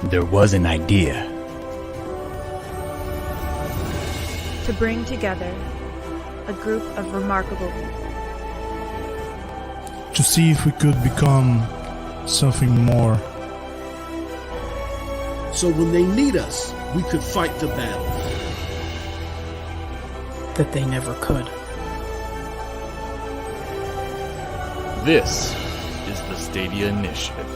there was an idea to bring together a group of remarkable people. To see if we could become something more. So when they need us, we could fight the battle. That they never could. This is the Stadia Initiative.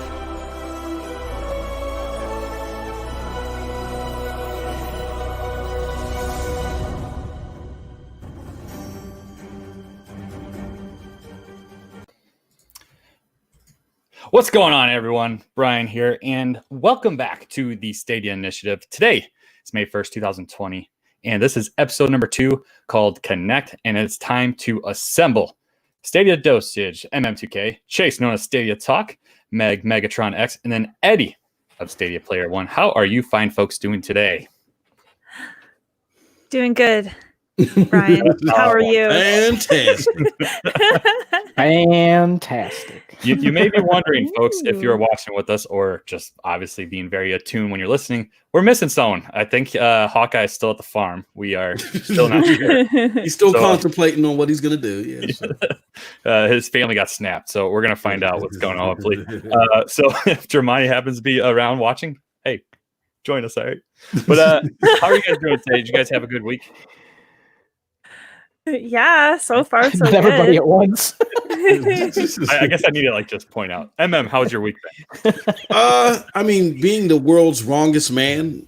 What's going on, everyone? Brian here, and welcome back to the Stadia Initiative. Today is May 1st, 2020, and this is episode number 2 called Connect, and it's time to assemble. Stadia Dosage, MM2K, Chase, known as Stadia Talk, Meg, Megatron X, and then Eddie of Stadia Player 1. How are you fine folks doing today? Doing good, Brian. How are you? Fantastic. Fantastic. You may be wondering, folks, if you're watching with us or just obviously being very attuned when you're listening, we're missing someone. I think Hawkeye is still at the farm. We are still not here. He's still contemplating on what he's going to do. Yeah, his family got snapped, so we're going to find out what's going on, hopefully. So if Jeremiah happens to be around watching, hey, join us, all right? But how are you guys doing today? Did you guys have a good week? Yeah, so far so Not good. everybody at once. I guess I need to just point out. How's your week been? I mean, being the world's wrongest man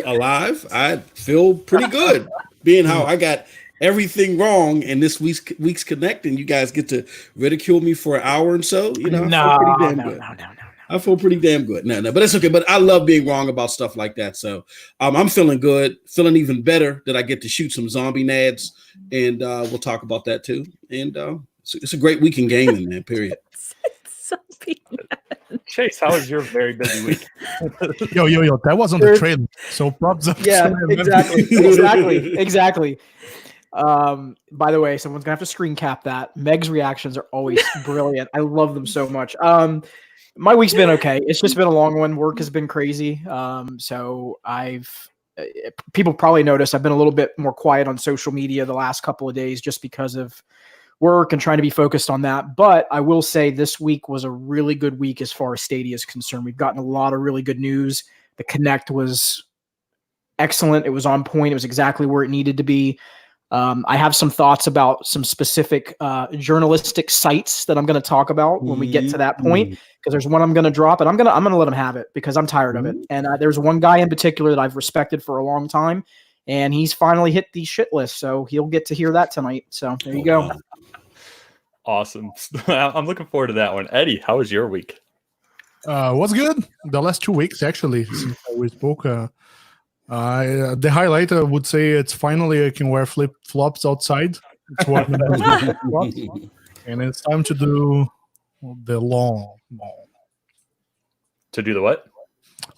alive, I feel pretty good. Being how I got everything wrong in this week's Connect, and you guys get to ridicule me for an hour and so. You know, I feel pretty damn good. I feel pretty damn good. No, but it's okay. But I love being wrong about stuff like that. So I'm feeling good, feeling even better that I get to shoot some zombie nads, and we'll talk about that too. And it's a great week in gaming, man. Period. Chase, how was your very busy week? Yo, that was on the trailer. So props up. Yeah, exactly. By the way, someone's gonna have to screen cap that. Meg's reactions are always brilliant. I love them so much. My week's been okay. It's just been a long one. Work has been crazy. So people probably noticed I've been a little bit more quiet on social media the last couple of days just because of work and trying to be focused on that. But I will say this week was a really good week as far as Stadia is concerned. We've gotten a lot of really good news. The Connect was excellent. It was on point. It was exactly where it needed to be. I have some thoughts about some specific journalistic sites that I'm going to talk about when we get to that point, because there's one I'm going to drop, and I'm going to let them have it because I'm tired of it. And there's one guy in particular that I've respected for a long time, and he's finally hit the shit list, so he'll get to hear that tonight. So there you go. Awesome. I'm looking forward to that one. Eddie, how was your week? What's good? The last 2 weeks, actually, since we spoke. The highlight, I would say, it's finally I can wear flip-flops outside. It's and it's time to do the lawn. To do the what?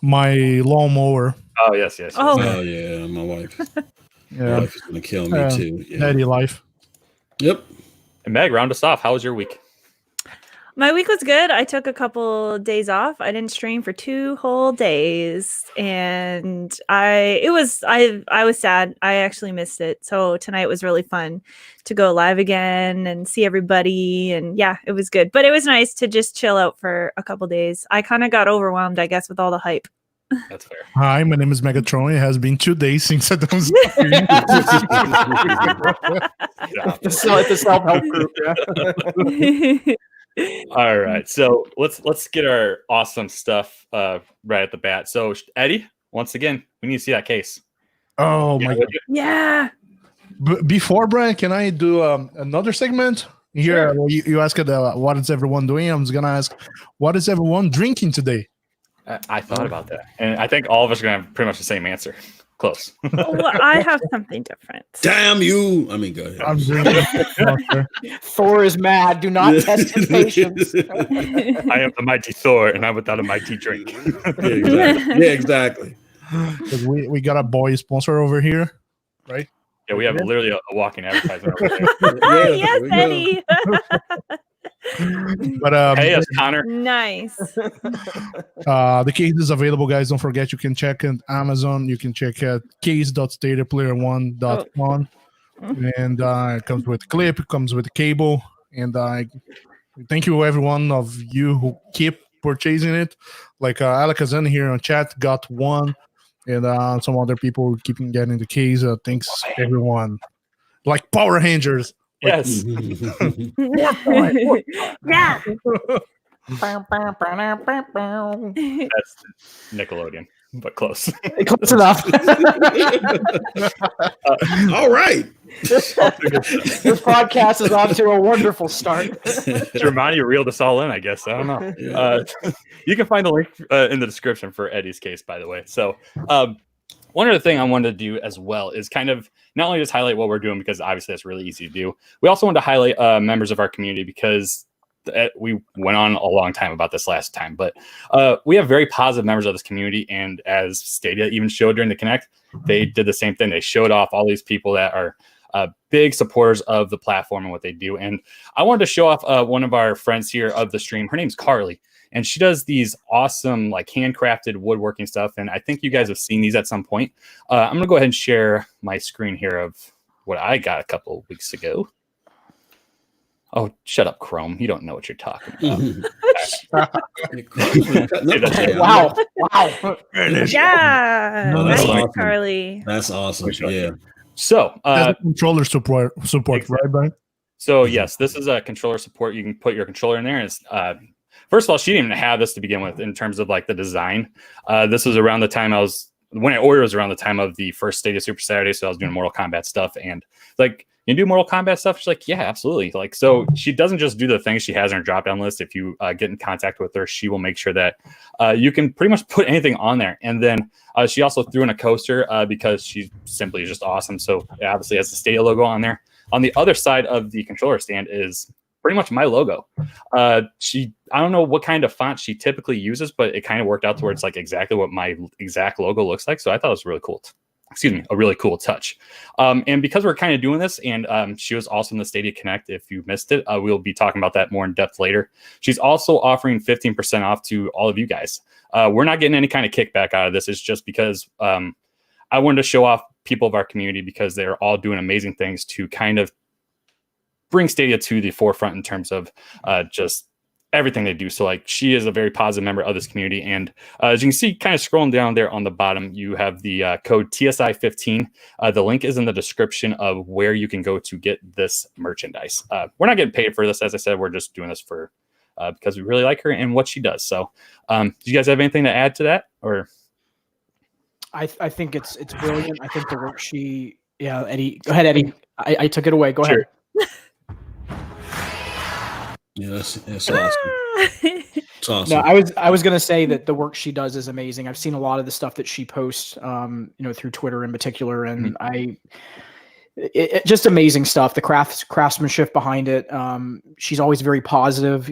My lawnmower. Oh, yes. Oh, yeah, my wife. Yeah. My wife is going to kill me too. Yeah. Daddy life. Yep. And Meg, round us off. How was your week? my week was good. I took a couple days off. I didn't stream for 2 whole days, and I was sad. I actually missed it. So tonight was really fun to go live again and see everybody, and yeah, it was good. But it was nice to just chill out for a couple days. I kind of got overwhelmed, I guess, with all the hype. That's fair. Hi, my name is Megatron. It has been 2 days since I don't stream. The self-help group. Yeah. All right, so let's get our awesome stuff right at the bat. So Eddie, once again, we need to see that case. Oh my god! Yeah. Before Brian, can I do another segment here? Sure. You asked what is everyone doing? I'm just gonna ask, what is everyone drinking today? I thought about that, and I think all of us are gonna have pretty much the same answer. Close. Well, I have something different. Damn you! I mean, go ahead. I'm drinking. Thor is mad. Do not test his patience. I am the mighty Thor, and I'm without a mighty drink. Yeah, exactly. We got a boy sponsor over here, right? Yeah, we have literally a walking advertisement over there. Yes, Eddie. But Hey, us, Connor. Nice. the case is available, guys. Don't forget, you can check it Amazon. You can check out case.stadiaplayer1.com. And it comes with a clip, it comes with a cable. And thank you, everyone of you who keep purchasing it. Like Alakazan here on chat got one. And some other people keeping getting the case. Thanks, everyone. Like Power Rangers. Like, Yes. Yeah. That's Nickelodeon, but close. Close enough. All right. This podcast is off to a wonderful start. To remind you, reel this all in, I guess. I don't know. You can find the link in the description for Eddie's case, by the way. So, one other thing I wanted to do as well is kind of not only just highlight what we're doing, because obviously that's really easy to do. We also wanted to highlight members of our community, because we went on a long time about this last time, but we have very positive members of this community. And as Stadia even showed during the Connect, they did the same thing. They showed off all these people that are big supporters of the platform and what they do. And I wanted to show off one of our friends here of the stream. Her name's Carly, and she does these awesome, like, handcrafted woodworking stuff. And I think you guys have seen these at some point. I'm going to go ahead and share my screen here of what I got a couple of weeks ago. Oh, shut up, Chrome. You don't know what you're talking about. Wow. Wow. Yeah. Oh, that's Nice, awesome. Carly. That's awesome. Yeah. So, controller support, right, Brian? So yes, this is a controller support. You can put your controller in there. And it's, first of all, she didn't even have this to begin with in terms of like the design. This was around the time when I ordered, it was around the time of the first Stadia Super Saturday. So I was doing Mortal Kombat stuff, and like, you do Mortal Kombat stuff? She's like, yeah, absolutely. Like, so she doesn't just do the things she has in her drop down list. If you get in contact with her, she will make sure that you can pretty much put anything on there. And then she also threw in a coaster because she's simply just awesome. So it obviously has the Stadia logo on there. On the other side of the controller stand is pretty much my logo. I don't know what kind of font she typically uses, but it kind of worked out towards like exactly what my exact logo looks like. So I thought it was really cool. A really cool touch. And because we're kind of doing this, and she was also in the Stadia Connect, if you missed it, we'll be talking about that more in depth later. She's also offering 15% off to all of you guys. We're not getting any kind of kickback out of this. It's just because I wanted to show off people of our community, because they're all doing amazing things to kind of bring Stadia to the forefront in terms of just everything they do. So like, she is a very positive member of this community. And as you can see, kind of scrolling down there on the bottom, you have the code TSI15. The link is in the description of where you can go to get this merchandise. We're not getting paid for this. As I said, we're just doing this for because we really like her and what she does. So do you guys have anything to add to that? Or I think it's brilliant. I think the work Eddie, go ahead, Eddie. I took it away. Go ahead. Yeah, that's awesome. It's awesome. No, I was gonna say that the work she does is amazing. I've seen a lot of the stuff that she posts, through Twitter in particular, and it just amazing stuff. The craftsmanship behind it. She's always very positive.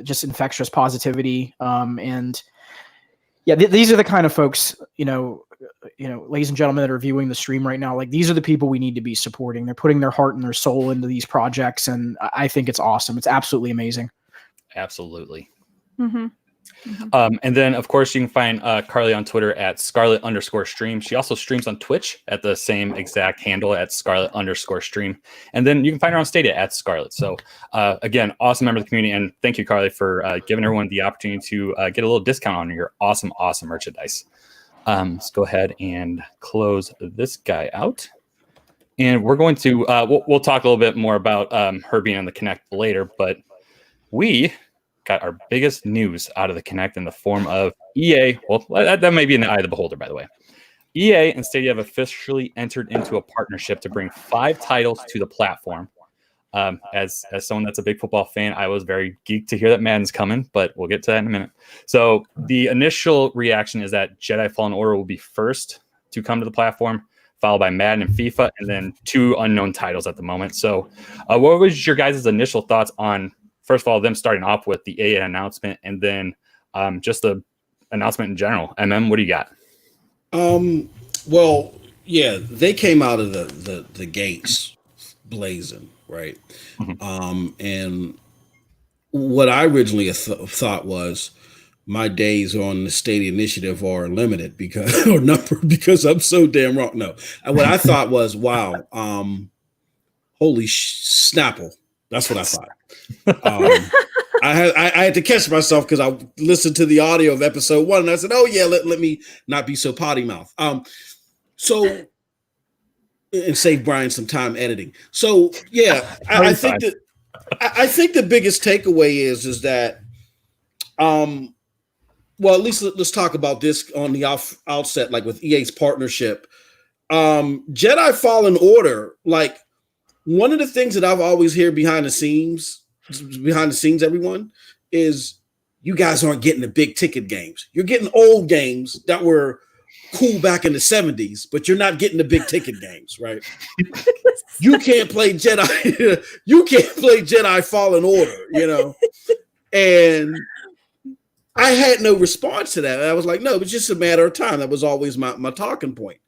Just infectious positivity. And yeah, these are the kind of folks, ladies and gentlemen that are viewing the stream right now. Like, these are the people we need to be supporting. They're putting their heart and their soul into these projects, and I think it's awesome. It's absolutely amazing. absolutely. Mm-hmm. And then, of course, you can find Carly on Twitter at Scarlet_stream. She also streams on Twitch at the same exact handle at Scarlet_stream. And then you can find her on Stadia at Scarlet. So, again, awesome member of the community. And thank you, Carly, for giving everyone the opportunity to get a little discount on your awesome merchandise. Let's go ahead and close this guy out. And we're going to, we'll talk a little bit more about her being on the Connect later, but we got our biggest news out of the Connect in the form of EA. Well, that may be in the eye of the beholder, by the way. EA and Stadia have officially entered into a partnership to bring 5 titles to the platform. As someone that's a big football fan, I was very geeked to hear that Madden's coming, but we'll get to that in a minute. So the initial reaction is that Jedi Fallen Order will be first to come to the platform, followed by Madden and FIFA, and then 2 unknown titles at the moment. So what was your guys' initial thoughts on, first of all, them starting off with the EA announcement, and then just the announcement in general? What do you got? Well, yeah, they came out of the gates blazing, right? And what I originally thought was my days on the Stadia Initiative are limited because or numbered because I'm so damn wrong. No, what I thought was, wow, holy Snapple. That's what I thought. I had to catch myself because I listened to the audio of episode 1 and I said, oh yeah, let me not be so potty mouth. So and save Brian some time editing. So yeah, I think that I think the biggest takeaway is that well, at least let's talk about this on the outset, like with EA's partnership. Jedi Fallen Order, like one of the things that I've always heard behind the scenes, everyone, is you guys aren't getting the big ticket games. You're getting old games that were cool back in the 70s, but you're not getting the big ticket games, right? You can't play Jedi, you can't play Jedi Fallen Order, you know? And I had no response to that. I was like, no, it's just a matter of time. That was always my talking point.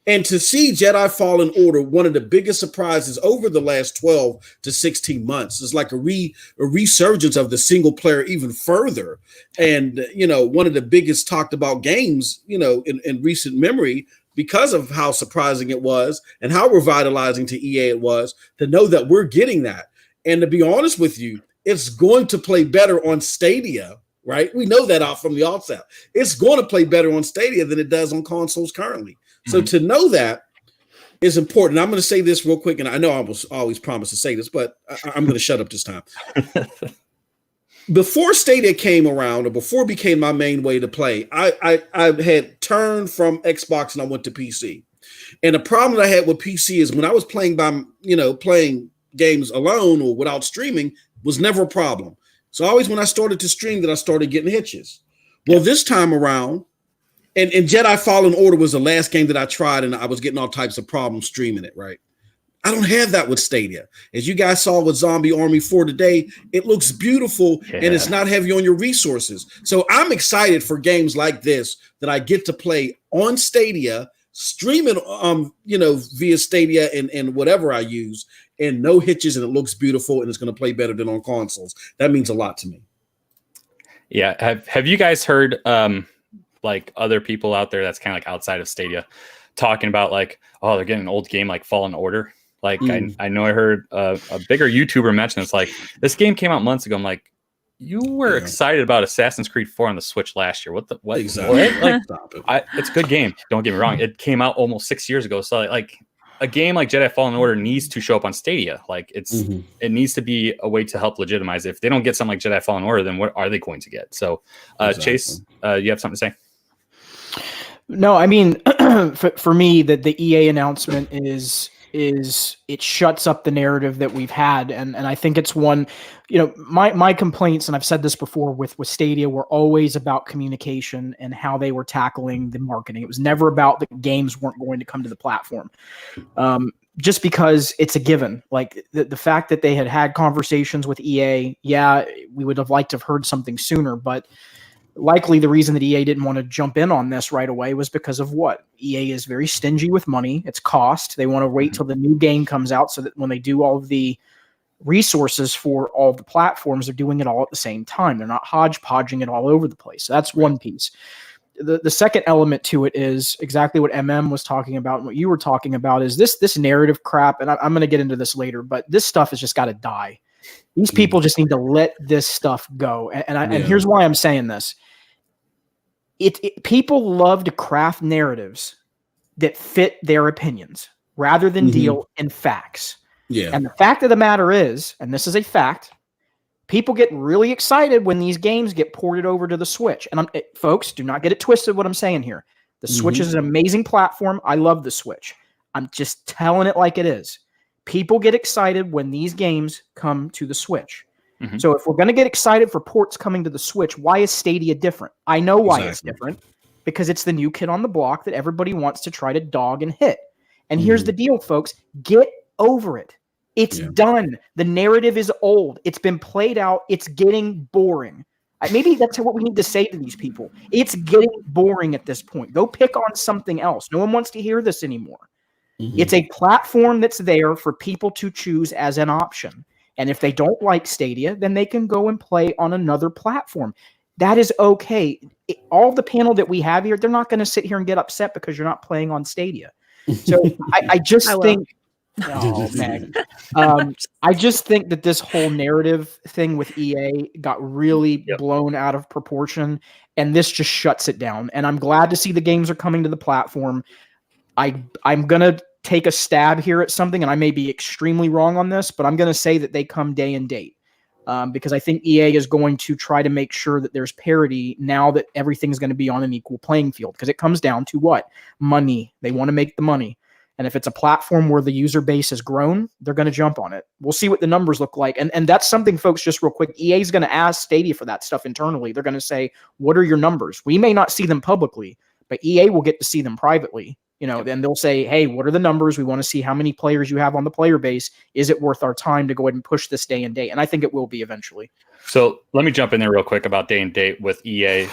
And to see Jedi Fallen Order, one of the biggest surprises over the last 12 to 16 months, is like a resurgence of the single player even further. And, you know, one of the biggest talked about games, you know, in recent memory, because of how surprising it was and how revitalizing to EA it was to know that we're getting that. And to be honest with you, it's going to play better on Stadia, right? We know that out from the outset. It's going to play better on Stadia than it does on consoles currently. So to know that is important. I'm going to say this real quick, and I know I was always promised to say this, but I'm going to shut up this time. Before Stadia came around, or before it became my main way to play, I had turned from Xbox and I went to PC. And the problem that I had with PC is when I was playing playing games alone or without streaming was never a problem. So always when I started to stream that I started getting hitches. Well, this time around, and Jedi Fallen Order was the last game that I tried, and I was getting all types of problems streaming it, right? I don't have that with Stadia. As you guys saw with Zombie Army 4 today, it looks beautiful and it's not heavy on your resources. So I'm excited for games like this that I get to play on Stadia, streaming via Stadia and whatever I use, and no hitches, and it looks beautiful and it's going to play better than on consoles. That means a lot to me. Yeah. Have you guys heard like other people out there that's kind of like outside of Stadia talking about like, oh, they're getting an old game like Fallen Order? Like I know I heard a bigger YouTuber mention it's like this game came out months ago. I'm like, you were excited about Assassin's Creed 4 on the Switch last year. What? Exactly. Like, it's a good game. Don't get me wrong. It came out almost 6 years ago. So like a game like Jedi Fallen Order needs to show up on Stadia. Like it needs to be a way to help legitimize it. If they don't get something like Jedi Fallen Order, then what are they going to get? So Chase, you have something to say? No, I mean, for me, the EA announcement is it shuts up the narrative that we've had, and I think it's one, you know, my complaints, and I've said this before with Stadia, were always about communication and how they were tackling the marketing. It was never about the games weren't going to come to the platform, just because it's a given. Like the fact that they had conversations with EA, yeah, we would have liked to have heard something sooner, but likely the reason that EA didn't want to jump in on this right away was because of what? EA is very stingy with money. It's cost. They want to wait till the new game comes out so that when they do all of the resources for all the platforms, they're doing it all at the same time. They're not hodgepodging it all over the place. So that's one piece. The second element to it is exactly what MM was talking about and what you were talking about is this narrative crap, and I'm going to get into this later, but this stuff has just got to die. These people just need to let this stuff go. And here's why I'm saying this. People love to craft narratives that fit their opinions rather than deal in facts. Yeah. And the fact of the matter is, and this is a fact, people get really excited when these games get ported over to the Switch. And folks, do not get it twisted what I'm saying here. The Switch is an amazing platform. I love the Switch. I'm just telling it like it is. People get excited when these games come to the Switch. So if we're going to get excited for ports coming to the Switch, why is Stadia different? I know why it's different, because it's the new kid on the block that everybody wants to try to dog and hit. And here's the deal, folks. Get over it. It's done. The narrative is old. It's been played out. It's getting boring. Maybe that's what we need to say to these people. It's getting boring at this point. Go pick on something else. No one wants to hear this anymore. It's a platform that's there for people to choose as an option. And if they don't like Stadia, then they can go and play on another platform. That is okay. All the panel that we have here, they're not going to sit here and get upset because you're not playing on Stadia. So I just think, oh, Meg. I just think that this whole narrative thing with EA got really blown out of proportion, and this just shuts it down. And I'm glad to see the games are coming to the platform. I'm going to take a stab here at something, and I may be extremely wrong on this, but I'm going to say that they come day and date. Because I think EA is going to try to make sure that there's parity now that everything's going to be on an equal playing field. Because it comes down to what? Money. They want to make the money. And if it's a platform where the user base has grown, they're going to jump on it. We'll see what the numbers look like. And that's something, folks, just real quick. EA is going to ask Stadia for that stuff internally. They're going to say, what are your numbers? We may not see them publicly, but EA will get to see them privately. Then they'll say, hey, what are the numbers? We want to see how many players you have on the player base. Is it worth our time to go ahead and push this day and date? And I think it will be eventually. So let me jump in there real quick about day and date with EA.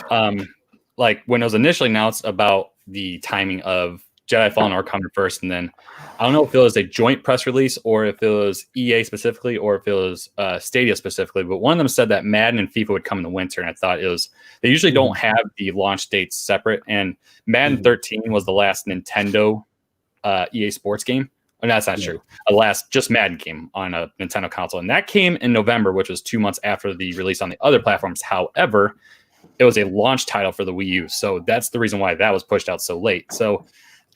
Like when it was initially announced about the timing of Jedi Fallen Order coming first, and then I don't know if it was a joint press release or if it was EA specifically or if it was Stadia specifically, but one of them said that Madden and FIFA would come in the winter, and I thought it was, they usually don't have the launch dates separate, and Madden 13 was the last Nintendo EA Sports game. Oh, no, that's not true. Last just Madden game on a Nintendo console, and that came in November, which was 2 months after the release on the other platforms. However, it was a launch title for the Wii U, so that's the reason why that was pushed out so late. So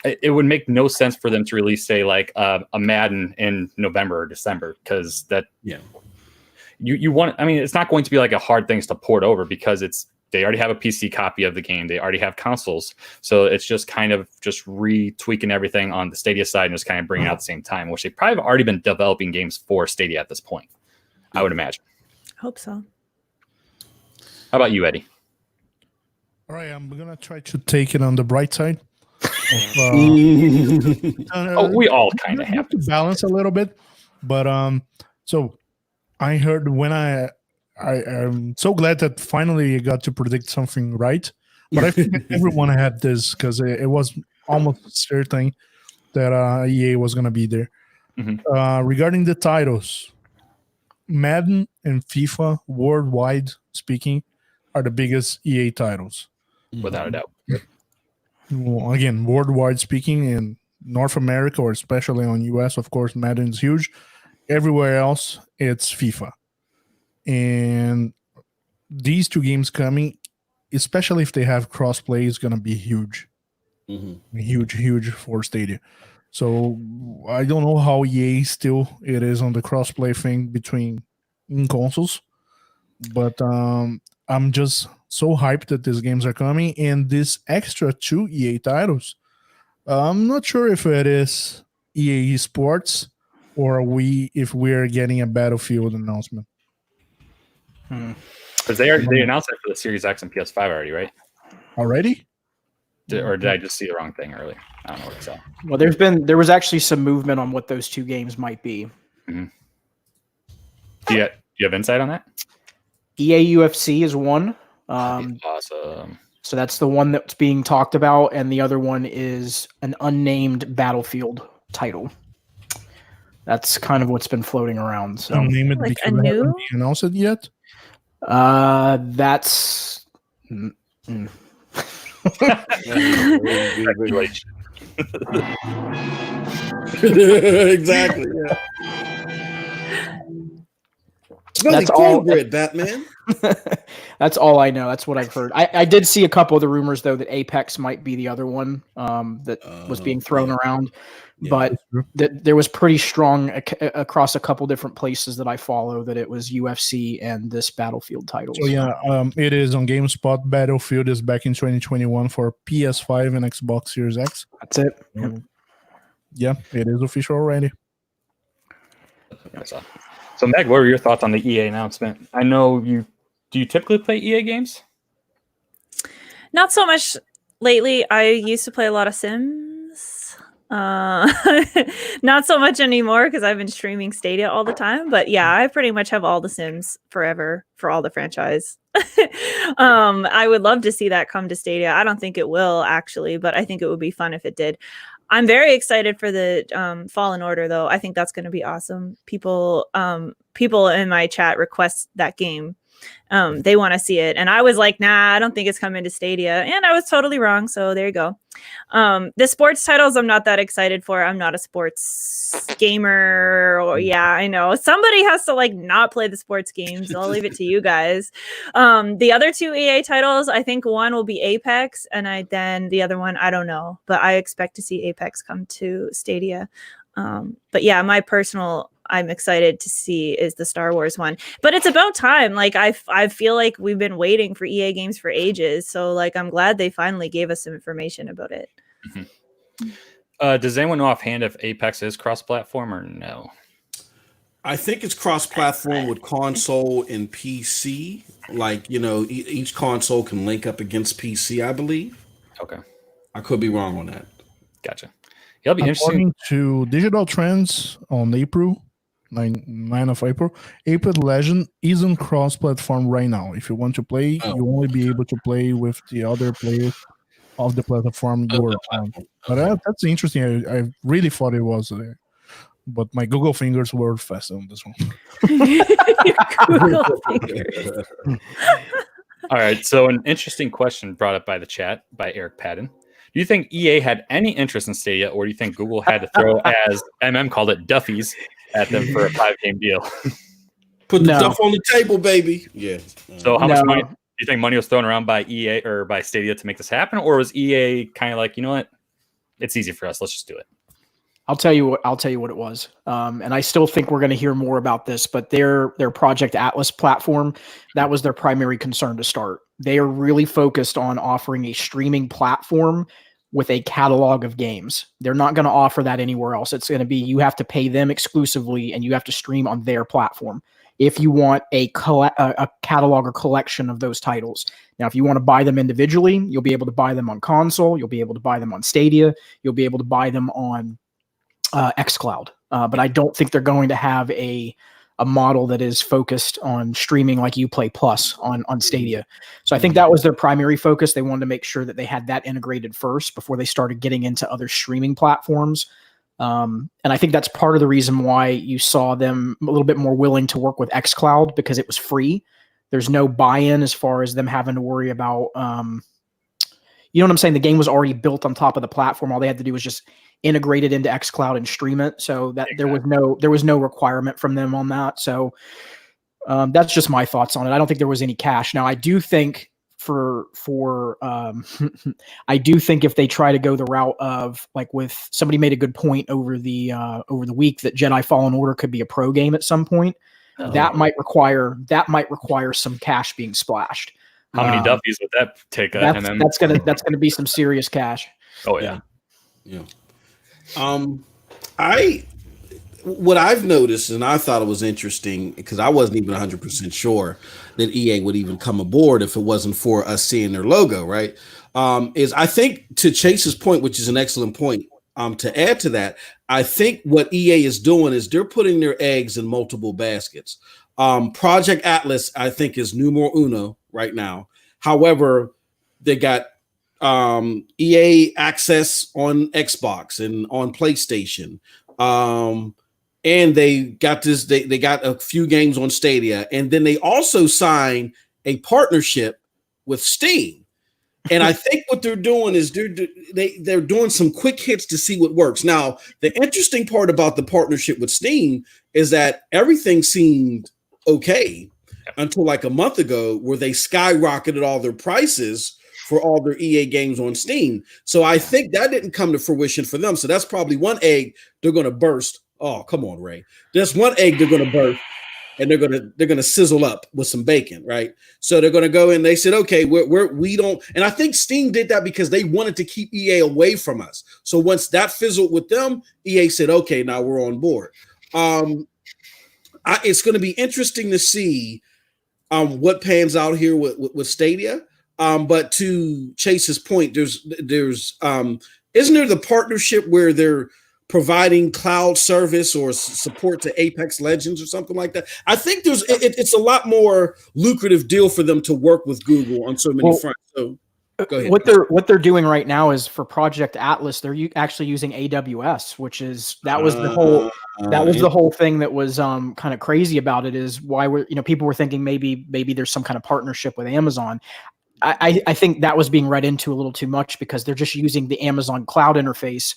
it would make no sense for them to release, say, like a Madden in November or December, because that you want. I mean, it's not going to be like a hard thing to port over because they already have a PC copy of the game. They already have consoles, so it's just kind of just retweaking everything on the Stadia side and just kind of bringing it out at the same time, which they probably have already been developing games for Stadia at this point. I would imagine. Hope so. How about you, Eddie? All right, I'm gonna try to take it on the bright side. We all kind of have to balance a little bit, but so I heard when I'm so glad that finally I got to predict something right, but I think everyone had this because it was almost certain that EA was gonna be there. Regarding the titles, Madden and FIFA, worldwide speaking, are the biggest EA titles, without a doubt. Well, again, worldwide speaking, in North America or especially on US, of course, Madden's huge. Everywhere else, it's FIFA. And these two games coming, especially if they have crossplay, is going to be huge. Huge for Stadia. So I don't know how EA still it is on the crossplay thing between consoles, but I'm just so hyped that these games are coming, and this extra 2 EA titles, I'm not sure if it is EA Sports or if we're getting a Battlefield announcement. Because they announced it for the Series X and PS5 already, right? Already? Or did I just see the wrong thing earlier? I don't know what it's at. Well, there was actually some movement on what those 2 games might be. Do you have insight on that? EA UFC is one. Awesome. So that's the one that's being talked about, and the other one is an unnamed Battlefield title. That's kind of what's been floating around. So name it Like because a they new? haven't announced it yet. That's Speculation. Exactly. Yeah. Smell That's the all- cornbread, Batman. That's all I know. That's what I've heard. I did see a couple of the rumors though that Apex might be the other one that was being thrown around, but there was pretty strong across a couple different places that I follow that it was UFC and this Battlefield title. So yeah, it is on GameSpot. Battlefield is back in 2021 for PS5 and Xbox Series X. That's it. Yeah, it is official already. So, Meg, what were your thoughts on the EA announcement? I know do you typically play EA games? Not so much lately. I used to play a lot of Sims. Not so much anymore because I've been streaming Stadia all the time. But yeah, I pretty much have all the Sims forever for all the franchise. I would love to see that come to Stadia. I don't think it will actually, but I think it would be fun if it did. I'm very excited for the Fallen Order, though. I think that's going to be awesome. People in my chat request that game. They want to see it, and I was like, nah, I don't think it's coming to Stadia, and I was totally wrong. So there you go. The sports titles I'm not that excited for. I'm not a sports gamer. Or yeah, I know somebody has to like not play the sports games. I'll leave it to you guys. The other 2 EA titles, I think one will be Apex, and then the other one I don't know, but I expect to see Apex come to Stadia. But yeah, my personal I'm excited to see is the Star Wars one. But it's about time. Like I feel like we've been waiting for EA games for ages. So like I'm glad they finally gave us some information about it. Mm-hmm. Does anyone know offhand if Apex is cross-platform or no? I think it's cross-platform with console and PC. Like, you know, each console can link up against PC, I believe. Okay. I could be wrong on that. Gotcha. It'll be According interesting. to Digital Trends on April, 9 of April, Apex Legend isn't cross-platform right now. If you want to play, you only be able to play with the other players of the platform you were on. But that's interesting. I really thought it was there. But my Google fingers were fast on this one. Google fingers. All right. So an interesting question brought up by the chat by Eric Padden. Do you think EA had any interest in Stadia, or do you think Google had to throw, as MM called it, Duffies at them for a 5-game deal? Put the duff on the table, baby. Yeah. So how much money do you think money was thrown around by EA or by Stadia to make this happen, or was EA kind of like, you know what, it's easy for us, let's just do it? I'll tell you what it was. And I still think we're going to hear more about this, but their Project Atlas platform, that was their primary concern to start. They are really focused on offering a streaming platform with a catalog of games. They're not going to offer that anywhere else. It's going to be, you have to pay them exclusively and you have to stream on their platform if you want a catalog or collection of those titles. Now, if you want to buy them individually, you'll be able to buy them on console. You'll be able to buy them on Stadia. You'll be able to buy them on xCloud. But I don't think they're going to have a model that is focused on streaming like Uplay Plus on Stadia. So I think that was their primary focus. They wanted to make sure that they had that integrated first before they started getting into other streaming platforms. And I think that's part of the reason why you saw them a little bit more willing to work with xCloud, because it was free. There's no buy-in as far as them having to worry about, you know what I'm saying? The game was already built on top of the platform. All they had to do was just integrate it into xCloud and stream it. So that there was no requirement from them on that. So that's just my thoughts on it. I don't think there was any cash. Now I do think I do think if they try to go the route of, like, with somebody made a good point over the week that Jedi Fallen Order could be a pro game at some point. That might require some cash being splashed. How many Duffies would that take? That's gonna be some serious cash. Oh yeah. What I've noticed, and I thought it was interesting because I wasn't even 100% sure that EA would even come aboard if it wasn't for us seeing their logo, right? Is I think, to Chase's point, which is an excellent point, to add to that, I think what EA is doing is they're putting their eggs in multiple baskets. Project Atlas, I think, is numero uno right now. However, they got EA access on Xbox and on PlayStation. And they got this, they got a few games on Stadia, and then they also signed a partnership with Steam. And I think what they're doing is they're doing some quick hits to see what works. Now, the interesting part about the partnership with Steam is that everything seemed okay until like a month ago, where they skyrocketed all their prices for all their EA games on Steam. So I think that didn't come to fruition for them. So that's probably one egg they're going to burst. Oh, come on, Ray. There's one egg they're going to burst, and they're going to sizzle up with some bacon, right? So they're going to go in. They said, okay, we don't. And I think Steam did that because they wanted to keep EA away from us. So once that fizzled with them, EA said, okay, now we're on board. It's going to be interesting to see what pans out here with Stadia. But to Chase's point, there's isn't there the partnership where they're providing cloud service or support to Apex Legends or something like that? I think it's a lot more lucrative deal for them to work with Google on so many fronts. So Go ahead. What they're doing right now is for Project Atlas. They're actually using AWS, which is that was the whole thing that was kind of crazy about it. Is why people were thinking maybe there's some kind of partnership with Amazon. I think that was being read into a little too much because they're just using the Amazon cloud interface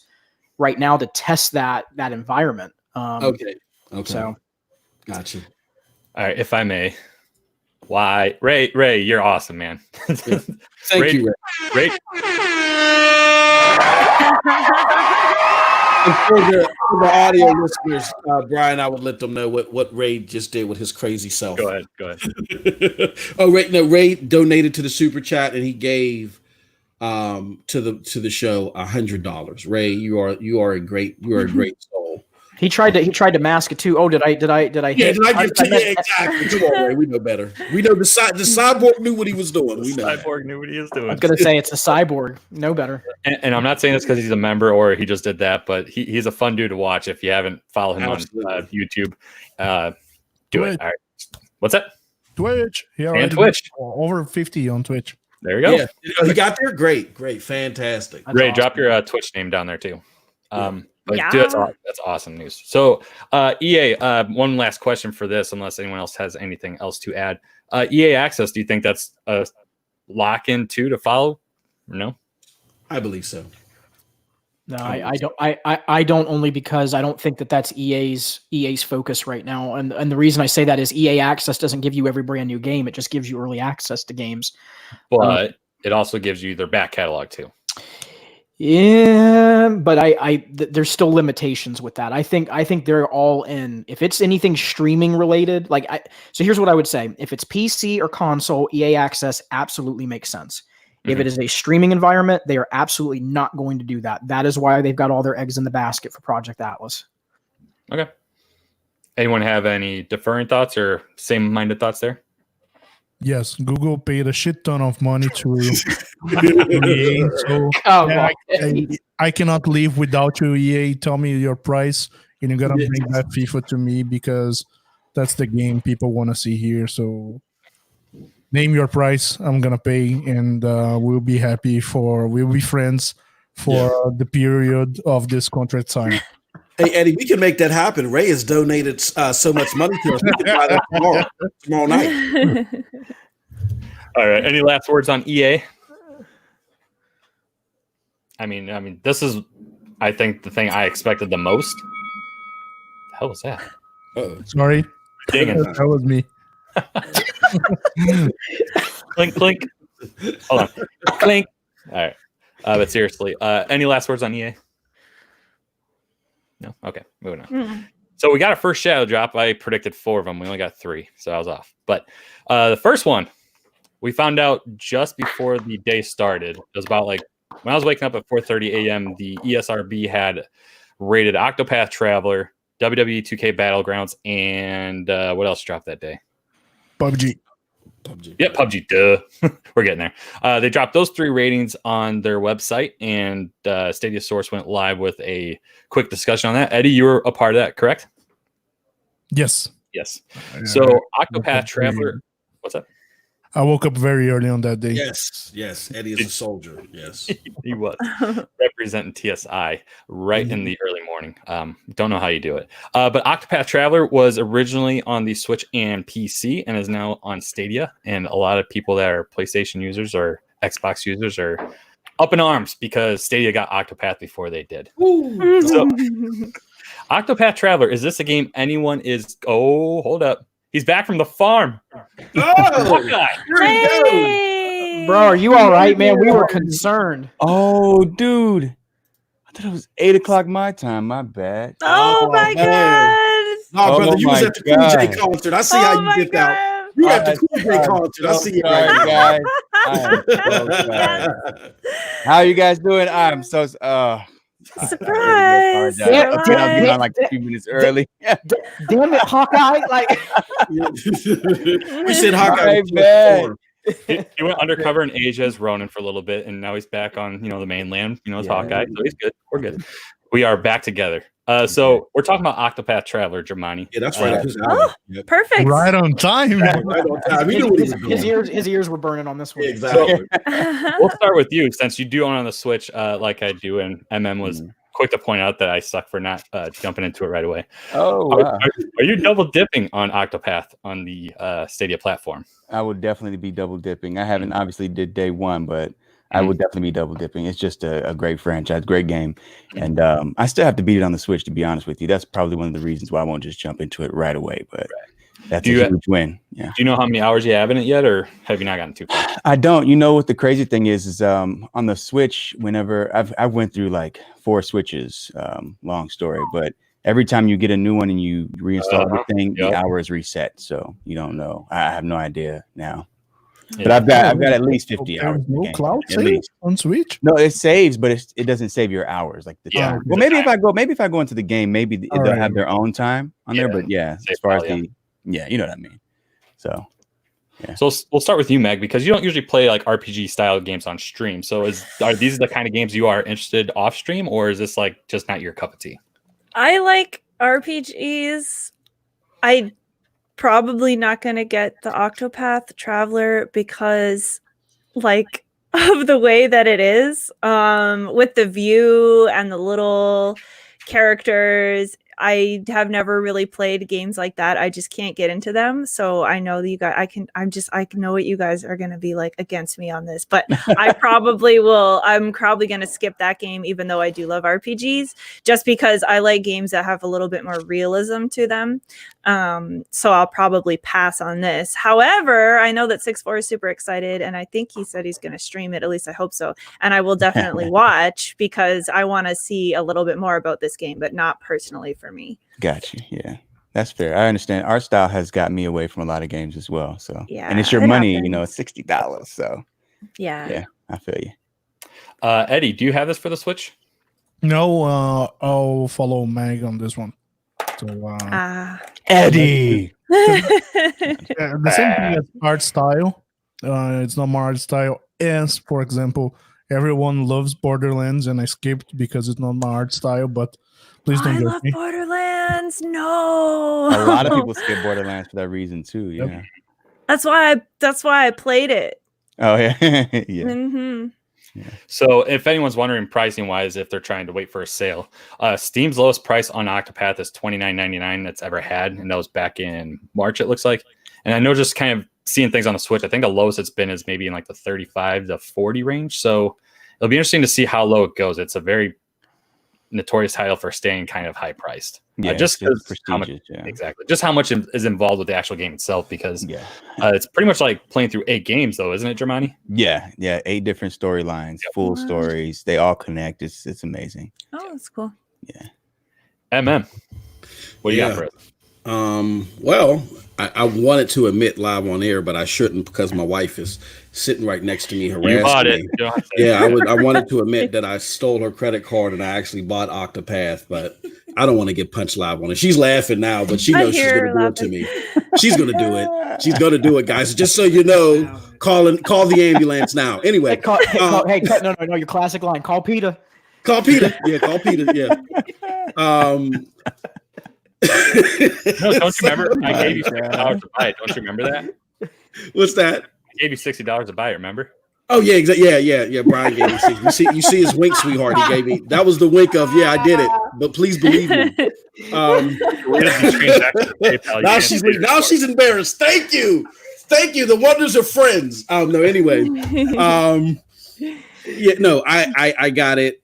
right now to test that environment. Okay. So, Gotcha. All right, if I may. Why, Ray, you're awesome, man. Thank you, Ray. And for the audio listeners, Brian, I would let them know what Ray just did with his crazy self. Go ahead. Ray donated to the super chat and he gave to the show $100. Ray, you are a great soul. He tried to mask it too. Oh, did I? Yeah, did I get to you? Exactly. Come on, Ray. We know better. We know the cyborg knew what he was doing. We know. Cyborg knew what he was doing. I was gonna say it's a cyborg. No better. And I'm not saying this because he's a member or he just did that, but he's a fun dude to watch. If you haven't followed him on YouTube, do it. All right. What's that? Twitch. And Twitch. Over 50 on Twitch. There you go. Yeah, he got there. Great, fantastic. Ray, awesome. Drop your Twitch name down there too. But dude, that's awesome news. So EA, one last question for this, unless anyone else has anything else to add. EA Access, do you think that's a lock-in too to follow? Or no? I believe so. No, I don't. I don't, only because I don't think that's EA's focus right now. And the reason I say that is EA Access doesn't give you every brand new game. It just gives you early access to games. But it also gives you their back catalog too. Yeah, but there's still limitations with that. I think they're all in. If it's anything streaming related, so here's what I would say: if it's PC or console, EA Access absolutely makes sense. If it is a streaming environment, they are absolutely not going to do that. That is why they've got all their eggs in the basket for Project Atlas. Okay. Anyone have any deferring thoughts or same-minded thoughts there? Yes, Google paid a shit ton of money to EA, so I cannot live without you, EA. Tell me your price, and you're gonna bring that FIFA to me because that's the game people want to see here. So name your price, I'm gonna pay, and we'll be happy we'll be friends for the period of this contract sign. Hey, Eddie, we can make that happen. Ray has donated so much money to us. We can buy that tomorrow night. All right. Any last words on EA? I mean, this is, I think, the thing I expected the most. The hell was that? Sorry. Dang it. That was me. Clink, clink. Hold on. Clink. All right. But seriously, any last words on EA? No? Okay, moving on. So we got our first shadow drop. I predicted 4 of them. We only got 3, so I was off. But the first one, we found out just before the day started. It was about when I was waking up at 4:30 a.m., the ESRB had rated Octopath Traveler, WWE 2K Battlegrounds, and what else dropped that day? PUBG. Yeah, PUBG. Duh. We're getting there. They dropped those 3 ratings on their website, and Stadia Source went live with a quick discussion on that. Eddie, you were a part of that, correct? Yes. So Octopath Traveler. What's up? I woke up very early on that day. Yes. Eddie is a soldier. Yes. He was representing TSI right in the early morning. Don't know how you do it. But Octopath Traveler was originally on the Switch and PC and is now on Stadia. And a lot of people that are PlayStation users or Xbox users are up in arms because Stadia got Octopath before they did. So Octopath Traveler, is this a game anyone is... Oh, hold up. He's back from the farm. Oh, hey! Bro, are you all right, man? We were concerned. Oh, dude. I thought it was 8 o'clock my time. My bad. Oh my god. No, brother, you was at the Cool J concert. I see how you dipped out. You were at the Cool J concert. I see you right guys. I am so sorry. How are you guys doing? I'm so surprise. I'll be on like 2 minutes early. Damn it, Hawkeye. We said Hawkeye. He went undercover in Asia as Ronin for a little bit, and now he's back on the mainland, as Hawkeye. So he's good. We're good. We are back together. So we're talking about Octopath Traveler, Germani. Yeah, that's right up his alley. Oh, Yep. Perfect. Right on time. Right on time. He knew what he was doing. His ears were burning on this one. Exactly. We'll start with you since you do own on the Switch, like I do, and was quick to point out that I suck for not jumping into it right away. Oh, wow. Are you double dipping on Octopath on the Stadia platform? I would definitely be double dipping. I haven't obviously did day one, but I would definitely be double dipping. It's just a great franchise, great game. And I still have to beat it on the Switch, to be honest with you. That's probably one of the reasons why I won't just jump into it right away. But that's a huge win. Yeah. Do you know how many hours you have in it yet, or have you not gotten too far? I don't. You know what the crazy thing is on the Switch, whenever I've went through like 4 Switches, long story, but every time you get a new one and you reinstall everything, the hours reset. So you don't know. I have no idea now. But I've got at least 50 hours. No cloud save on Switch? No, it saves, but it doesn't save your hours like the time. Well, maybe if I go into the game, maybe they'll have their own time on there. But yeah, as far as you know what I mean. So yeah. So we'll start with you, Meg, because you don't usually play like RPG style games on stream. So are these the kind of games you are interested off stream, or is this like just not your cup of tea? I like RPGs. I probably not going to get the Octopath Traveler because like of the way that it is with the view and the little characters. I have never really played games like that. I just can't get into them. So I know that you guys, I can know what you guys are going to be like against me on this, but I probably will. I'm probably going to skip that game, even though I do love RPGs, just because I like games that have a little bit more realism to them. So I'll probably pass on this. However, I know that 6-4 is super excited, and I think he said he's going to stream it. At least I hope so. And I will definitely watch because I want to see a little bit more about this game, but not personally for me. Got you. Yeah, that's fair. I understand. Art style has got me away from a lot of games as well. So yeah, and it's your money, happens. It's $60. So yeah, I feel you. Eddie, do you have this for the Switch? No, I'll follow Meg on this one. So Eddie. The same thing as art style. It's not my art style. As for example, everyone loves Borderlands, and I skipped because it's not my art style. But please don't I judge love me. Borderlands. No, a lot of people skip Borderlands for that reason too. Yeah, Yep. That's why I played it. Oh yeah, yeah. Mm-hmm. Yeah. So if anyone's wondering pricing wise, if they're trying to wait for a sale, Steam's lowest price on Octopath is $29.99 that's ever had, and that was back in March, it looks like. And I know just kind of seeing things on the Switch, I think the lowest it's been is maybe in like the 35 to 40 range. So it'll be interesting to see how low it goes. It's a very notorious title for staying kind of high priced. Yeah, just because prestigious. Exactly. Just how much is involved with the actual game itself, because it's pretty much like playing through 8 games, though, isn't it, Germani? Yeah, 8 different storylines, full stories. They all connect. It's amazing. Oh, that's cool. Yeah. What do you got for us? Well, I wanted to admit live on air, but I shouldn't because my wife is sitting right next to me harassing you bought me. It. Yeah, I wanted to admit that I stole her credit card and I actually bought Octopath, but I don't want to get punched live on it. She's laughing now, but she knows she's going to do it to me. She's going to do it. She's going to do it, guys. Just so you know, call the ambulance now. Anyway, no, your classic line. Call Peter. Call Peter. Yeah, call Peter. Yeah. No, don't you remember? I gave you $60 to buy it. Don't you remember that? What's that? I gave you $60 to buy it. Remember? Oh yeah, exactly. Yeah. Brian gave me 60. You see his wink, sweetheart. He gave me. That was the wink of I did it. But please believe me. Now she's embarrassed. Thank you. The wonders of friends. No. Anyway. I got it.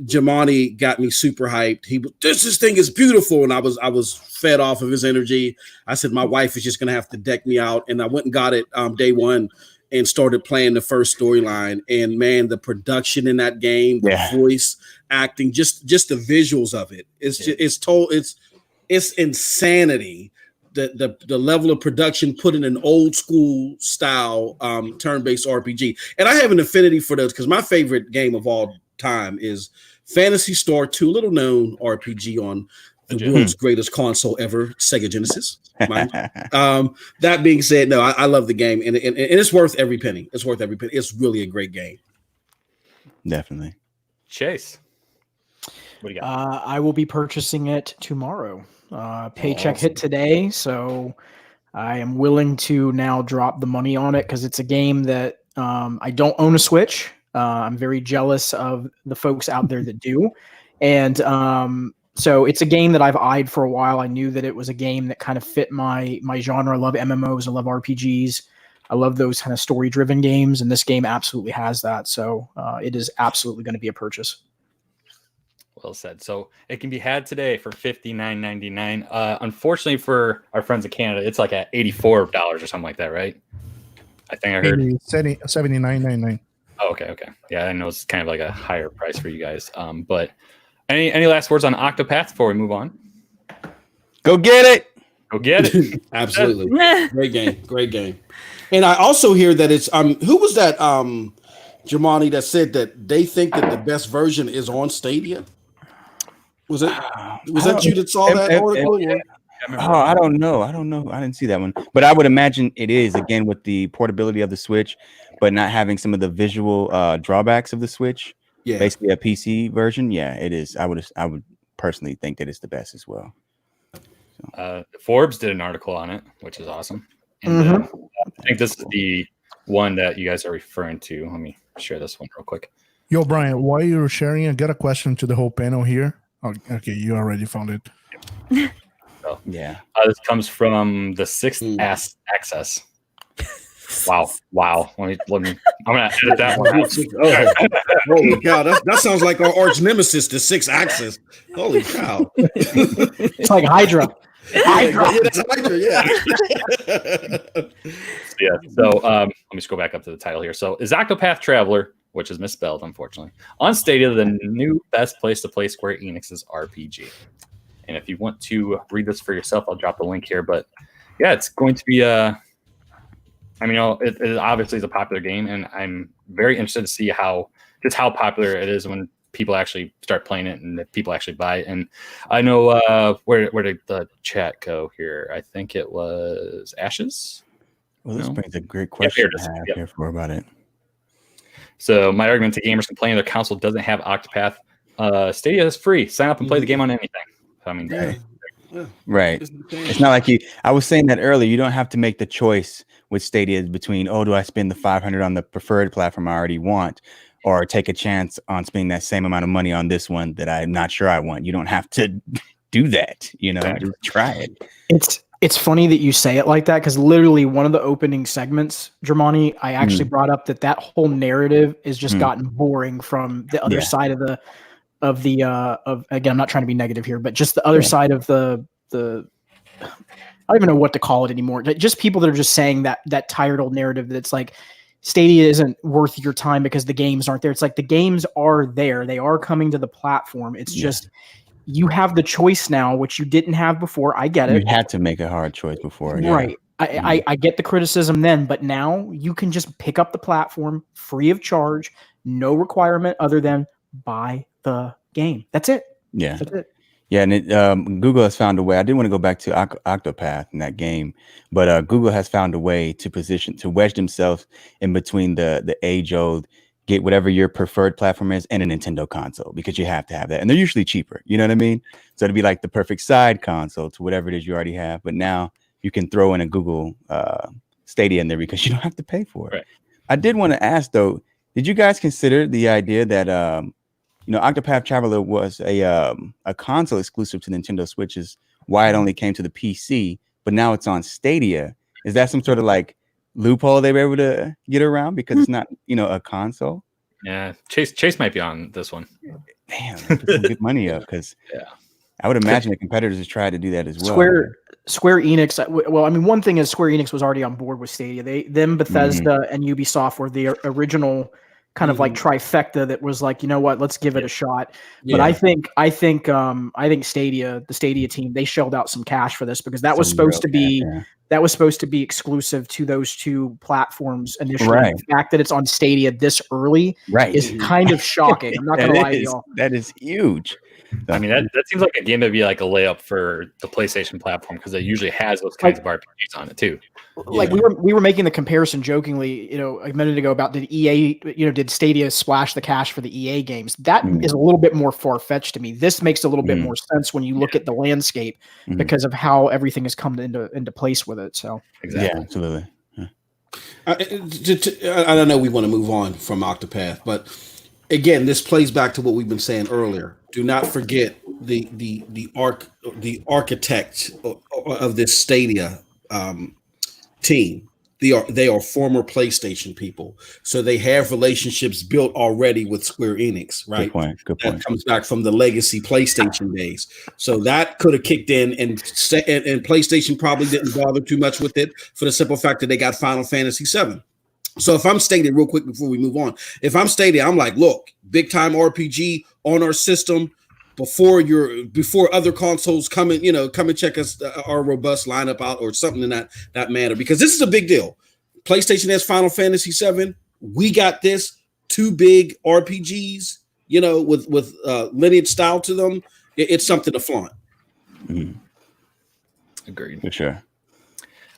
Jamani got me super hyped. This thing is beautiful, and I was fed off of his energy. I said my wife is just gonna have to deck me out, and I went and got it day one and started playing the first storyline. And man, the production in that game, the voice acting, just the visuals of it, it's insanity. The level of production put in an old school style turn-based RPG, and I have an affinity for those because my favorite game of all time is Phantasy Star 2, little known RPG on the world's greatest console ever, Sega Genesis. That being said, no, I love the game, and it's worth every penny. It's worth every penny. It's really a great game. Definitely. Chase. What do you got? I will be purchasing it tomorrow. Paycheck hit today, so I am willing to now drop the money on it because it's a game that I don't own a Switch. I'm very jealous of the folks out there that do. And so it's a game that I've eyed for a while. I knew that it was a game that kind of fit my genre. I love MMOs. I love RPGs. I love those kind of story-driven games, and this game absolutely has that. So it is absolutely going to be a purchase. Well said. So it can be had today for $59.99. Unfortunately for our friends in Canada, it's like at $84 or something like that, right? I think I heard $79.99. Oh, okay. Yeah, I know it's kind of like a higher price for you guys. But any last words on Octopath before we move on? Go get it. Go get it. Absolutely. Great game. And I also hear that it's who was that Jamani that said that they think that the best version is on Stadia? Was that you that saw that article? I don't know. I didn't see that one. But I would imagine it is, again, with the portability of the Switch, but not having some of the visual drawbacks of the Switch. Yeah. Basically a PC version. Yeah, it is. I would personally think that it's the best as well. So. Forbes did an article on it, which is awesome. And I think this is the one that you guys are referring to. Let me share this one real quick. Yo, Brian, while you're sharing, I got a question to the whole panel here. Oh, okay, you already found it. So, yeah. This comes from the 6th Access. Wow. I'm gonna edit that one out. Holy cow, that sounds like our arch nemesis, the 6th Axis. Holy cow. It's like Hydra. Yeah, that's Hydra, yeah. So let me just go back up to the title here. So is Octopath Traveler, which is misspelled, unfortunately, on Stadia, the new best place to play Square Enix's RPG. And if you want to read this for yourself, I'll drop the link here. But yeah, it's going to be it obviously is a popular game, and I'm very interested to see how popular it is when people actually start playing it and that people actually buy it. And I know where did the chat go here? I think it was Ashes. Well, this brings a great question to have here for about it. So my argument to gamers complaining their console doesn't have Octopath. Stadia is free. Sign up and play the game on anything. I mean, right. It's not like I was saying that earlier. You don't have to make the choice with Stadia between, do I spend the $500 on the preferred platform I already want, or take a chance on spending that same amount of money on this one that I'm not sure I want. You don't have to do that. Just try it. It's funny that you say it like that, because literally one of the opening segments, Germani, I actually brought up that whole narrative is just gotten boring from the other side of again, I'm not trying to be negative here, but just the other side of the I don't even know what to call it anymore. Just people that are just saying that tired old narrative that's like Stadia isn't worth your time because the games aren't there. It's like the games are there. They are coming to the platform. It's just you have the choice now, which you didn't have before. I get it. You had to make a hard choice before. Right. I get the criticism then, but now you can just pick up the platform free of charge, no requirement other than buy the game. That's it. Yeah. That's it. Yeah, and Google has found a way. I didn't want to go back to Octopath in that game, but Google has found a way to wedge themselves in between the age-old, get whatever your preferred platform is and a Nintendo console, because you have to have that. And they're usually cheaper. You know what I mean? So it'd be like the perfect side console to whatever it is you already have. But now you can throw in a Google Stadia in there because you don't have to pay for it. Right. I did want to ask, though, did you guys consider the idea that Octopath Traveler was a console exclusive to Nintendo Switches, why it only came to the PC, but now it's on Stadia? Is that some sort of like loophole they were able to get around because it's not, a console? Yeah, Chase might be on this one. Damn, put some good money up, because I would imagine the competitors have tried to do that as well. Square Enix. Well, I mean, one thing is Square Enix was already on board with Stadia. Bethesda and Ubisoft were the original kind of like trifecta that was like, you know what, let's give it a shot. But I think Stadia, the Stadia team, they shelled out some cash for this, because that was supposed to be that was supposed to be exclusive to those two platforms initially. Right. The fact that it's on Stadia this early is kind of shocking. I'm not going to lie to y'all. That is huge. I mean, that seems like a game that'd be like a layup for the PlayStation platform because it usually has those kinds of RPGs on it too. Like we were making the comparison jokingly, a minute ago about did EA, did Stadia splash the cash for the EA games? That is a little bit more far-fetched to me. This makes a little bit more sense when you look at the landscape because of how everything has come into place with it. So exactly. Yeah, absolutely. I don't know. We want to move on from Octopath, but again, this plays back to what we've been saying earlier. Do not forget the architect of this Stadia team. They are former PlayStation people, so they have relationships built already with Square Enix, right? Good point. That comes back from the legacy PlayStation days. So that could have kicked in, and PlayStation probably didn't bother too much with it for the simple fact that they got Final Fantasy VII. So if I'm Stadia, real quick before we move on, if I'm Stadia, I'm like, look, big time RPG on our system before other consoles come and check us our robust lineup out or something in that manner, because this is a big deal. PlayStation has Final Fantasy VII. We got this 2 big RPGs, with lineage style to them. It's something to flaunt. Agreed. For sure.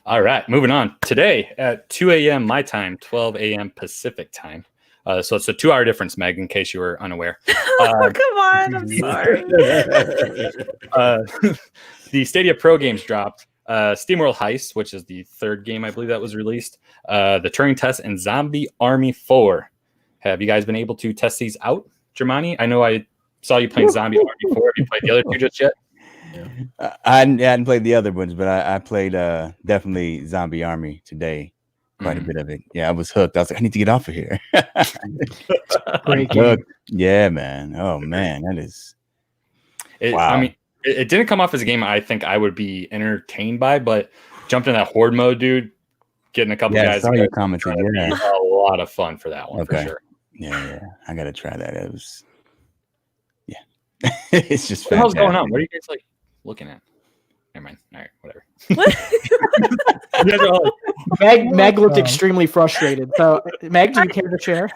All right, moving on. Today at 2 a.m. my time, 12 a.m. Pacific time. So it's a 2-hour difference, Meg, in case you were unaware. Oh, come on. I'm sorry. The Stadia Pro games dropped. SteamWorld Heist, which is the 3rd game, I believe, that was released. The Turing Test and Zombie Army 4. Have you guys been able to test these out, Germani? I know I saw you playing Zombie Army 4. Have you played the other 2 just yet? I hadn't played the other ones, but I played definitely Zombie Army today. Quite a bit of it. Yeah, I was hooked. I was like, I need to get off of here. Great game. Yeah, man. Oh man, that is. Wow. I mean, it didn't come off as a game I think I would be entertained by, but jumped in that horde mode, dude. Getting a couple guys. I saw your comments. A lot of fun for that one, for sure. Yeah. I gotta try that. It was. Yeah, it's just. What the hell's going on? What are you guys like looking at? Never mind. All right, whatever. Meg looked extremely frustrated. So, Meg, do you care to share?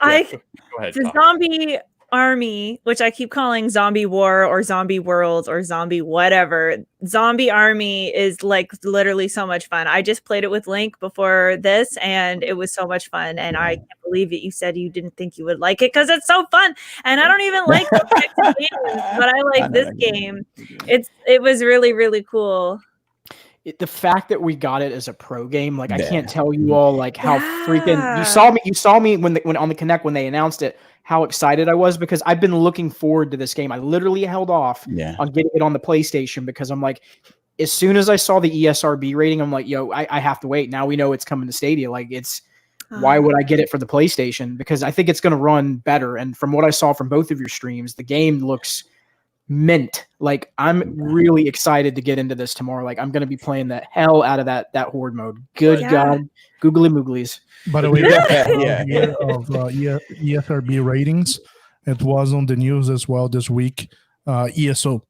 Go ahead. The Zombie Army, which I keep calling Zombie War or Zombie Worlds or Zombie whatever. Zombie Army is like literally so much fun. I just played it with Link before this, and it was so much fun. And I can't believe it. You said you didn't think you would like it because it's so fun. And I don't even like those types of games, but I like this game. It was really, really cool. The fact that we got it as a pro game, like I can't tell you all like how freaking you saw me when on the Connect when they announced it, how excited I was because I've been looking forward to this game. I literally held off on getting it on the PlayStation because I'm like, as soon as I saw the ESRB rating, I'm like, yo, I have to wait. Now we know it's coming to Stadia. Like why would I get it for the PlayStation? Because I think it's going to run better. And from what I saw from both of your streams, the game looks mint. Like I'm really excited to get into this tomorrow. Like I'm going to be playing the hell out of that horde mode. Good God, googly mooglies. By the way, ESRB ratings. It was on the news as well this week. ESO.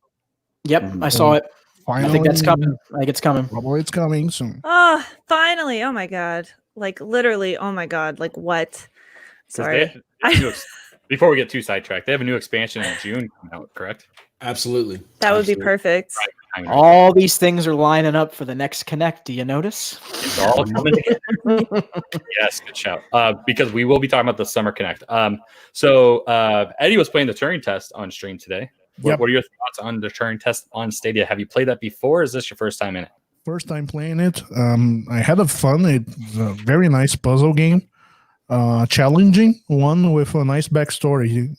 Yep, I saw it. Finally, I think that's coming. I think it's coming. Probably it's coming soon. Oh, finally! Oh my God! Like literally! Oh my God! Like what? Sorry. Before we get too sidetracked, they have a new expansion in June coming out, correct? Absolutely. That would be perfect. All these things are lining up for the next Connect. Do you notice? It's all coming together. Yes, good shout. Because we will be talking about the Summer Connect. So Eddie was playing the Turing Test on stream today. What are your thoughts on the Turing Test on Stadia? Have you played that before? Or is this your first time in it? First time playing it. I had fun. It's a very nice puzzle game. Challenging one with a nice backstory.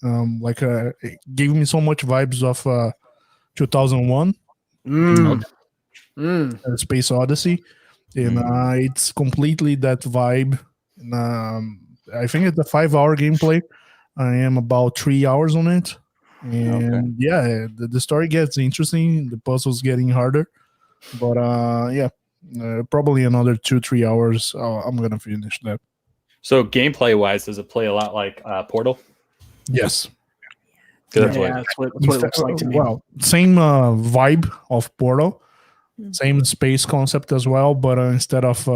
It gave me so much vibes of 2001. Space Odyssey, and it's completely that vibe. And, I think it's a 5-hour gameplay. I am about 3 hours on it, and the story gets interesting. The puzzles getting harder, but probably another 2-3 hours. I'm gonna finish that. So gameplay wise, does it play a lot like Portal? Yes. That's what it looks like to me. Well, same vibe of Portal, Same space concept as well, but instead of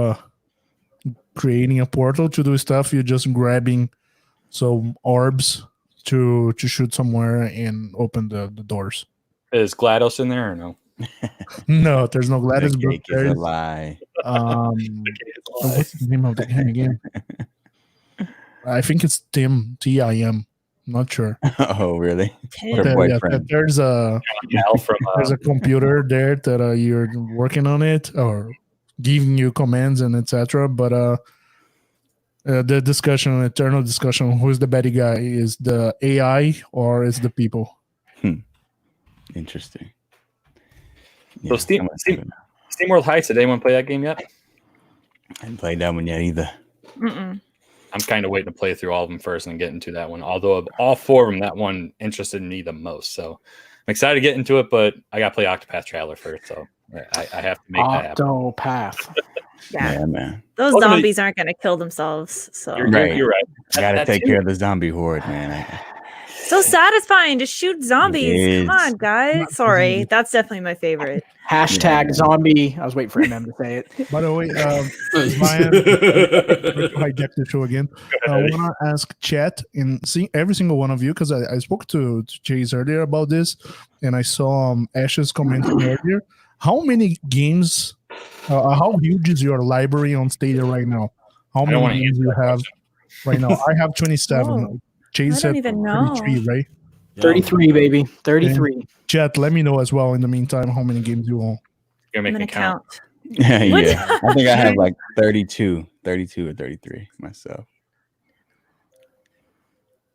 creating a portal to do stuff, you're just grabbing some orbs to shoot somewhere and open the doors. Is GLaDOS in there or no? No, there's no GLaDOS. The cake is a lie. What's the name of the game again? I think it's Tim, Tim. Not sure. Oh, really? Tim. Her boyfriend. There's a computer there that you're working on it or giving you commands and etc. But the discussion, eternal discussion, who's the bad guy? Is the AI or is the people? Interesting. So Steam World Heist, did anyone play that game yet? I haven't played that one yet either. Mm-mm. I'm kind of waiting to play through all of them first and get into that one. Although of all four of them, that one interested me the most. So I'm excited to get into it, but I got to play Octopath Traveler first. So I have to make that happen. Octopath. Yeah, man. those zombies aren't going to kill themselves. So You're right. Gotta take care of the zombie horde, man. so satisfying to shoot zombies. Come on, guys. Sorry, that's definitely my favorite. Hashtag zombie. I was waiting for him to say it. By the way, Ryan, hijack the show again. I want to ask chat and see every single one of you because I spoke to Chase earlier about this, and I saw Ash's commenting earlier. How many games? How huge is your library on Stadia right now? How many games do you have right now? I have 27. Whoa. Chase I don't had even know. 33, right? 33, baby. 33. And chat, let me know as well in the meantime how many games you own. You're I'm making going it to count. count. Yeah. I think I have like 32 or 33 myself.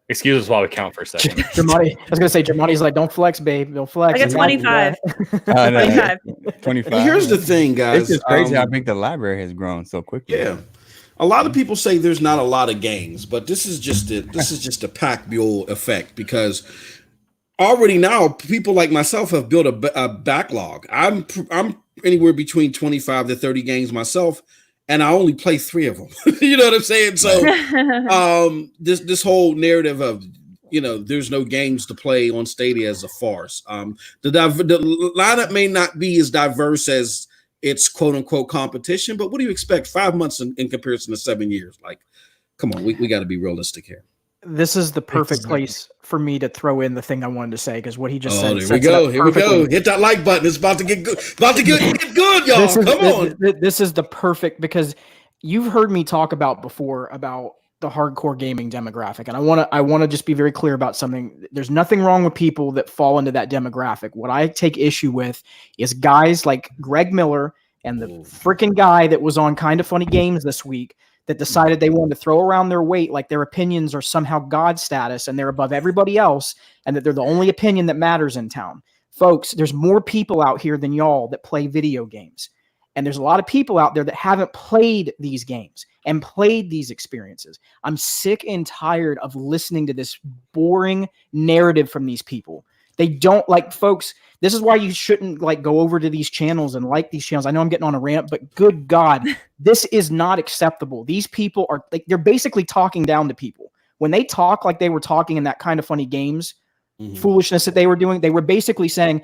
Excuse us while we count for a second. Germani, I was going to say, Germani's like, don't flex, babe. Don't flex. I got 25. 25. 25. Here's the thing, guys. It's just crazy how big the library has grown so quickly. Yeah. A lot of people say there's not a lot of games, but this is just a pack mule effect because already now people like myself have built a backlog. I'm anywhere between 25 to 30 games myself, and I only play 3 of them. You know what I'm saying? So this whole narrative of there's no games to play on Stadia is a farce. The lineup may not be as diverse as it's quote unquote competition, but what do you expect 5 months in comparison to 7 years? Like, come on, we got to be realistic here. This is the perfect place for me to throw in the thing I wanted to say because what he just said. There we go. Here we go. Hit that like button. It's about to get good. About to get good, y'all. Come on. This is the perfect because you've heard me talk about before about the hardcore gaming demographic, and I want to just be very clear about something. There's nothing wrong with people that fall into that demographic. What I take issue with is guys like Greg Miller and the freaking guy that was on Kind of Funny Games this week that decided they wanted to throw around their weight like their opinions are somehow God status and they're above everybody else and that they're the only opinion that matters in town. Folks, there's more people out here than y'all that play video games. And there's a lot of people out there that haven't played these games and played these experiences. I'm sick and tired of listening to this boring narrative from these people. They don't like, folks, this is why you shouldn't go over to these channels and like these channels. I know I'm getting on a rant, but good God, this is not acceptable. These people are they're basically talking down to people. When they talk like they were talking in that Kind of Funny Games foolishness that they were doing, they were basically saying,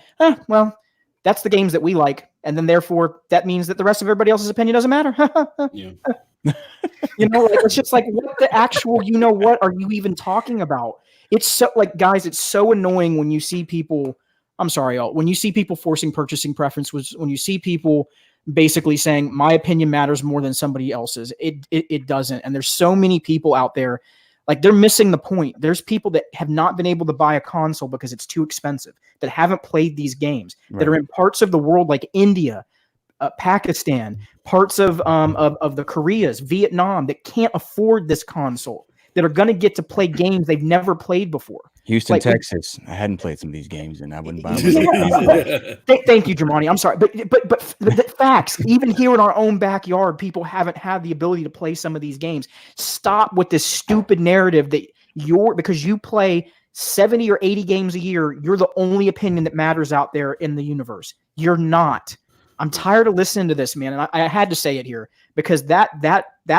well, that's the games that we like. And then therefore that means that the rest of everybody else's opinion doesn't matter. It's just like, what the actual, what are you even talking about? It's so guys, it's so annoying when you see people, when you see people forcing purchasing preference, when you see people basically saying my opinion matters more than somebody else's. It doesn't. And there's so many people out there, they're missing the point. There's people that have not been able to buy a console because it's too expensive, that haven't played these games, that are in parts of the world like India, Pakistan, parts of the Koreas, Vietnam, that can't afford this console, that are going to get to play games they've never played before. Houston, Texas. I hadn't played some of these games, and I wouldn't buy them. Thank you, Germani. I'm sorry, but the facts. Even here in our own backyard, people haven't had the ability to play some of these games. Stop with this stupid narrative that because you play 70 or 80 games a year, you're the only opinion that matters out there in the universe. You're not. I'm tired of listening to this, man, and I had to say it here because that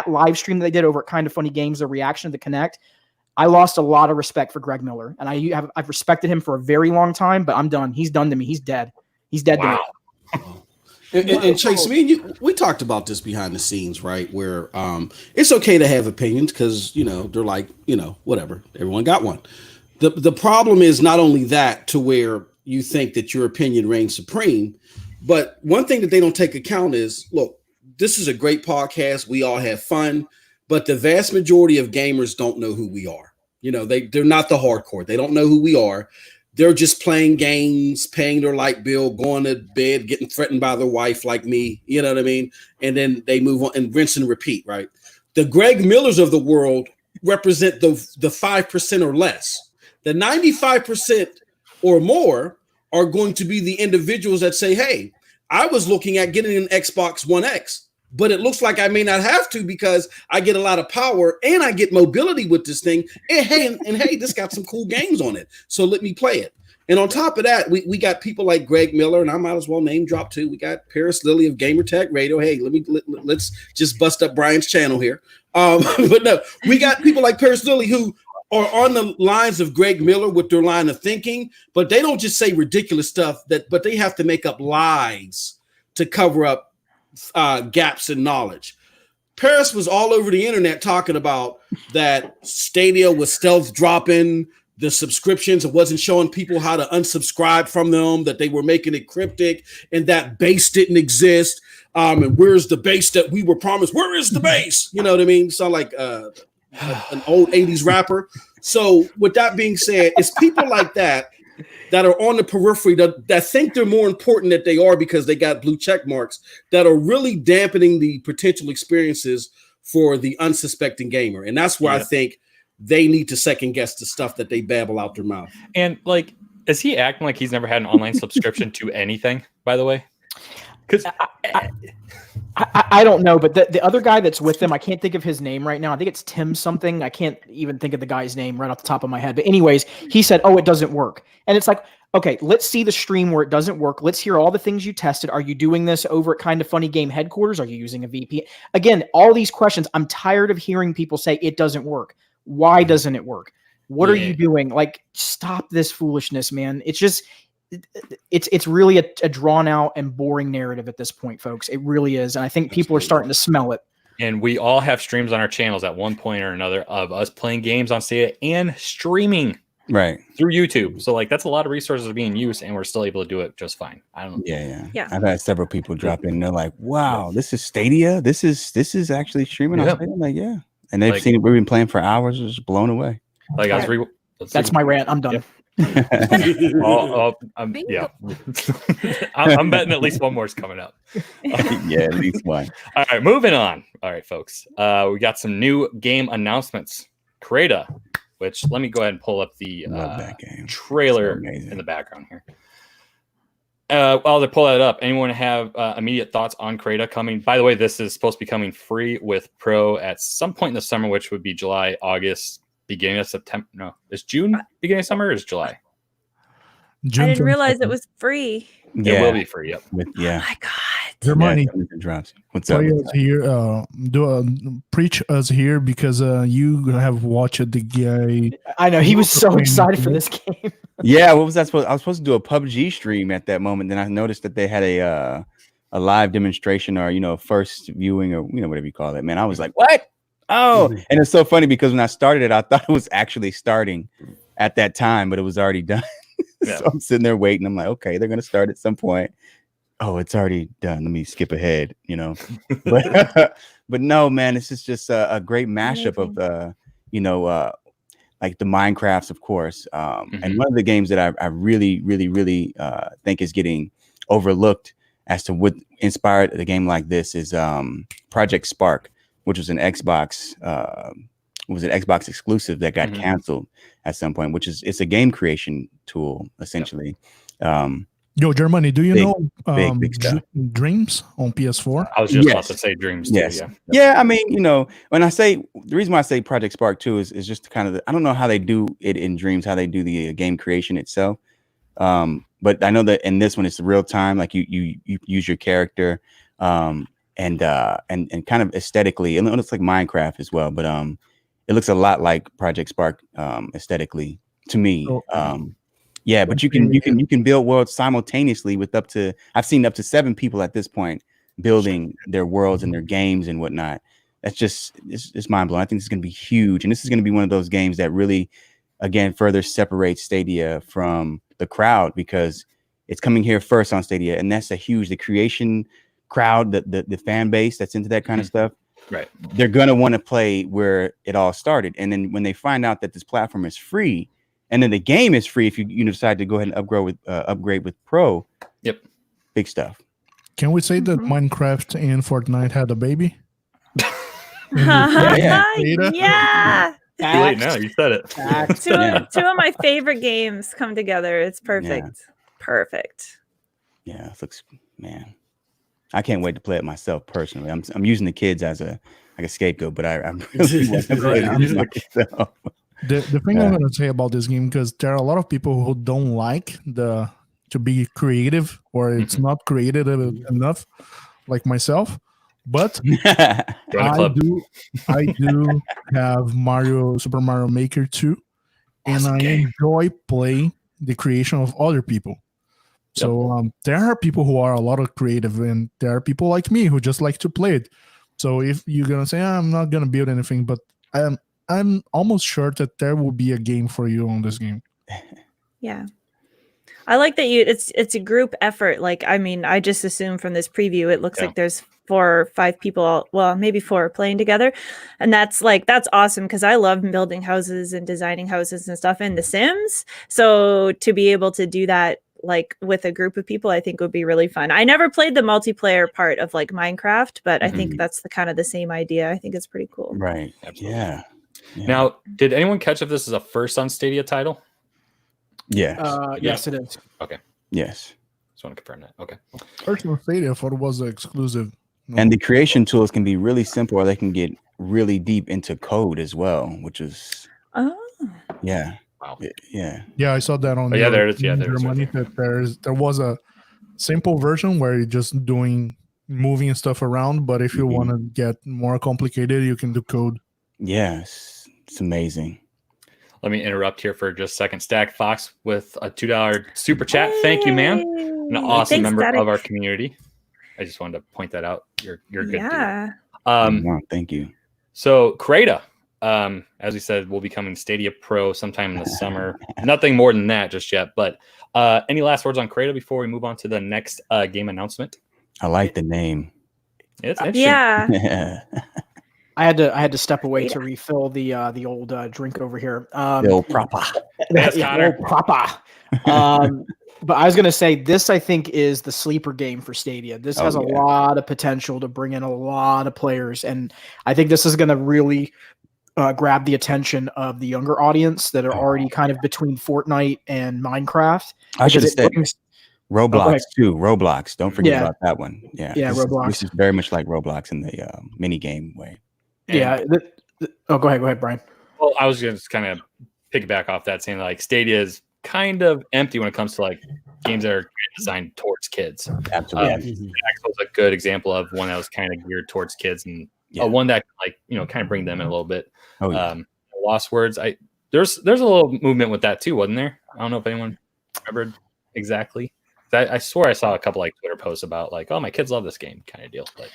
live stream that they did over at Kind of Funny Games, the reaction to the Connect, I lost a lot of respect for Greg Miller, and I've respected him for a very long time, but I'm done. He's done to me. He's dead. He's dead to me. And Chase, me and you, we talked about this behind the scenes, right? Where it's okay to have opinions because they're like whatever. Everyone got one. The problem is not only that to where you think that your opinion reigns supreme, but one thing that they don't take account is, look, this is a great podcast. We all have fun, but the vast majority of gamers don't know who we are. They're not the hardcore. They don't know who we are. They're just playing games, paying their light bill, going to bed, getting threatened by their wife like me. You know what I mean? And then they move on and rinse and repeat, right? The Greg Millers of the world represent the 5% or less. The 95% or more are going to be the individuals that say, hey, I was looking at getting an Xbox One X, but it looks like I may not have to because I get a lot of power and I get mobility with this thing. And hey, this got some cool games on it. So let me play it. And on top of that, we got people like Greg Miller, and I might as well name drop too. We got Paris Lilly of Gamertag Radio. Hey, let's just bust up Brian's channel here. But no, we got people like Paris Lilly who are on the lines of Greg Miller with their line of thinking, but they don't just say ridiculous stuff but they have to make up lies to cover up gaps in knowledge. Paris was all over the internet talking about that Stadia was stealth dropping the subscriptions. It wasn't showing people how to unsubscribe from them, that they were making it cryptic, and that base didn't exist. And where's the base that we were promised? Where is the base? You know what I mean? Sound like an old 80s rapper. So with that being said, it's people like that are on the periphery that think they're more important than they are because they got blue check marks that are really dampening the potential experiences for the unsuspecting gamer. And that's where I think they need to second guess the stuff that they babble out their mouth. And like, is he acting like he's never had an online subscription to anything, by the way? Because I don't know, but the other guy that's with them, I can't think of his name right now. I think it's Tim something. I can't even think of the guy's name right off the top of my head. But anyways, he said, oh, it doesn't work. And it's like, okay, let's see the stream where it doesn't work. Let's hear all the things you tested. Are you doing this over at Kind of Funny Game headquarters? Are you using a VPN? Again, all these questions. I'm tired of hearing people say it doesn't work. Why doesn't it work? What are you doing? Like, stop this foolishness, man. It's just... It's really a drawn out and boring narrative at this point, folks. It really is. And I think people are starting to smell it. And we all have streams on our channels at one point or another of us playing games on Stadia and streaming through YouTube. So like that's a lot of resources being used and we're still able to do it just fine. I don't know. Yeah. I've had several people drop in. They're like, wow, this is Stadia. This is actually streaming on Stadia. I'm like, yeah. And they've seen it. We've been playing for hours, just blown away. Like that's my rant. I'm done. I'm betting at least one more is coming up. At least one. All right, moving on. All right, folks. We got some new game announcements. Creta, which let me go ahead and pull up the trailer in the background here. While they pull that up, anyone have immediate thoughts on Creta coming? By the way, this is supposed to be coming free with Pro at some point in the summer, which would be July, August. Beginning of September. No, is June beginning of summer or is July? I didn't realize it was free. It will be free. Yep. Oh my god. Your money drops. What's up? Here, preach us here because you have watched the guy. I know he was so excited for this game. Yeah, what was that supposed? I was supposed to do a PUBG stream at that moment. Then I noticed that they had a live demonstration or first viewing or whatever you call it. Man, I was like, what? Oh, and it's so funny because when I started it, I thought it was actually starting at that time, but it was already done. So I'm sitting there waiting. I'm like, okay, they're gonna start at some point. Oh, it's already done. Let me skip ahead, But no, man, this is just a great mashup of like the Minecrafts, of course. And one of the games that I really, really, really think is getting overlooked as to what inspired a game like this is Project Spark, which was an Xbox exclusive that got canceled at some point, it's a game creation tool, essentially. Yo, Germany, do you know Dreams on PS4? I was just about to say Dreams too. Yes. Yeah, I mean, when I say the reason why I say Project Spark 2 is just kind of I don't know how they do it in Dreams, how they do the game creation itself. But I know that in this one it's real time, like you use your character. And kind of aesthetically, it looks like Minecraft as well, but it looks a lot like Project Spark aesthetically to me. Yeah, but you can build worlds simultaneously with I've seen up to 7 people at this point building their worlds and their games and whatnot. That's just it's mind blowing. I think this is going to be huge, and this is going to be one of those games that really, again, further separates Stadia from the crowd because it's coming here first on Stadia, and that's the creation crowd, the fan base that's into that kind of stuff. Right. They're gonna want to play where it all started, and then when they find out that this platform is free, and then the game is free, if you decide to go ahead and upgrade with Pro. Yep. Big stuff. Can we say that Minecraft and Fortnite had a baby? Yeah. Too late now. You said it. Two of my favorite games come together. It's perfect. Yeah. Perfect. Yeah, it looks, man. I can't wait to play it myself personally. I'm using the kids as a scapegoat, but I'm really want to play it myself. The thing I'm going to say about this game, because there are a lot of people who don't like to be creative, or it's not creative enough, like myself. But I do have Super Mario Maker 2, and I enjoy playing the creation of other people. So there are people who are a lot of creative, and there are people like me who just like to play it. So if you're gonna say I'm not gonna build anything, but I'm almost sure that there will be a game for you on this game. Yeah. I like that it's a group effort. Like, I mean, I just assume from this preview, it looks like there's 4 or 5 people, well, maybe 4 playing together. And that's awesome because I love building houses and designing houses and stuff in The Sims. So to be able to do that like with a group of people, I think would be really fun. I never played the multiplayer part of like Minecraft, but I think that's the same idea. I think it's pretty cool. Right. Absolutely. Yeah. Now, did anyone catch if this is a first on Stadia title? Yes. Yes, it is. Okay. Yes. Just want to confirm that. Okay. First on Stadia, I thought it was exclusive. No. And the creation tools can be really simple, or they can get really deep into code as well, which is Wow. Yeah, I saw that on. Yeah, there it is. Yeah, there money that there was a simple version where you're just moving stuff around, but if you want to get more complicated, you can do code. Yes, it's amazing. Let me interrupt here for just a second. Stack Fox with a $2 super chat. Thank you, man. An awesome member of our community. I just wanted to point that out. You're good. Yeah. Thank you. So Kreda, as we said, will be coming Stadia Pro sometime in the summer. Nothing more than that just yet. But any last words on Kreda before we move on to the next game announcement? I like the name. It's interesting. Yeah. I had to step away to refill the old drink over here. Old proper. Yes, Connor. Old proper. But I was going to say, this, I think, is the sleeper game for Stadia. This has a lot of potential to bring in a lot of players. And I think this is going to really grab the attention of the younger audience that are already kind of between Fortnite and Minecraft. I should have said Roblox, too. Roblox. Don't forget about that one. Yeah, Roblox. This is very much like Roblox in the mini game way. And, go ahead, Brian. Well, I was going to kind of piggyback off that, saying like Stadia is kind of empty when it comes to like games that are designed towards kids. Absolutely. was a good example of one that was kind of geared towards kids, and one that kind of bring them in a little bit. Lost Words. There's a little movement with that too, wasn't there? I don't know if anyone remembered exactly. I swear I saw a couple like Twitter posts about like, oh, my kids love this game kind of deal. But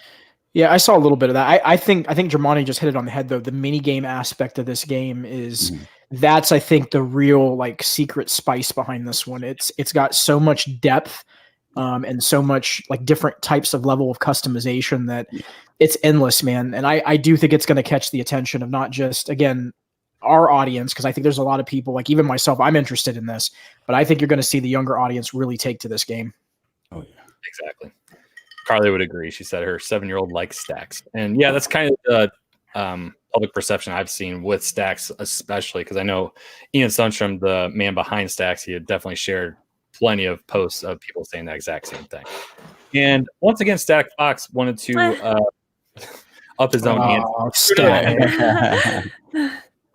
yeah, I saw a little bit of that. I think Germani just hit it on the head though. The mini game aspect of this game is that's, I think, the real like secret spice behind this one. It's got so much depth and so much like different types of level of customization that it's endless, man. And I do think it's going to catch the attention of not just, again, our audience, because I think there's a lot of people, like even myself, I'm interested in this, but I think you're going to see the younger audience really take to this game. Oh yeah, exactly. Carly would agree. She said her 7-year-old likes stacks, and yeah, that's kind of the public perception I've seen with stacks, especially because I know Ian Sundstrom, the man behind stacks, he had definitely shared plenty of posts of people saying that exact same thing. And once again, Stack Fox wanted to up his own hand.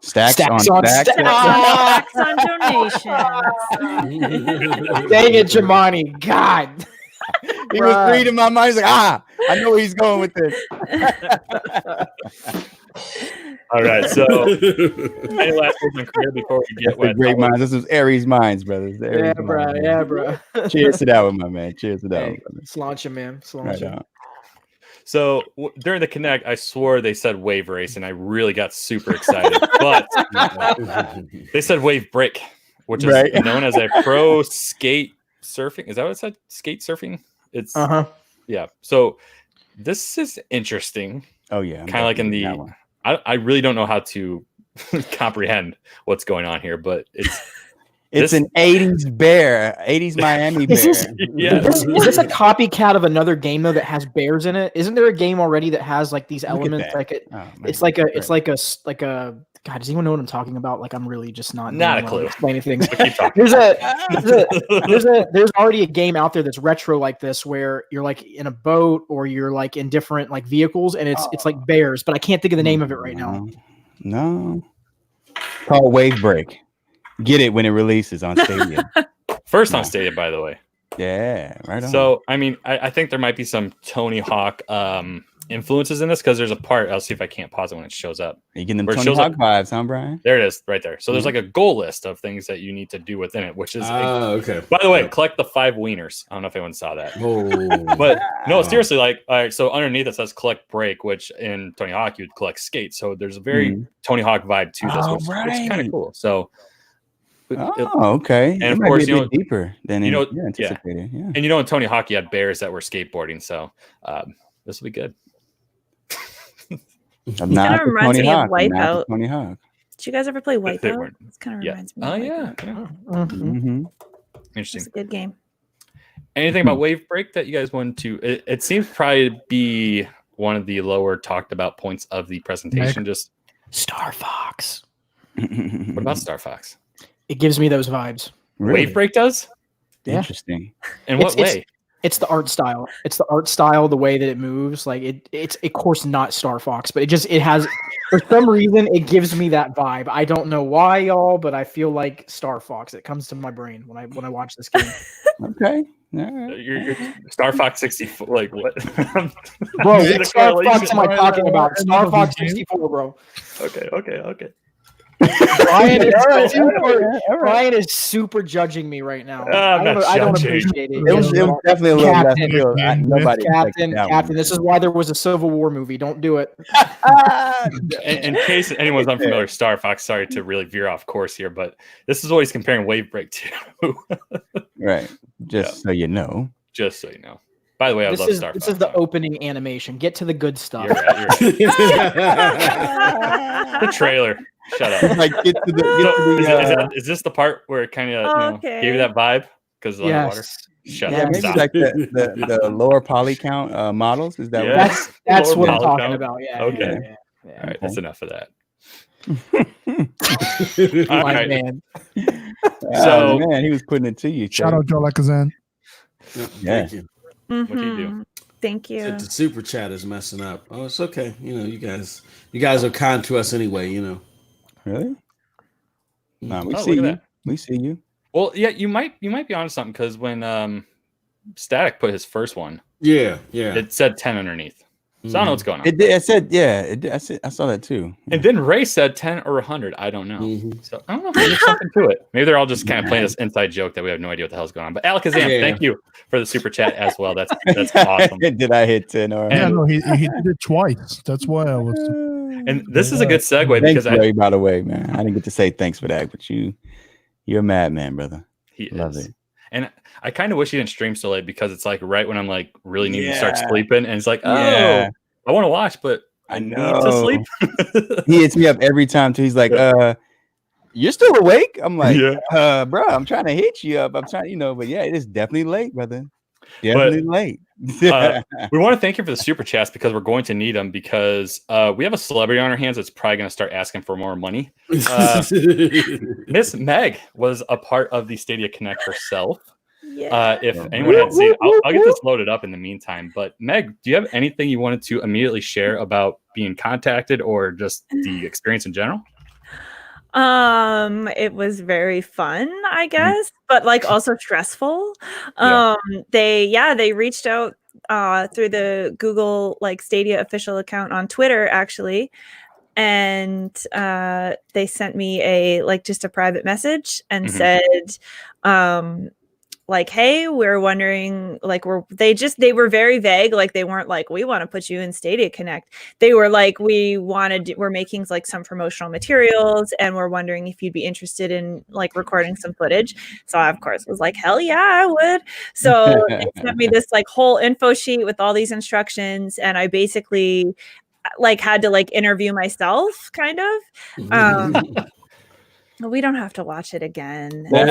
Stacks on donations. Dang it, Germani. God. He was reading my mind. He's like, I know where he's going with this. All right. So, any last words on career before we get That's the great minds. This is Aries minds, brothers. Yeah, bro. Yeah, bro. Cheers to that one, my man. Cheers to that one, brother. Sláinte, man. Right Sláinte. on. So during the Connect, I swore they said wave race, and I really got super excited. But they said wave break, which is known as a pro skate surfing. Is that what it said? Skate surfing? It's yeah. So this is interesting. Oh yeah, kind of like in the. I really don't know how to comprehend what's going on here, but it's an 80s bear, 80s Miami bear. Is this a copycat of another game though that has bears in it? Isn't there a game already that has like these elements? Like it's like a God, does anyone know what I'm talking about? Like I'm really just not a clue. Explaining things. There's already a game out there that's retro like this where you're like in a boat or you're like in different like vehicles and it's like bears, but I can't think of the name of it right now. No. Called Wave Break. Get it when it releases on Stadia. First on Stadia, by the way. Yeah, right on. So, I mean, I think there might be some Tony Hawk influences in this because there's a part. I'll see if I can't pause it when it shows up. You getting them Tony Hawk vibes, huh, Brian? There it is, right there. So there's like a goal list of things that you need to do within it, which is okay. By the way, collect the 5 wieners. I don't know if anyone saw that. Oh, but no, seriously, like, all right. So underneath it says collect break, which in Tony Hawk you'd collect skate. So there's a very Tony Hawk vibe to this, which is kind of cool. So. Okay. And of course, you know, deeper than anticipated. Yeah. And in Tony Hawk, you had bears that were skateboarding. So this will be good. I'm not kind of reminds me of Wipeout. Tony Hawk. Did you guys ever play Wipeout? It kind of reminds me. Oh yeah. Interesting. It's a good game. Anything about Wave Break that you guys want to? It seems probably to be one of the lower talked about points of the presentation. Just Star Fox. What about Star Fox? It gives me those vibes. Really? Wave Break does? Yeah. Interesting. In what way? It's the art style. It's the art style, the way that it moves. Like it's of course not Star Fox, but it has for some reason it gives me that vibe. I don't know why, y'all, but I feel like Star Fox. It comes to my brain when I watch this game. Okay. Right. You're Star Fox 64, like what? Bro, what Star Fox am I talking about? Star Fox 64, bro. Okay. Brian is super judging me right now. I don't appreciate it. It was definitely a little left field. Captain, this is why there was a Civil War movie. Don't do it. In case anyone's unfamiliar, Star Fox, sorry to really veer off course here, but this is what he's comparing Wave Break to. Right. So you know. Just so you know. By the way, I love Star Fox. This is the opening animation. Get to the good stuff. You're right. The trailer. Shut up. Like get to the is this the part where it kind of gave you that vibe? Because of the water? Shut up. Maybe like the lower poly count models. Is that that's what I'm talking about? Yeah. Okay. Yeah. All right. That's enough of that. My man. So man, he was putting it to you. Shout out Joe Lakazan. Thank you. What do you do? Thank you. The super chat is messing up. Oh, it's okay. You guys are kind to us anyway. Really? No, we see you. We see you. Well, yeah, you might be onto something because when Static put his first one, it said 10 underneath. So I don't know what's going on. It did. I said, I saw that too. And then Ray said 10 or 100. I don't know. So I don't know if there's something to it. Maybe they're all just kind of playing this inside joke that we have no idea what the hell's going on. But Alakazam, thank you for the super chat as well. That's awesome. Did I hit 10 or? Yeah, no, he did it twice. That's why I was. And this is a good segue because Ray, by the way, man, I didn't get to say thanks for that, but you're a madman, brother. He Love is. it. And I kind of wish he didn't stream so late because it's like right when I'm like really needing to start sleeping, and it's like, I want to watch, but I need to sleep. He hits me up every time too. He's like, you're still awake? I'm like, bro, I'm trying to hit you up. I'm trying, but yeah, it is definitely late, brother. Definitely late. We want to thank you for the super chats because we're going to need them because we have a celebrity on our hands that's probably going to start asking for more money. Miss Meg was a part of the Stadia Connect herself. If anyone hadn't seen it, I'll get this loaded up in the meantime. But Meg, do you have anything you wanted to immediately share about being contacted or just the experience in general? It was very fun, I guess, but like also stressful. They reached out through the Google like Stadia official account on Twitter actually, and they sent me just a private message and said, like, hey, we're wondering, like, they were very vague. Like, they weren't like, we want to put you in Stadia Connect. They were like, we're making like some promotional materials, and we're wondering if you'd be interested in like recording some footage. So I, of course, was like, hell yeah, I would. So they sent me this like whole info sheet with all these instructions, and I basically like had to like interview myself, kind of. We don't have to watch it again. Well,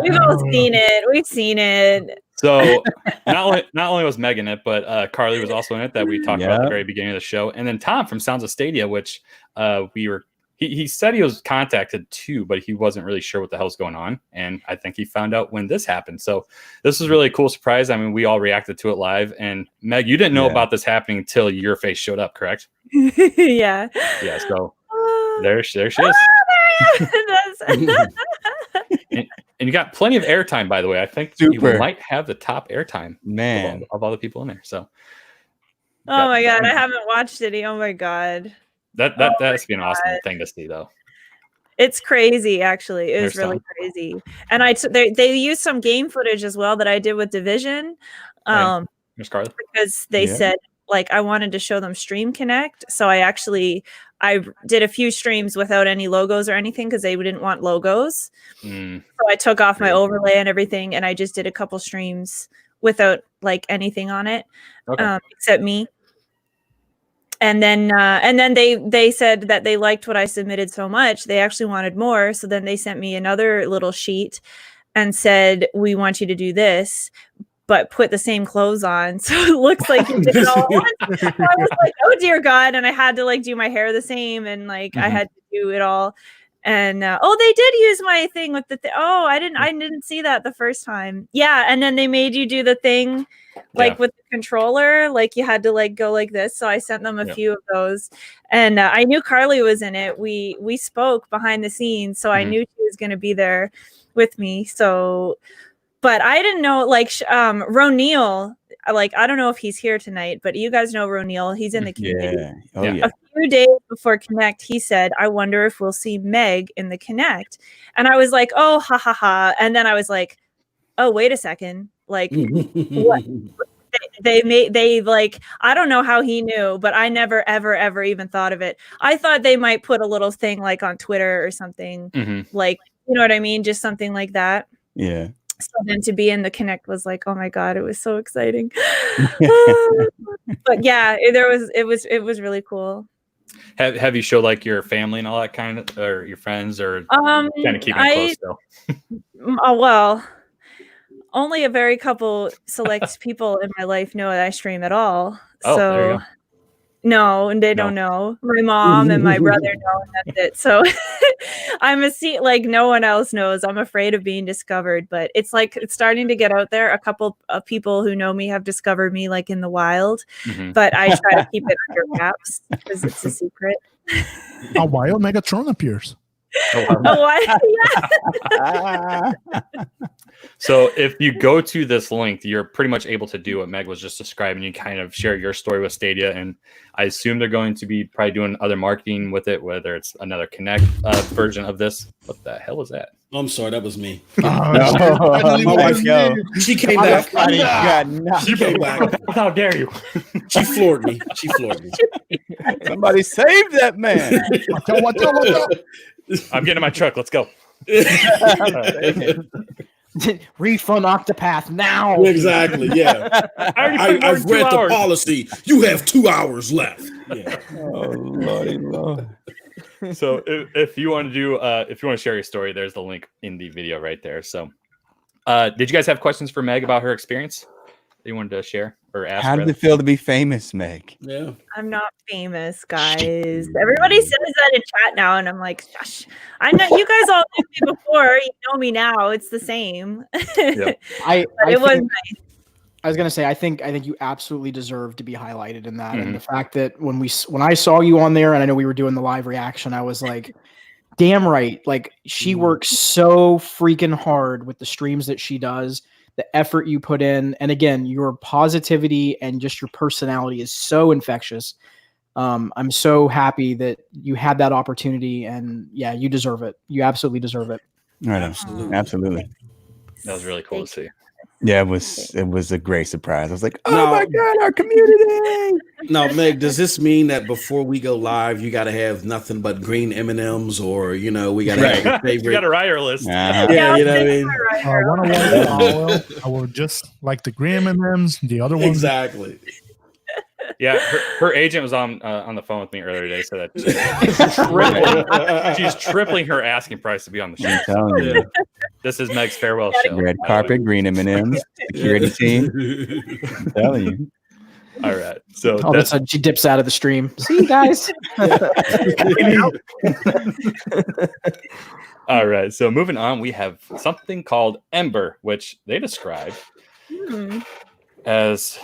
We've all seen it. We've seen it. So not only was Meg in it, but Carly was also in it, that we talked about at the very beginning of the show. And then Tom from Sounds of Stadia, which he said he was contacted too, but he wasn't really sure what the hell's going on. And I think he found out when this happened. So this was really a cool surprise. I mean, we all reacted to it live. And Meg, you didn't know about this happening until your face showed up, correct? Yeah. Yeah. So there she is. And you got plenty of airtime, by the way. I think you might have the top airtime, man, of all the people in there. So, oh my god, I haven't watched it. Oh my god, that has to be an awesome thing to see, though. It's crazy, actually. It was really crazy. And they used some game footage as well that I did with Division, because they said, like, I wanted to show them Stream Connect. So I did a few streams without any logos or anything because they didn't want logos. So I took off my overlay and everything, and I just did a couple streams without like anything on it, except me. And then they said that they liked what I submitted so much, they actually wanted more. So then they sent me another little sheet and said, we want you to do this, but put the same clothes on, so it looks like you did it all at once. So I was like, oh dear God. And I had to like do my hair the same, and like I had to do it all. And they did use my thing with the I didn't see that the first time. Yeah. And then they made you do the thing like with the controller, like you had to like go like this. So I sent them a few of those, and I knew Carly was in it. We spoke behind the scenes, so I knew she was going to be there with me. So, but I didn't know, like, Ronil, like, I don't know if he's here tonight, but you guys know Ronil. He's in the community. A few days before Connect, he said, I wonder if we'll see Meg in the Connect. And I was like, oh, ha, ha, ha. And then I was like, oh, wait a second. Like, what? They like, I don't know how he knew, but I never, ever even thought of it. I thought they might put a little thing like on Twitter or something, like, you know what I mean? Just something like that. Yeah. So then to be in the Connect was like, oh my God, it was so exciting. But yeah, it was really cool. Have you showed like your family and all that kind of, or your friends, or kind of keeping it close still? Well, only a very couple select people in my life know that I stream at all. Oh, so there you go. No, and they don't know. My mom and my brother know, and that's it. So I'm like no one else knows. I'm afraid of being discovered, but it's like it's starting to get out there. A couple of people who know me have discovered me like in the wild, but I try to keep it under wraps because it's a secret. A wild Megatron appears. So if you go to this link, you're pretty much able to do what Meg was just describing. You kind of share your story with Stadia, and I assume they're going to be probably doing other marketing with it, whether it's another Connect version of this. What the hell is that? I'm sorry, that was me. My wife, she came back. She came back. How dare you? She floored me. Somebody save that man. Watch out. I'm getting in my truck. Let's go. Refund Octopath now. Exactly. Yeah. I've read the policy. You have 2 hours left. Yeah. Oh Lordy Lord. So if you want to do if you want to share your story, there's the link in the video right there. So did you guys have questions for Meg about her experience that you wanted to share or ask? How did it feel to be famous, Meg? Yeah. I'm not famous, guys. Everybody says that in chat now, and I'm like, gosh, I know you guys all knew me before. You know me now. It's the same. Yep. It was nice. I was gonna say, I think you absolutely deserve to be highlighted in that, and the fact that when I saw you on there, and I know we were doing the live reaction, I was like, damn right, like she works so freaking hard with the streams that she does, the effort you put in, and again, your positivity and just your personality is so infectious. I'm so happy that you had that opportunity, and yeah, you deserve it. You absolutely deserve it. Right, Absolutely. That was really cool to see. Yeah, it was a great surprise. I was like, oh Now- my God, our community. Now, Meg, does this mean that before we go live, you got to have nothing but green M&Ms, or we got to have your We favorite? got a writer list. Yeah, you know what I mean. Well, I would just like the green M&Ms. The other ones, Exactly. Yeah, her agent was on the phone with me earlier today, so that she's tripling her asking price to be on the show. I'm telling you. This is Meg's farewell show. Red carpet, green M&Ms, security team. I'm telling you. All right, so All of a sudden, she dips out of the stream. See you guys. all right. So moving on, we have something called Ember, which they describe as.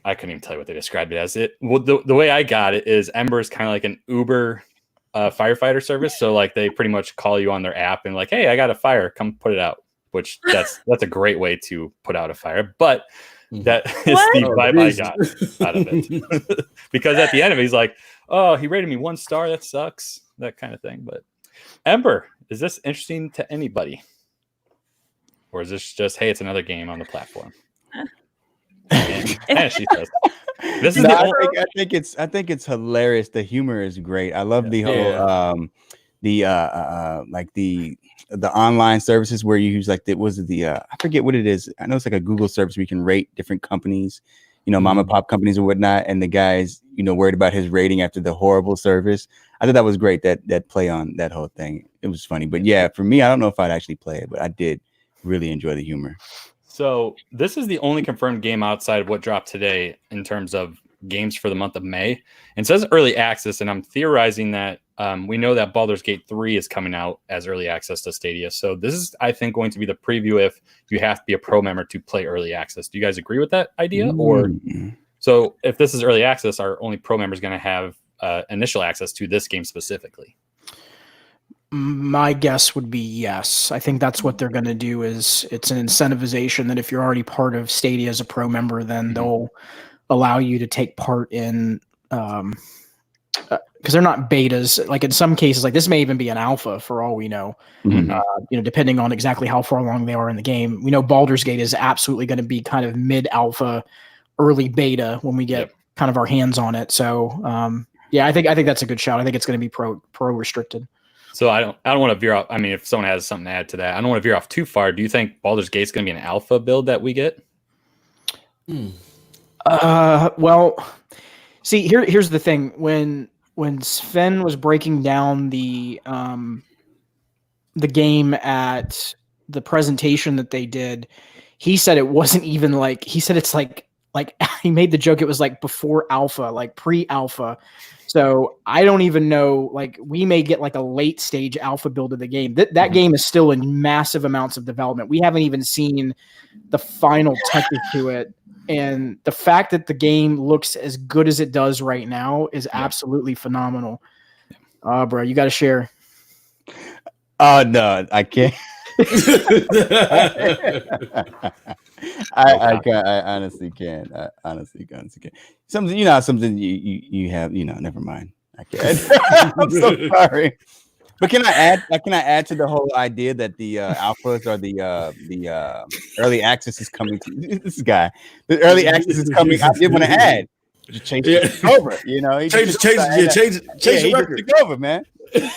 I couldn't even tell you what they described it as. The way I got it is Ember is kind of like an Uber firefighter service. So like they pretty much call you on their app and like, hey, I got a fire, come put it out. Which that's a great way to put out a fire. But that is the vibe I got out of it. Because at the end of it, he's like, oh, he rated me 1 star. That sucks. That kind of thing. But Ember, is this interesting to anybody? Or is this just, hey, it's another game on the platform? And she says, "This is I think it's hilarious. The humor is great. I love the whole like the online services where you use like I forget what it is. I know it's like a Google service where you can rate different companies, mom and pop companies and whatnot. And the guy's worried about his rating after the horrible service. I thought that was great. That play on that whole thing. It was funny. But yeah, for me, I don't know if I'd actually play it, but I did really enjoy the humor. So this is the only confirmed game outside of what dropped today in terms of games for the month of May. And it says early access, and I'm theorizing that we know that Baldur's Gate 3 is coming out as early access to Stadia. So this is, I think, going to be the preview if you have to be a pro member to play early access. Do you guys agree with that idea? Or so if this is early access, are only pro members going to have initial access to this game specifically? My guess would be yes. I think that's what they're going to do. Is it's an incentivization that if you're already part of Stadia as a pro member, then they'll allow you to take part in because they're not betas. Like in some cases, like this may even be an alpha for all we know. Depending on exactly how far along they are in the game. We know Baldur's Gate is absolutely going to be kind of mid alpha, early beta when we get kind of our hands on it. So I think that's a good shout. I think it's going to be pro restricted. So I don't want to veer off. I mean, if someone has something to add to that, I don't want to veer off too far. Do you think Baldur's Gate is going to be an alpha build that we get? Well, see, here's the thing. When Sven was breaking down the game at the presentation that they did, he said it wasn't even like, he said it's like he made the joke, it was like before alpha, like pre-alpha. So I don't even know, like we may get like a late stage alpha build of the game. That game is still in massive amounts of development. We haven't even seen the final touches to it. And the fact that the game looks as good as it does right now is absolutely phenomenal. Bro, you got to share. No, I can't. I honestly can't. I honestly can't. Something you have. Never mind. I can't. I'm so sorry. But can I add to the whole idea that the alphas or the early access is coming to this guy? The early access is coming. I did want to add. Just change it over. Change the record over, man.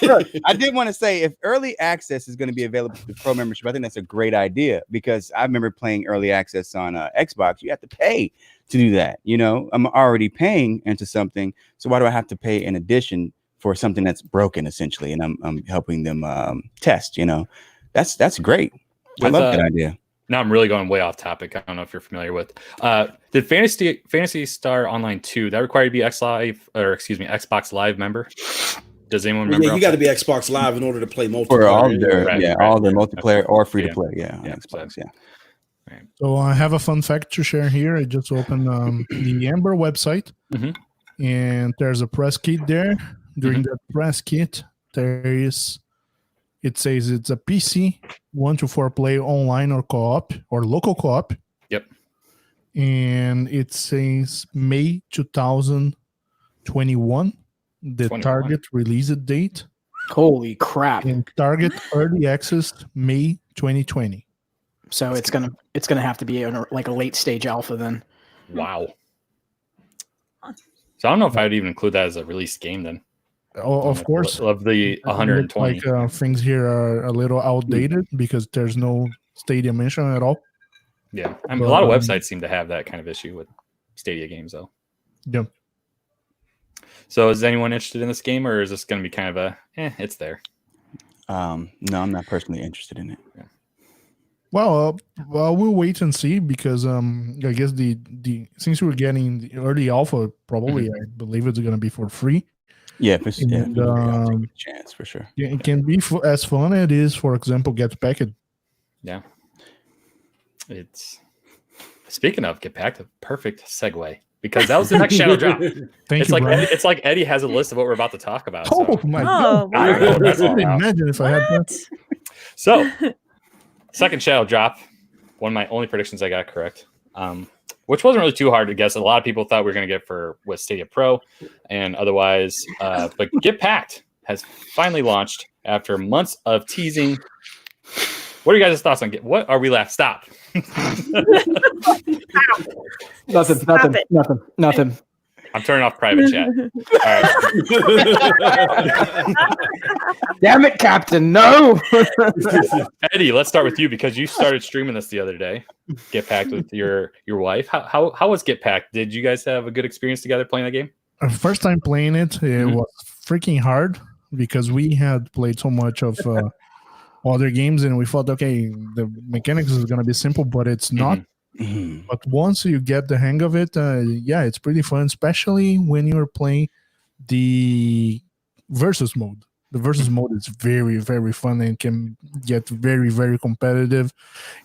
Look, I did want to say if early access is going to be available to pro membership, I think that's a great idea because I remember playing early access on Xbox. You have to pay to do that. I'm already paying into something, so why do I have to pay in addition for something that's broken essentially? And I'm helping them test. That's great. I love that idea. Now I'm really going way off topic. I don't know if you're familiar with. Did Fantasy Star Online 2 that require you to be Xbox Live member? Does anyone remember? Yeah, you got to be Xbox Live in order to play multiplayer. For all their multiplayer or free to play. Yeah, on Xbox. Yeah. Right. So I have a fun fact to share here. I just opened the Ember website, and there's a press kit there. During that press kit, it says it's a PC 1 to 4 play online or co-op or local co-op. Yep. And it says May 2020. 21, the 21. target release date, Holy crap! and target early access May 2020. So it's gonna have to be like a late stage alpha then. Wow. So I don't know if I would even include that as a release game then. Of course, of the 120. Like things here are a little outdated because there's no Stadia mention at all. Yeah, I mean, a lot of websites seem to have that kind of issue with Stadia games, though. Yeah. So, is anyone interested in this game, or is this going to be kind of it's there? No, I'm not personally interested in it. Yeah. Well, we'll wait and see because I guess the since we're getting the early alpha, probably I believe it's going to be for free. Yeah, I'll take a chance for sure. It can be as fun as it is, for example, Get Packed. Yeah. It's speaking of Get Packed, a perfect segue because that was the next shadow drop. Thank you, Brian. It's like Eddie has a list of what we're about to talk about. Oh so. my Oh, God! wow. That's all out. Imagine if I had that. So, second shadow drop. One of my only predictions I got correct, which wasn't really too hard to guess. A lot of people thought we were going to get with Stadia Pro and otherwise. But Get Packed has finally launched after months of teasing. What are you guys' thoughts on what are we left? Stop. Nothing. I'm turning off private chat. All right. Damn it, Captain! No. Eddie, let's start with you because you started streaming this the other day. Get Packed with your wife. How was Get Packed? Did you guys have a good experience together playing that game? First time playing it, it was freaking hard because we had played so much of other games and we thought, okay, the mechanics is going to be simple, but it's not. But once you get the hang of it, it's pretty fun, especially when you're playing the versus mode. The versus mode is very, very fun and can get very, very competitive.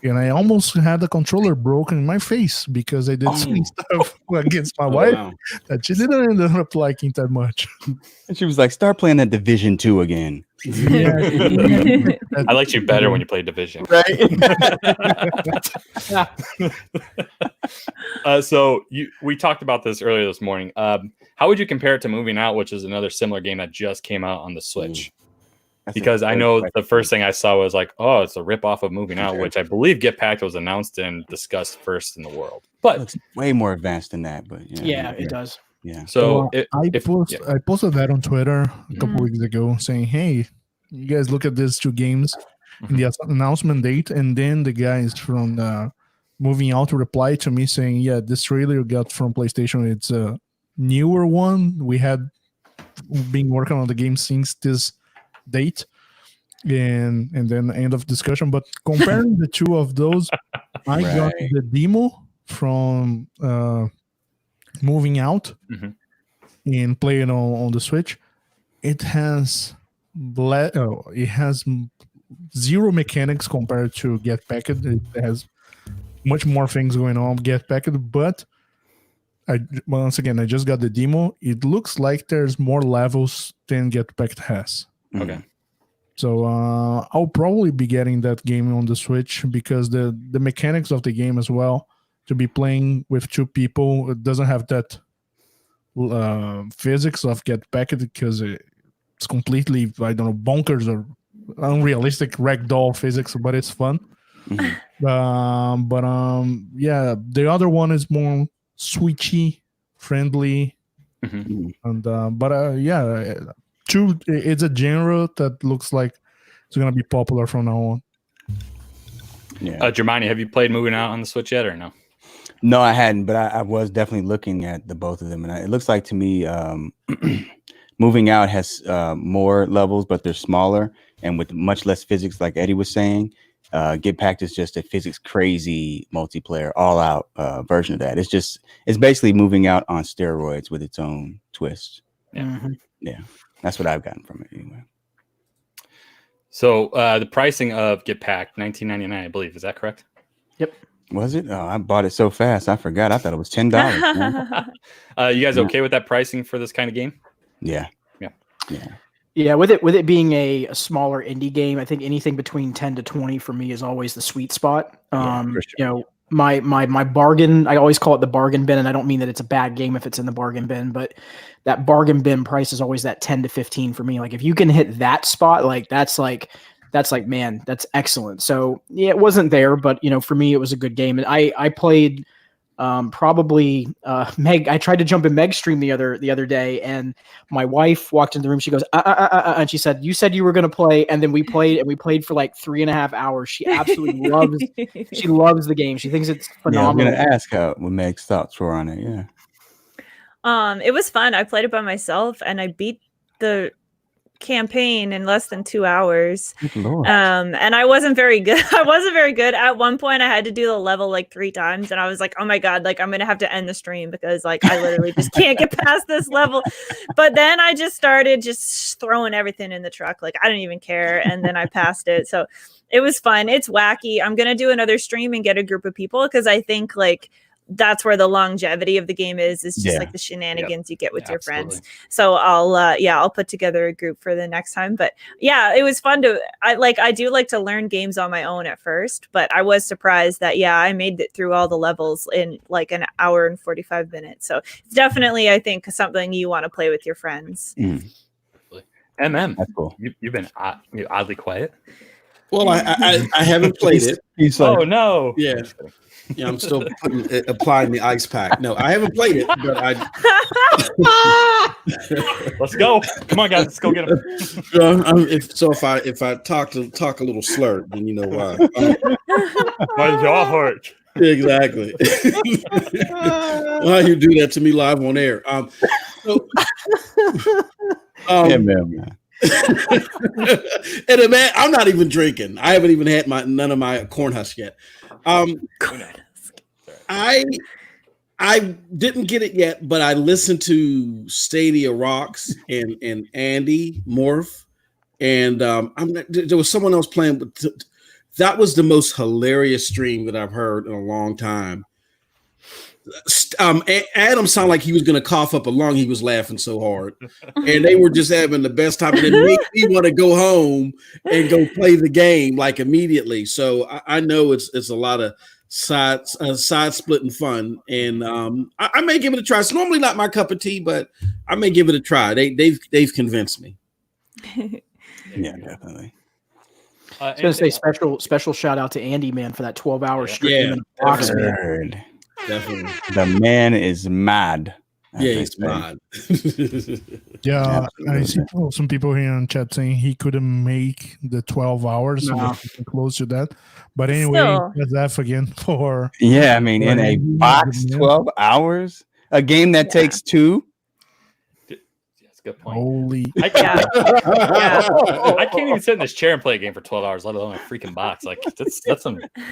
And I almost had the controller broken in my face because I did some stuff against my wife that she didn't end up liking that much. And she was like, start playing that Division 2 again. I liked you better when you played Division. Right. So we talked about this earlier this morning. How would you compare it to Moving Out, which is another similar game that just came out on the Switch? Because I know the first thing I saw was like, oh, it's a ripoff of Moving Out, which I believe Get Packed was announced and discussed first in the world. But it's way more advanced than that. But it does. Yeah. So I posted that on Twitter a couple weeks ago saying, hey, you guys look at these two games in the announcement date, and then the guys from Moving Out replied to me saying, yeah, this trailer you got from PlayStation, it's a newer one. We had been working on the game since this date, and then end of discussion. But comparing the two of those, I got the demo from Moving Out and playing on the Switch. It has zero mechanics compared to Get Packed. It has much more things going on Get Packed, but once again, I just got the demo. It looks like there's more levels than Get Packed has. Okay. So I'll probably be getting that game on the Switch because the mechanics of the game as well, to be playing with two people, it doesn't have that physics of Get Packed because it's completely, I don't know, bonkers or unrealistic ragdoll physics, but it's fun. The other one is more switchy, friendly, and it's a genre that looks like it's gonna be popular from now on. Yeah. Germani, have you played Moving Out on the Switch yet or no? No, I hadn't, but I was definitely looking at the both of them, and it looks like to me, Moving Out has more levels, but they're smaller and with much less physics, like Eddie was saying. Get Packed is just a physics crazy multiplayer, all out version of that. It's basically Moving Out on steroids with its own twist. Yeah, that's what I've gotten from it anyway. So the pricing of Get Packed, $19.99, I believe. Is that correct? Yep. Was it? Oh, I bought it so fast, I forgot. I thought it was $10. You guys okay with that pricing for this kind of game? Yeah. Yeah, with it being a smaller indie game, I think anything between 10 to 20 for me is always the sweet spot. For sure. my bargain, I always call it the bargain bin, and I don't mean that it's a bad game if it's in the bargain bin, but that bargain bin price is always that 10 to 15 for me. Like if you can hit that spot, that's man, that's excellent. So yeah, it wasn't there, but for me it was a good game. And I played probably Meg. I tried to jump in Meg's stream the other day, and my wife walked into the room. She goes, and she said, "You said you were going to play," and then we played for like 3.5 hours. She absolutely loves the game. She thinks it's phenomenal. Yeah, I'm gonna ask how what Meg's thoughts were on it. Yeah, it was fun. I played it by myself, and I beat the campaign in less than 2 hours. And I wasn't very good. At one point I had to do the level like 3 times, and I was like, oh my god, like I'm gonna have to end the stream because like I literally just can't get past this level. But then I just started just throwing everything in the truck, like I didn't even care, and then I passed it. So it was fun. It's wacky. I'm gonna do another stream and get a group of people, because I think like that's where the longevity of the game is just like the shenanigans you get with your friends. So I'll put together a group for the next time. But yeah, it was fun I do like to learn games on my own at first, but I was surprised that I made it through all the levels in like an hour and 45 minutes. So it's definitely, I think, something you want to play with your friends. That's cool. You've been oddly quiet. Well, I haven't played it. He's like, oh no. Yeah. Yeah, I'm still applying the ice pack. No, I haven't played it, but let's go. Come on, guys, let's go get him. If I talk a little slurred, then you know why. My jaw hurts. Exactly. Why you do that to me live on air? Yeah, man. And man, I'm not even drinking. I haven't even had none of my corn husk yet. I didn't get it yet, but I listened to Stadia Rocks and Andy Morph, and there was someone else playing. But that was the most hilarious stream that I've heard in a long time. Adam sounded like he was going to cough up a lung. He was laughing so hard, and they were just having the best time. And it made me want to go home and go play the game like immediately. So I know it's a lot of side splitting fun, and I may give it a try. It's normally not my cup of tea, but I may give it a try. They've convinced me. Yeah, definitely. I was going to say special shout out to Andy, man, for that 12-hour stream. Definitely. The man is mad. Yeah, he's mad. Yeah, I see some people here in chat saying he couldn't make the 12 hours, so close to that. But anyway, that's F again for. Yeah, I mean, in a box, 12 hours, a game that takes 2. Good point. Holy! I can't even sit in this chair and play a game for 12 hours, let alone a freaking box. Like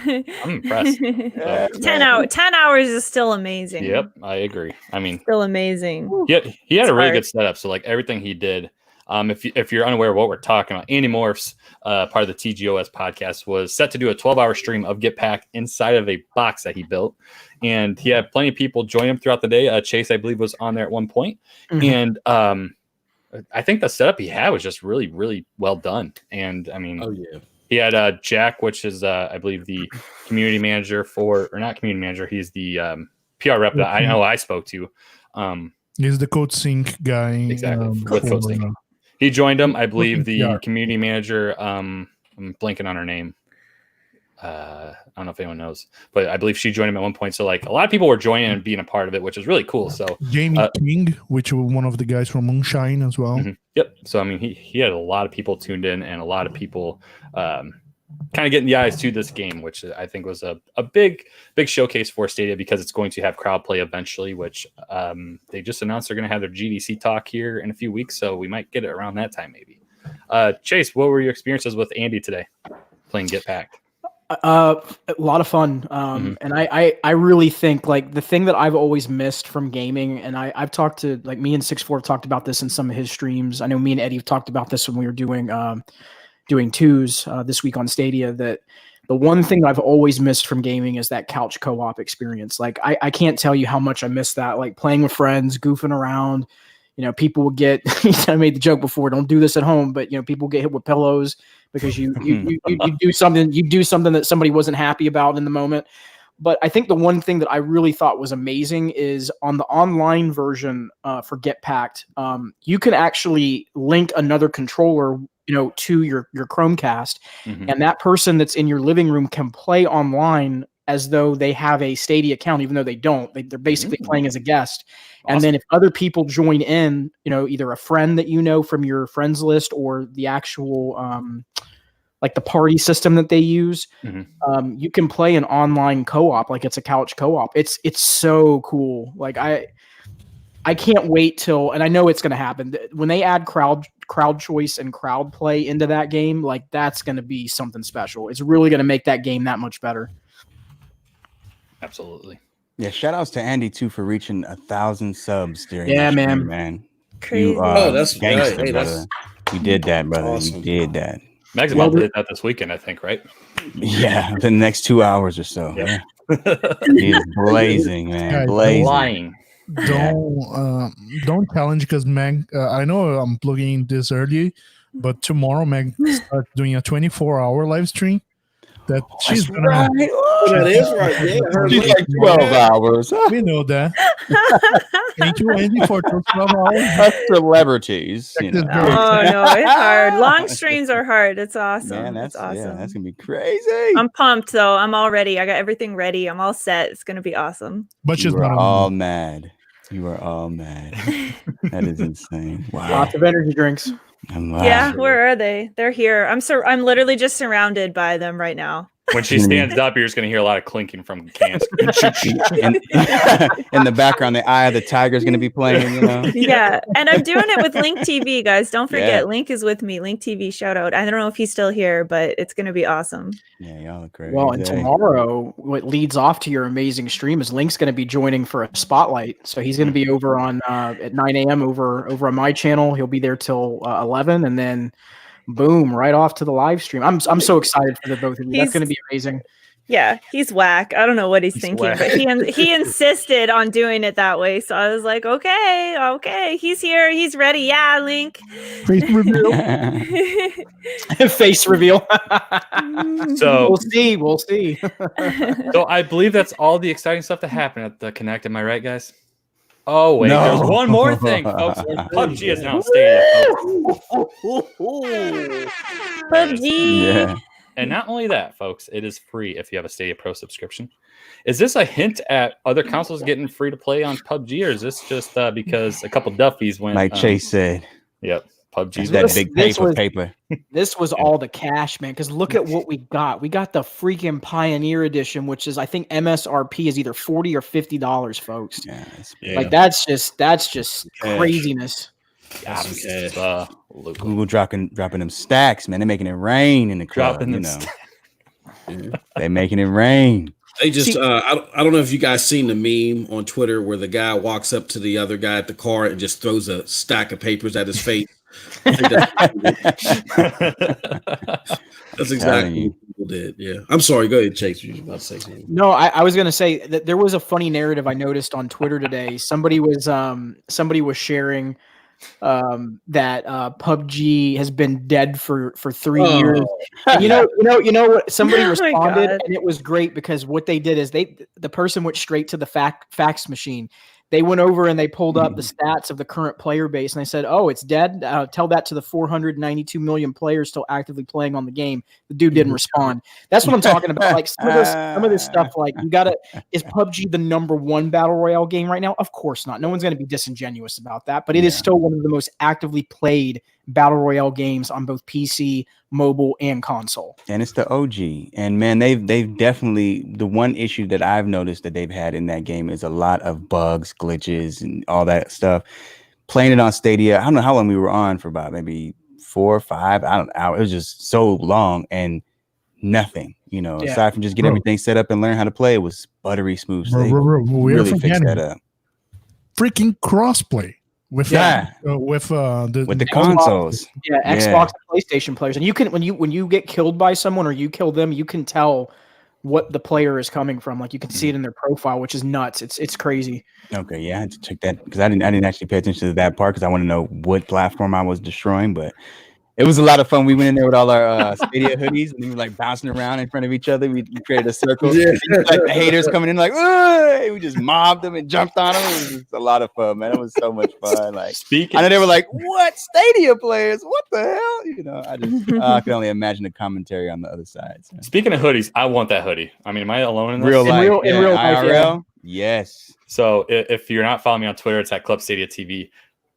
I'm impressed. So. 10 hours is still amazing. Yep, I agree. I mean, still amazing. He had a really good setup. So like everything he did. If you're unaware of what we're talking about, Andy Morph's part of the TGOS podcast was set to do a 12-hour stream of Get Packed inside of a box that he built, and he had plenty of people join him throughout the day. Chase, I believe, was on there at one point, and I think the setup he had was just really, really well done. And I mean, he had Jack, which is I believe the community manager or not community manager. He's the PR rep that I know I spoke to. He's the Code Sync guy. Exactly, with Code Sync. He joined him. I believe the community manager. I'm blanking on her name. I don't know if anyone knows, but I believe she joined him at one point. So like a lot of people were joining and being a part of it, which is really cool. So Jamie King, which was one of the guys from Moonshine as well. Yep. So I mean, he had a lot of people tuned in and a lot of people kind of getting the eyes to this game, which I think was a big showcase for Stadia because it's going to have crowd play eventually, which they just announced they're going to have their GDC talk here in a few weeks. So we might get it around that time, maybe. Chase, what were your experiences with Andy today playing Get Packed? A lot of fun. And I really think like the thing that I've always missed from gaming, and I've talked to like me and 6-4 talked about this in some of his streams. I know me and Eddie have talked about this when we were doing twos this week on Stadia, that the one thing that I've always missed from gaming is that couch co-op experience. Like I can't tell you how much I miss that, like playing with friends, goofing around. You know, people would get, I made the joke before, don't do this at home, but you know, people get hit with pillows because you do something that somebody wasn't happy about in the moment. But I think the one thing that I really thought was amazing is on the online version for Get Packed, you can actually link another controller, to your Chromecast, and that person that's in your living room can play online as though they have a Stadia account, even though they don't. They're basically playing as a guest. Awesome. And then if other people join in, either a friend that you know from your friends list or the actual like the party system that they use, you can play an online co-op, like it's a couch co-op. It's so cool. Like I can't wait till, and I know it's going to happen when they add crowd choice and crowd play into that game. Like that's going to be something special. It's really going to make that game that much better. Absolutely. Yeah. Shout outs to Andy too for reaching 1,000 subs during. Yeah, stream, man. Crazy. That's gangster, right. Hey, brother. You did that, brother. Awesome. You did that. Meg's about to did that this weekend, I think, right? Yeah, the next 2 hours or so. Yeah. He is blazing, man. Guys, Blazing. Lying. Don't challenge because Meg. I know I'm plugging this early, but tomorrow Meg starts doing a 24-hour live stream. That she's gonna have. That is right. Yeah, She's like 12 hours. We know that. Thank you, Andy, for those 12 hours. Us celebrities. Check this Oh girl. no, it's hard. Long streams are hard. It's awesome. Man, that's it's awesome. Yeah, that's gonna be crazy. I'm pumped though. I'm all ready. I got everything ready. I'm all set. It's gonna be awesome. But she's You are not all mad. You are all mad. That is insane. Wow. Lots of energy drinks. Yeah, where are they? They're here. I'm literally just surrounded by them right now. When she stands up, you're just going to hear a lot of clinking from cans. And in the background, the Eye of the Tiger is going to be playing, Yeah, and I'm doing it with Link TV, guys. Don't forget, Yeah. Link is with me. Link TV, shout out. I don't know if he's still here, but it's going to be awesome. Yeah, y'all are crazy. Well, and tomorrow, what leads off to your amazing stream is Link's going to be joining for a spotlight. So he's going to be over on at 9 a.m. over on my channel. He'll be there till 11, and then boom, right off to the live stream. I'm so excited for the both of you. That's going to be amazing. Yeah, he's whack. I don't know what he's thinking, whack. but he insisted on doing it that way. So I was like, okay, he's here, he's ready. Yeah, Link. face reveal. Face reveal. So we'll see. So I believe that's all the exciting stuff that happened at the Connect. Am I right, guys? Oh wait, No. there's one more thing, folks. PUBG is now on Stadia. PUBG. Yeah. And not only that, folks, it is free if you have a Stadia Pro subscription. Is this a hint at other consoles getting free to play on PUBG, or is this just because a couple Duffies went? Like Chase said. Yep, PUBG's That big paper. This was all the cash, man. Because look at what we got. We got the freaking Pioneer Edition, which is I think MSRP is either $40 or $50, folks. Yeah, Like that's just craziness. Google dropping them stacks, man. They're making it rain in the club. Dropping them They're making it rain. They just I don't know if you guys seen the meme on Twitter where the guy walks up to the other guy at the car and just throws a stack of papers at his face. I think that's exactly what people did. Yeah. I'm sorry. Go ahead, Chase. You were about to say something. No, I was gonna say that there was a funny narrative I noticed on Twitter today. Somebody was sharing that PUBG has been dead for 3 years. And you know what? Somebody responded, and it was great because what they did is the person went straight to the fax machine. They went over and they pulled up the stats of the current player base, and they said, "Oh, it's dead." Tell that to the 492 million players still actively playing on the game. The dude didn't respond. That's what I'm talking about. Like some of this stuff. Like you gotta. Is PUBG the #1 battle royale game right now? Of course not. No one's going to be disingenuous about that. But it is still one of the most actively played battle royale games on both PC, mobile, and console. And it's the OG. And man, they've definitely, the one issue that I've noticed that they've had in that game is a lot of bugs, glitches, and all that stuff. Playing it on Stadia, I don't know how long we were on for, about maybe 4 or 5, I don't know. It was just so long and nothing, aside from just get everything set up and learn how to play. It was buttery smooth. So they really fixed that up. Freaking crossplay. With the consoles, Xbox and PlayStation players, and you can when you get killed by someone or you kill them, you can tell what the player is coming from. Like you can see it in their profile, which is nuts. It's crazy. Okay, yeah, I had to check that because I didn't actually pay attention to that part because I want to know what platform I was destroying. But It was a lot of fun. We went in there with all our Stadia hoodies, and we were like bouncing around in front of each other. We created a circle. Yeah. Like the haters coming in, like, we just mobbed them and jumped on them. It was just a lot of fun, man. It was so much fun. Like, I know they were like, "What Stadia players? What the hell?" You know, I can only imagine the commentary on the other side. So. Speaking of hoodies, I want that hoodie. I mean, am I alone in this? Real life, in real life, IRL, yes. So if you're not following me on Twitter, it's at Club Stadia TV.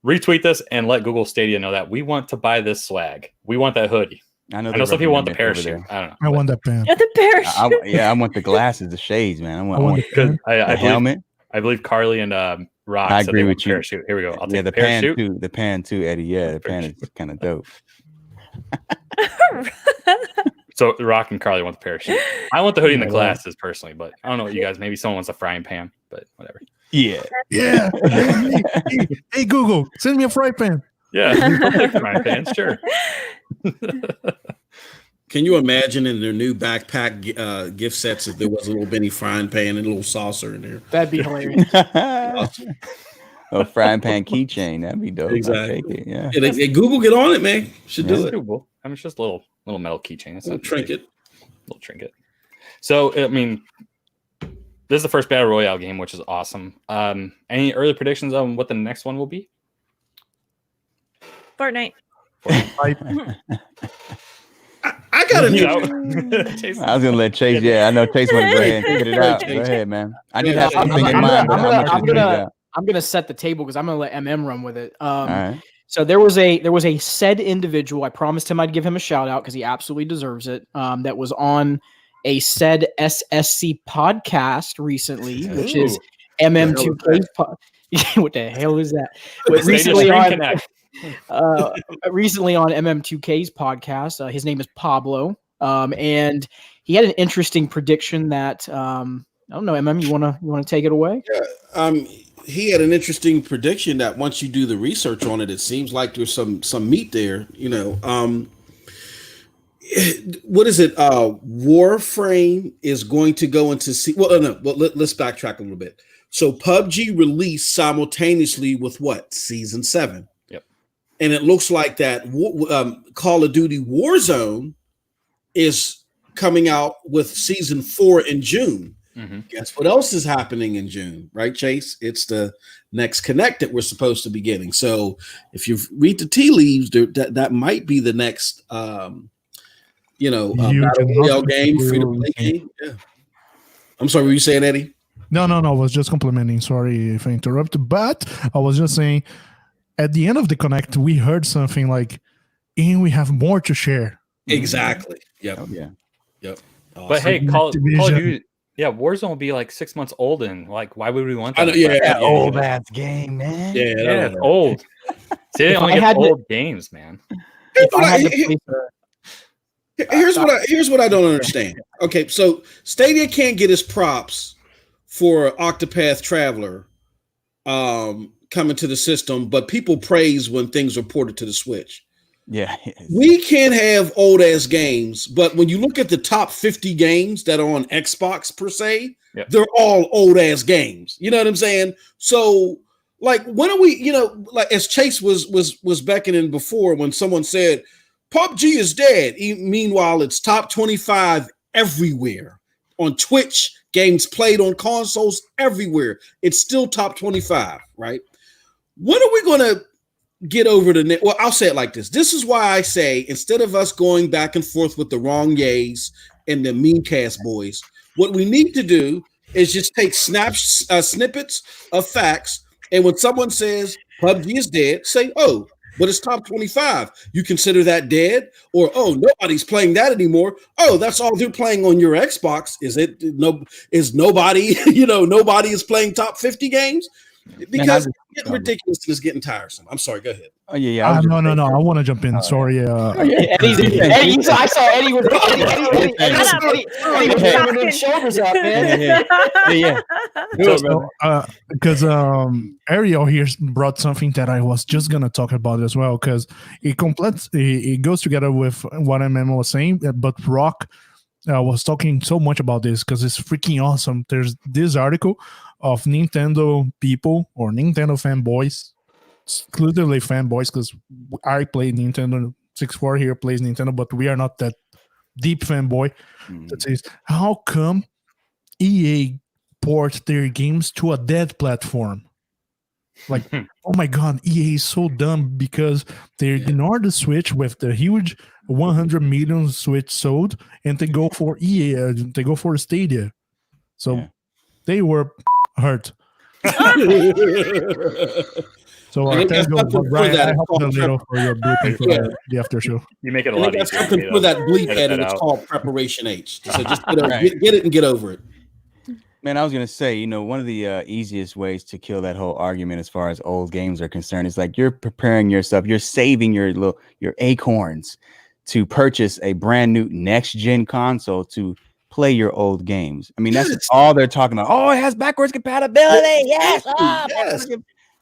Retweet this and let Google Stadia know that we want to buy this swag. We want that hoodie. I know some people want the parachute. I don't know. I want that pen. Yeah, the parachute. I want the glasses, the shades, man. I want the helmet. I believe Carly and Rock. I agree with you. Parachute. Here we go. I'll take the parachute. pan too. The pan too, Eddie. Yeah, the pan is kind of dope. So Rock and Carly want the parachute. I want the hoodie and the glasses personally, but I don't know what you guys. Maybe someone wants a frying pan, but whatever. Yeah. Hey, Google, send me a fry pan. Yeah, I'll take the frying pan, sure. Can you imagine in their new backpack gift sets if there was a little mini frying pan and a little saucer in there? That'd be hilarious. A frying pan keychain. That'd be dope. Exactly. I'll take it, yeah. Hey, Google, get on it, man. Should do It's it. doable. I mean, it's just a little metal keychain. It's Little not trinket. Little trinket. So, I mean, this is the first Battle Royale game, which is awesome. Any early predictions on what the next one will be? Fortnite. I got a new. I was gonna let Chase. Yeah, I know Chase want to go ahead and get it out. Go ahead, man. I did have something in mind. I'm gonna set the table because I'm gonna let MM run with it. All right. So there was a said individual. I promised him I'd give him a shout out because he absolutely deserves it. That was on a said SSC podcast recently, which is MM2K's. What the hell is that? Recently on MM2K's podcast, his name is Pablo, and he had an interesting prediction that I don't know. MM, you wanna take it away? Yeah, he had an interesting prediction that once you do the research on it, it seems like there's some meat there. You know, what is it? Warframe is going to go into let's backtrack a little bit. So PUBG released simultaneously with what? Season 7. Yep. And it looks like that Call of Duty Warzone is coming out with Season 4 in June. Mm-hmm. Guess what else is happening in June, right, Chase? It's the next Connect that we're supposed to be getting. So if you read the tea leaves, that might be the next, Battle Royale game, free-to-play game. Yeah. I'm sorry, were you saying, Eddie? No. I was just complimenting. Sorry if I interrupted, but I was just saying at the end of the Connect, we heard something like, and we have more to share. Exactly. Yep. Oh, yeah. Yep. Awesome. But hey, Call of Duty, Warzone will be like 6 months old, and like, why would we want that? I know, yeah, old ass game, man. Yeah, it's old. See, they only get old games, man. Here's what I don't understand. Okay, so Stadia can't get his props for Octopath Traveler coming to the system, but people praise when things are ported to the Switch. Yeah. We can't have old ass games, but when you look at the top 50 games that are on Xbox per se, they're all old ass games. You know what I'm saying? So like, when are we, like as Chase was beckoning before when someone said PUBG is dead. Meanwhile, it's top 25 everywhere on Twitch, games played on consoles everywhere. It's still top 25, right? When are we going to get over the net? Well, I'll say it like this. This is why I say, instead of us going back and forth with the wrong yays and the memecast boys, what we need to do is just take snippets of facts. And when someone says PUBG is dead, say, oh, but it's top 25. You consider that dead? Or, oh, nobody's playing that anymore. Oh, that's all they're playing on your Xbox. Is nobody, nobody is playing top 50 games? Because it's getting ridiculous and it's getting tiresome. I'm sorry, go ahead. Oh, yeah. No. I want to jump in. Sorry. Eddie, I saw Eddie with his shoulders up, man. Yeah. Because Ariel here brought something that I was just gonna talk about as well, because it goes together with what MM was saying. But Rock was talking so much about this because it's freaking awesome. There's this article of Nintendo people or Nintendo fanboys, exclusively fanboys, because I play Nintendo 64 here plays Nintendo, but we are not that deep fanboy. That says, how come EA port their games to a dead platform? Like, oh my God, EA is so dumb because they ignore the Switch with the huge 100 million Switch sold, and they go for they go for Stadia. So they were hurt. So And they got something for that. I hope a little for your bleeping for the after show. You make it a And they lot got easier. something for that bleep Edit head, that and it's out. called Preparation H. So just get it and get over it. Man, I was gonna say, one of the easiest ways to kill that whole argument as far as old games are concerned is like you're preparing yourself, you're saving your acorns to purchase a brand new next gen console to play your old games. I mean, that's all they're talking about. Oh, it has backwards compatibility. Yes.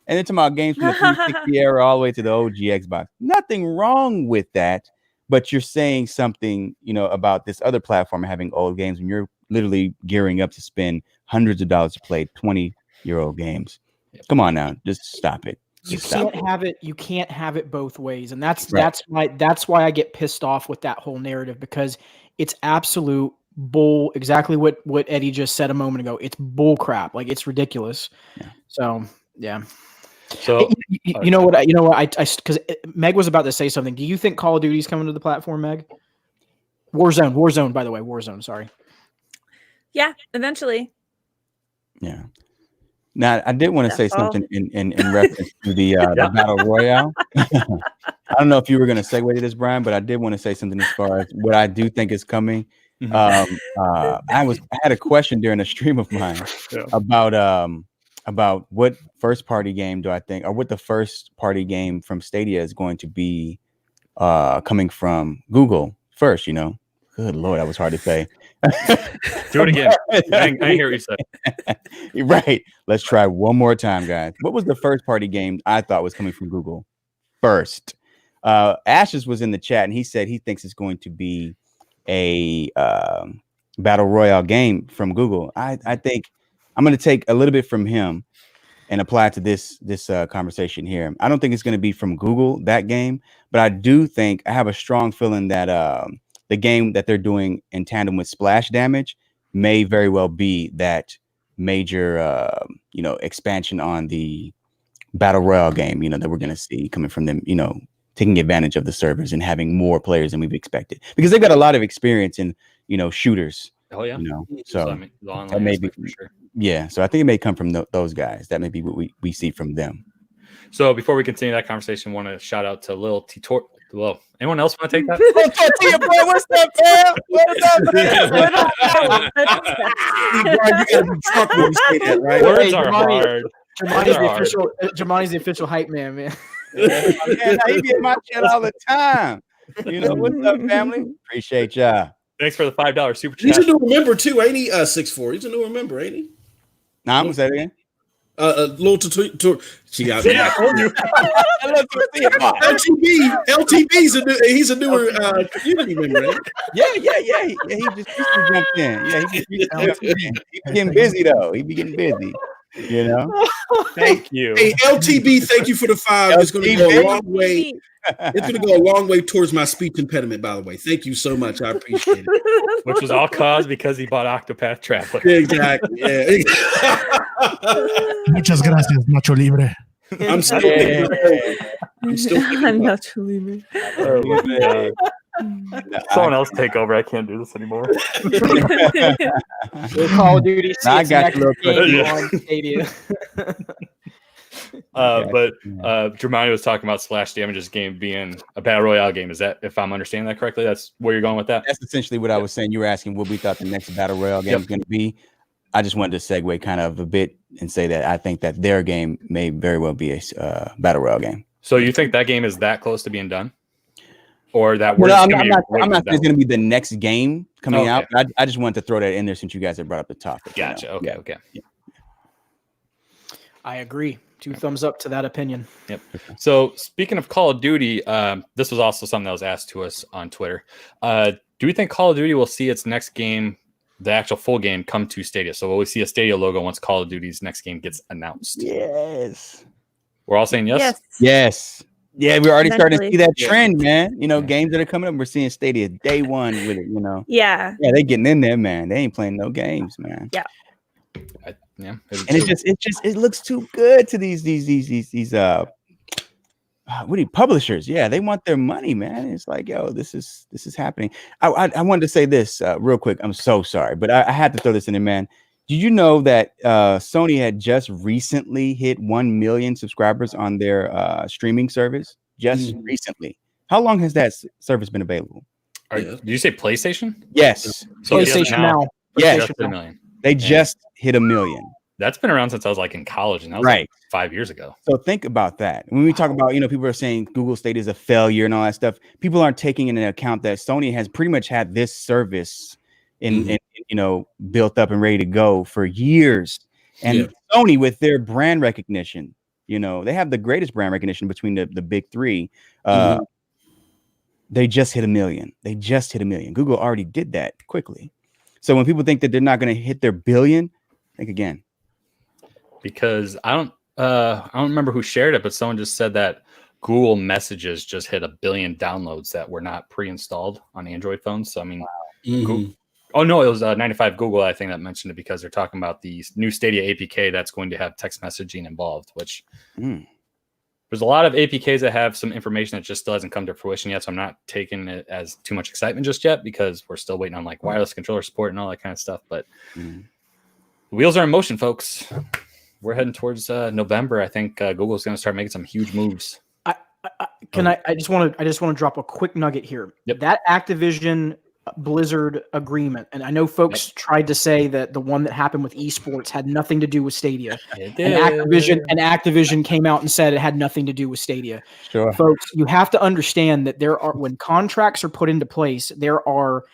And they're talking about games from the 360 era all the way to the OG Xbox. Nothing wrong with that, but you're saying something, about this other platform having old games, and you're literally gearing up to spend hundreds of dollars to play 20-year-old games. Come on now, just stop it. You can't have it. You can't have it both ways, and that's why I get pissed off with that whole narrative, because it's absolute bull. Exactly what Eddie just said a moment ago. It's bull crap. Like, it's ridiculous. Yeah. So yeah. So you know what? I because Meg was about to say something. Do you think Call of Duty's coming to the platform, Meg? Warzone. By the way, Warzone. Sorry. Yeah, eventually. Yeah. Now, I did want to say something in reference to the Battle Royale. I don't know if you were going to segue to this, Brian, but I did want to say something as far as what I do think is coming. I had a question during a stream of mine about what first party game do I think, or what the first party game from Stadia is going to be coming from Google first. Good Lord, that was hard to say. Do it again. I hear what you said. Right. Let's try one more time, guys. What was the first party game I thought was coming from Google first? Ashes was in the chat, and he said he thinks it's going to be a battle royale game from Google. I think I'm going to take a little bit from him and apply it to this conversation here. I don't think it's going to be from Google, that game, but I do think I have a strong feeling that the game that they're doing in tandem with Splash Damage may very well be that major, expansion on the battle royale game, that we're going to see coming from them, taking advantage of the servers and having more players than we've expected, because they've got a lot of experience in, shooters. Oh yeah. So that may be for sure. Yeah. So I think it may come from those guys. That may be what we see from them. So before we continue that conversation, I want to shout out to Lil T-Tor. Well, anyone else want to take that? What's up, fam? You gotta be drunk when you say that, right? Words are hard. Jamani's the official hype man, man. Man, he be in my chat all the time. What's up, family? Appreciate y'all. Thanks for the $5 super chat. He's a newer member too, ain't he? 6'4". He's a newer member, ain't he? Nah, I'm gonna say it again. Little she got me. LTB. He's a newer community member. Right? Yeah. He just jumped in. Yeah, he be getting busy though. He be getting busy. Thank you. Hey, LTB, thank you for the 5. It's going to go a long way. It's going to go a long way towards my speech impediment, by the way. Thank you so much. I appreciate it. Which was all caused because he bought Octopath Traveler. Exactly. Yeah. Muchas gracias, Nacho Libre. I'm still Nacho Libre. Oh, my God. Someone else take over. I can't do this anymore. Call of Duty. I got you. But Germani was talking about Splash Damage's game being a battle royale game. Is that, if I'm understanding that correctly, that's where you're going with that? That's essentially what I was saying. You were asking what we thought the next battle royale game is going to be. I just wanted to segue kind of a bit and say that I think that their game may very well be a battle royale game. So you think that game is that close to being done? Or that I'm not saying it's going to be the next game coming out. I just wanted to throw that in there since you guys have brought up the topic. Gotcha. Okay. Yeah. I agree. 2 thumbs up to that opinion. Yep. So speaking of Call of Duty, this was also something that was asked to us on Twitter. Do we think Call of Duty will see its next game, the actual full game, come to Stadia? So will we see a Stadia logo once Call of Duty's next game gets announced? Yes. We're all saying yes? Yes. Yeah, we're already starting to see that Yeah. trend, man. You know, games that are coming up, we're seeing Stadia day one with it. You know, Yeah. yeah, they getting in there, man. They ain't playing no games, man. Yeah. Yeah, And it looks too good to these what are you, publishers? Yeah, they want their money, man. It's like, yo, this is happening. I wanted to say this real quick. I'm so sorry, but I had to throw this in there, man. Did you know that Sony had just recently hit 1 million subscribers on their streaming service? Just recently. How long has that service been available? Did you say PlayStation? Yes. So PlayStation now. Yes. Just hit 1 million. They just hit 1 million. That's been around since I was like in college, and that was Right. like 5 years ago. So think about that. When we talk about, you know, people are saying Google Stadia is a failure and all that stuff. People aren't taking into account that Sony has pretty much had this service in you know, built up and ready to go for years. And Sony, with their brand recognition, you know, they have the greatest brand recognition between the big three. They just hit 1 million. They just hit 1 million. Google already did that quickly. So when people think that they're not going to hit their billion, think again. Because I don't remember who shared it, but someone just said that Google Messages just hit 1 billion downloads that were not pre-installed on Android phones. So I mean, Google, oh no, it was 95 Google, I think, that mentioned it, because they're talking about the new Stadia APK that's going to have text messaging involved, which there's a lot of APKs that have some information that just still hasn't come to fruition yet. So I'm not taking it as too much excitement just yet, because we're still waiting on like wireless controller support and all that kind of stuff. But the wheels are in motion, folks. We're heading towards November. I think Google's going to start making some huge moves. I just want to drop a quick nugget here. Yep. That Activision Blizzard agreement, and I know folks tried to say that the one that happened with esports had nothing to do with Stadia. And Activision came out and said it had nothing to do with Stadia. Sure. Folks, you have to understand that when contracts are put into place, there are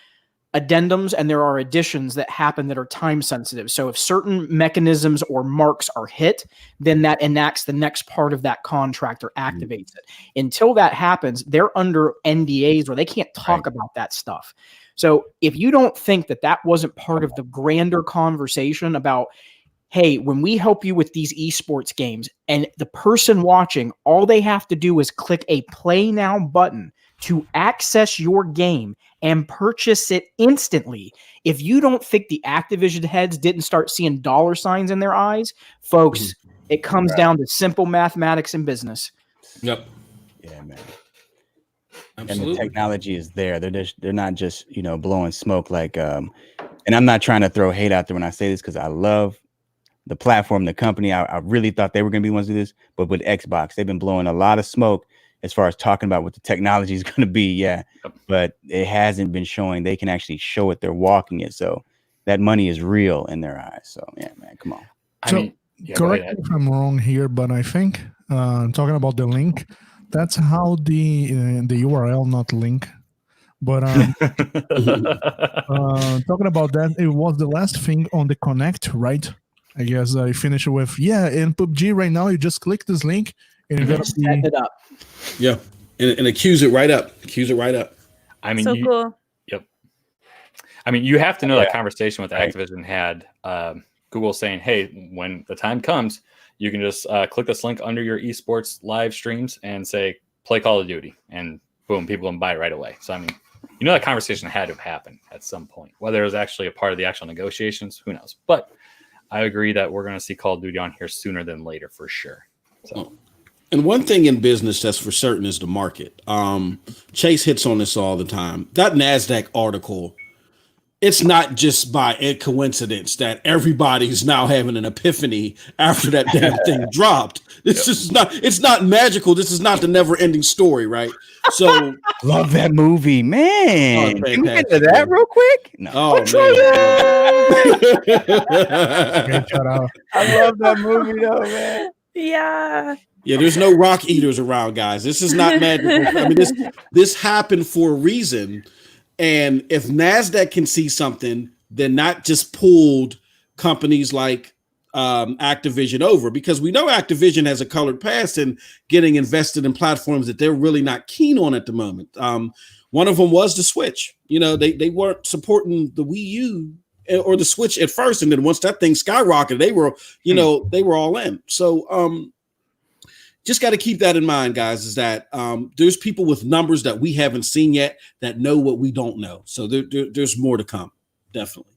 addendums and there are additions that happen that are time sensitive. So if certain mechanisms or marks are hit, then that enacts the next part of that contract or activates it. Until that happens, they're under NDAs where they can't talk about that stuff. So if you don't think that that wasn't part of the grander conversation about, hey, when we help you with these esports games, and the person watching, all they have to do is click a play now button to access your game and purchase it instantly. If you don't think the Activision heads didn't start seeing dollar signs in their eyes, folks, it comes down to simple mathematics and business. Yep. Yeah, man. Absolutely. And the technology is there. They're not just, you know, blowing smoke like and I'm not trying to throw hate out there when I say this, because I love the platform, the company. I really thought they were going to be the ones to do this, but with Xbox, they've been blowing a lot of smoke as far as talking about what the technology is going to be. But it hasn't been showing. They can actually show it. They're walking it. So that money is real in their eyes. So yeah, man, come on. Correct me if I'm wrong here, but I think talking about the link, that's how the URL, not link, but talking about that, it was the last thing on the Connect, right? I guess I finished with in PUBG right now. You just click this link and you're gonna set it up. Yeah, and it queues it right up. Queues it right up. I mean, so cool. Yep. I mean, you have to know that conversation with Activision had Google saying, "Hey, when the time comes, you can just click this link under your esports live streams and say play Call of Duty," and boom, people can buy it right away. So I mean, you know that conversation had to have happened at some point. Whether it was actually a part of the actual negotiations, who knows? But I agree that we're going to see Call of Duty on here sooner than later for sure. So. And one thing in business that's for certain is the market. Chase hits on this all the time. That NASDAQ article, it's not just by a coincidence that everybody's now having an epiphany after that damn thing dropped. It's not magical. This is not the never ending story, right? So love that movie, man. Oh, can we get to that real quick? No. Oh, man. I love that movie though, man. Yeah. Yeah, there's no rock eaters around, guys. This is not magical. I mean, this happened for a reason. And if NASDAQ can see something, then not just pulled companies like Activision over, because we know Activision has a colored past in getting invested in platforms that they're really not keen on at the moment. One of them was the Switch. You know, they weren't supporting the Wii U or the Switch at first. And then once that thing skyrocketed, they were all in. So, just got to keep that in mind, guys, is that there's people with numbers that we haven't seen yet that know what we don't know. So there's more to come. Definitely.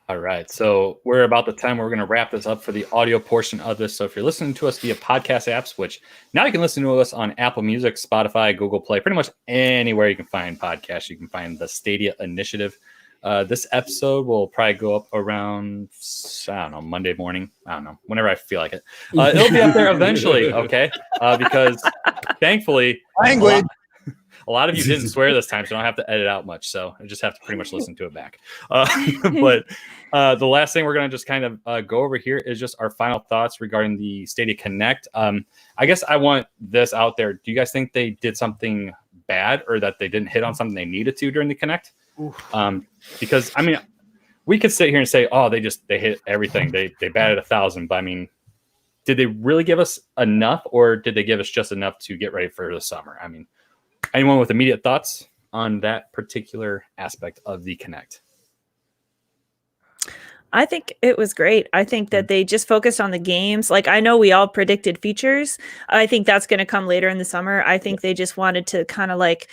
All right. So we're about the time where we're going to wrap this up for the audio portion of this. So if you're listening to us via podcast apps, which now you can listen to us on Apple Music, Spotify, Google Play, pretty much anywhere you can find podcasts, you can find the Stadia Initiative. This episode will probably go up around, I don't know, Monday morning. I don't know, whenever I feel like it. It'll be up there eventually, okay? Because thankfully, a lot of you didn't swear this time, so I don't have to edit out much. So I just have to pretty much listen to it back. But the last thing we're going to just kind of go over here is just our final thoughts regarding the Stadia Connect. I guess I want this out there. Do you guys think they did something bad or that they didn't hit on something they needed to during the Connect? Because, I mean, we could sit here and say, oh, they hit everything. They batted 1,000. But, I mean, did they really give us enough, or did they give us just enough to get ready for the summer? I mean, anyone with immediate thoughts on that particular aspect of the Connect? I think it was great. I think that they just focused on the games. Like, I know we all predicted features. I think that's going to come later in the summer. I think they just wanted to kind of like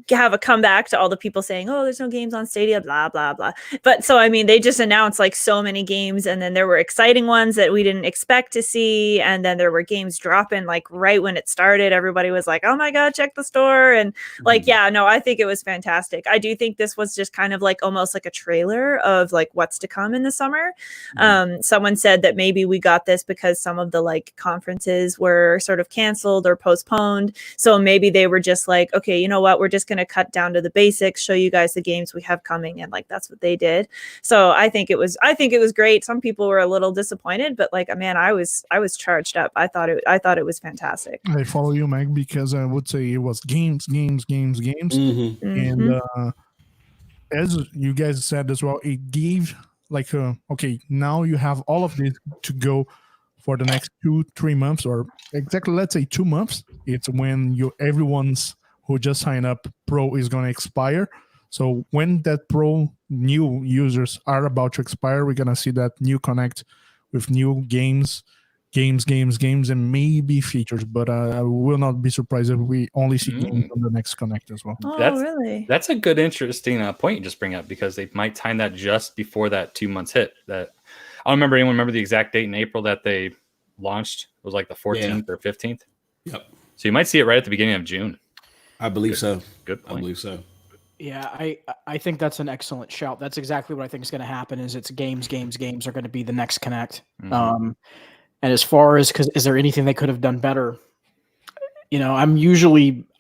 have a comeback to all the people saying, oh, there's no games on Stadia, blah, blah, blah. But so, I mean, they just announced like so many games, and then there were exciting ones that we didn't expect to see. And then there were games dropping like right when it started. Everybody was like, oh my God, check the store. And like, yeah, no, I think it was fantastic. I do think this was just kind of like almost like a trailer of like what's to come in the summer. Someone said that maybe we got this because some of the like conferences were sort of canceled or postponed. So maybe they were just like, okay, you know what, we're just going to cut down to the basics, show you guys the games we have coming, and like that's what they did. So I think it was great. Some people were a little disappointed, but like, man, I was charged up. I thought it was fantastic. I follow you, Meg, because I would say it was games. And as you guys said as well, it gave like okay, now you have all of this to go for the next 2-3 months, or exactly, let's say 2 months. It's when everyone's who just signed up Pro is going to expire. So when that Pro new users are about to expire, we're going to see that new Connect with new games, and maybe features. But I will not be surprised if we only see games on the next Connect as well. Oh, really? That's a good, interesting point you just bring up, because they might time that just before that 2 months hit. That I don't remember. Anyone remember the exact date in April that they launched? It was like the 14th or 15th. Yep. So you might see it right at the beginning of June. I believe so. Good point. I believe so. Yeah, I think that's an excellent shout. That's exactly what I think is going to happen. Is it's games are going to be the next Connect. And as far as, because is there anything they could have done better? You know,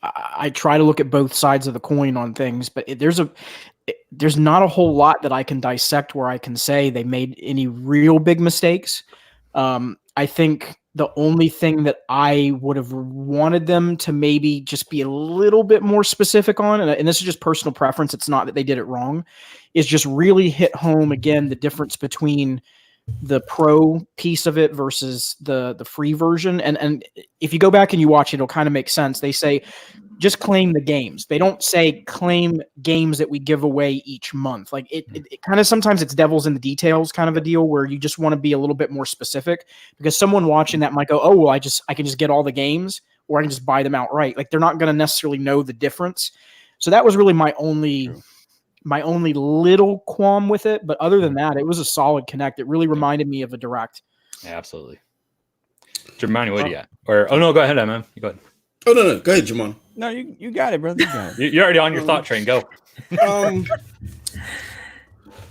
I try to look at both sides of the coin on things, but there's not a whole lot that I can dissect where I can say they made any real big mistakes. I think the only thing that I would have wanted them to maybe just be a little bit more specific on, and this is just personal preference, it's not that they did it wrong, is just really hit home again the difference between the Pro piece of it versus the free version. And if you go back and you watch it, it'll kind of make sense. They say just claim the games. They don't say claim games that we give away each month. Like it kind of, sometimes it's devil's in the details kind of a deal where you just want to be a little bit more specific, because someone watching that might go, oh, well, I can just get all the games, or I can just buy them outright. Like they're not going to necessarily know the difference. So that was really my only little qualm with it. But other than that, it was a solid Connect. It really reminded me of a Direct. Yeah, absolutely. Jermaine, what do you got? Or, oh no, go ahead, man. You go ahead. Oh, no. Go ahead, Jamon. No, you got it, brother. You got it. You're already on your thought train. Go.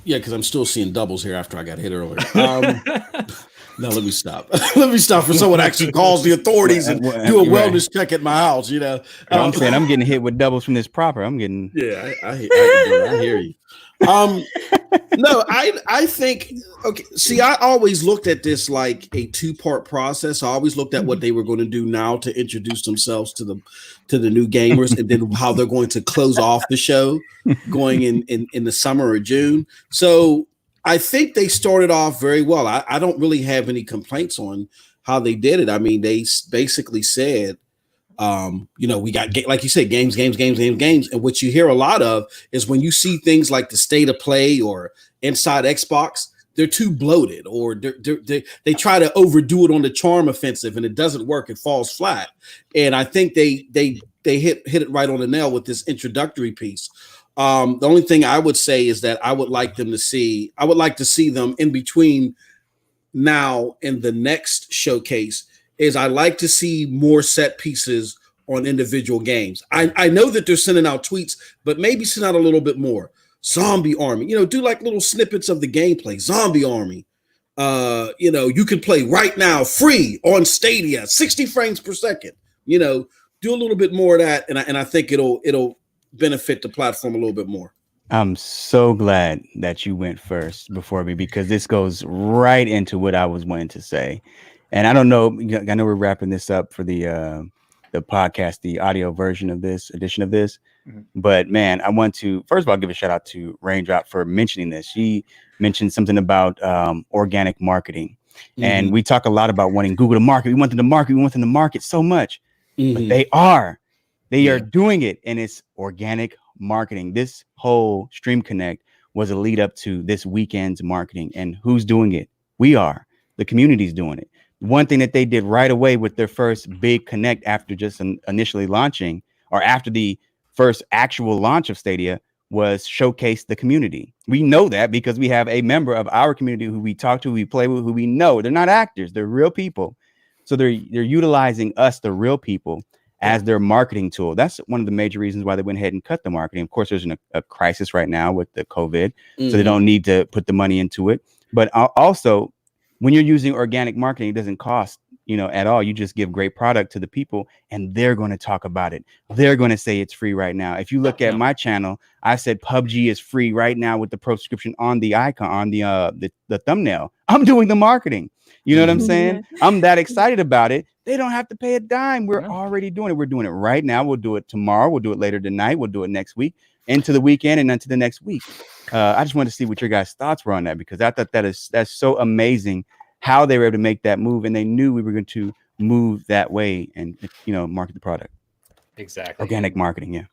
Yeah, because I'm still seeing doubles here after I got hit earlier. No, let me stop. Let me stop for someone actually calls the authorities and do a wellness check at my house, you know. I'm saying I'm getting hit with doubles from this proper. I'm getting. Yeah, I hear you. No, I think, okay. See, I always looked at this like a 2-part process. I always looked at what they were going to do now to introduce themselves to the new gamers, and then how they're going to close off the show going in the summer or June. So I think they started off very well. I don't really have any complaints on how they did it. I mean, they basically said, we got, like you said, games. And what you hear a lot of is when you see things like the State of Play or Inside Xbox, they're too bloated, or they try to overdo it on the charm offensive, and it doesn't work. It falls flat. And I think they hit it right on the nail with this introductory piece. The only thing I would say is that I would like to see them in between now and the next showcase. Is I like to see more set pieces on individual games. I know that they're sending out tweets, but maybe send out a little bit more. Zombie Army, do like little snippets of the gameplay. Zombie Army, you can play right now free on Stadia, 60 frames per second. Do a little bit more of that, and I think it'll benefit the platform a little bit more. I'm so glad that you went first before me, because this goes right into what I was wanting to say. And I don't know, I know we're wrapping this up for the podcast, the audio version of this edition of this. But man, I want to first of all give a shout out to Raindrop for mentioning this. She mentioned something about organic marketing. And we talk a lot about wanting Google to market. We want them to market so much. But they are doing it, and it's organic marketing. This whole Stream Connect was a lead up to this weekend's marketing. And who's doing it? We are. The community's doing it. One thing that they did right away with their first big connect after just initially launching, or after the first actual launch of Stadia, was showcase the community. We know that because we have a member of our community who we talk to, who we play with, who we know. They're not actors, they're real people. So they're utilizing us, the real people, as their marketing tool. That's one of the major reasons why they went ahead and cut the marketing. Of course, there's a crisis right now with the COVID, so they don't need to put the money into it. But also, when you're using organic marketing, it doesn't cost, at all. You just give great product to the people, and they're going to talk about it. They're going to say it's free right now. If you look at my channel, I said PUBG is free right now with the pro subscription on the icon, on the thumbnail. I'm doing the marketing. You know what I'm saying? I'm that excited about it. They don't have to pay a dime. We're already doing it. We're doing it right now. We'll do it tomorrow. We'll do it later tonight. We'll do it next week, into the weekend, and into the next week. I just wanted to see what your guys' thoughts were on that, because I thought that's so amazing how they were able to make that move, and they knew we were going to move that way and market the product. Exactly. Organic marketing, yeah.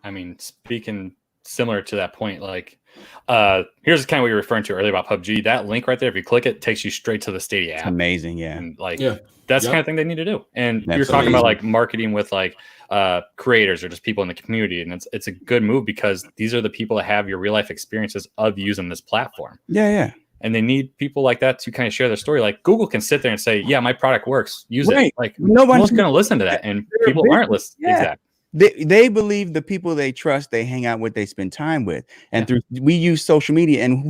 I mean, speaking similar to that point, like here's kind of what you're referring to earlier about PUBG. That link right there, if you click it, takes you straight to the Stadia app. It's amazing, yeah. And that's the kind of thing they need to do. And you're talking amazing. about like marketing with like creators or just people in the community, and it's a good move, because these are the people that have your real life experiences of using this platform. Yeah. And they need people like that to kind of share their story. Like Google can sit there and say, yeah, my product works, use it. Like no one's going to listen to that, and people aren't listening. Yeah. Exactly. They believe the people they trust, they hang out with, they spend time with. And we use social media, and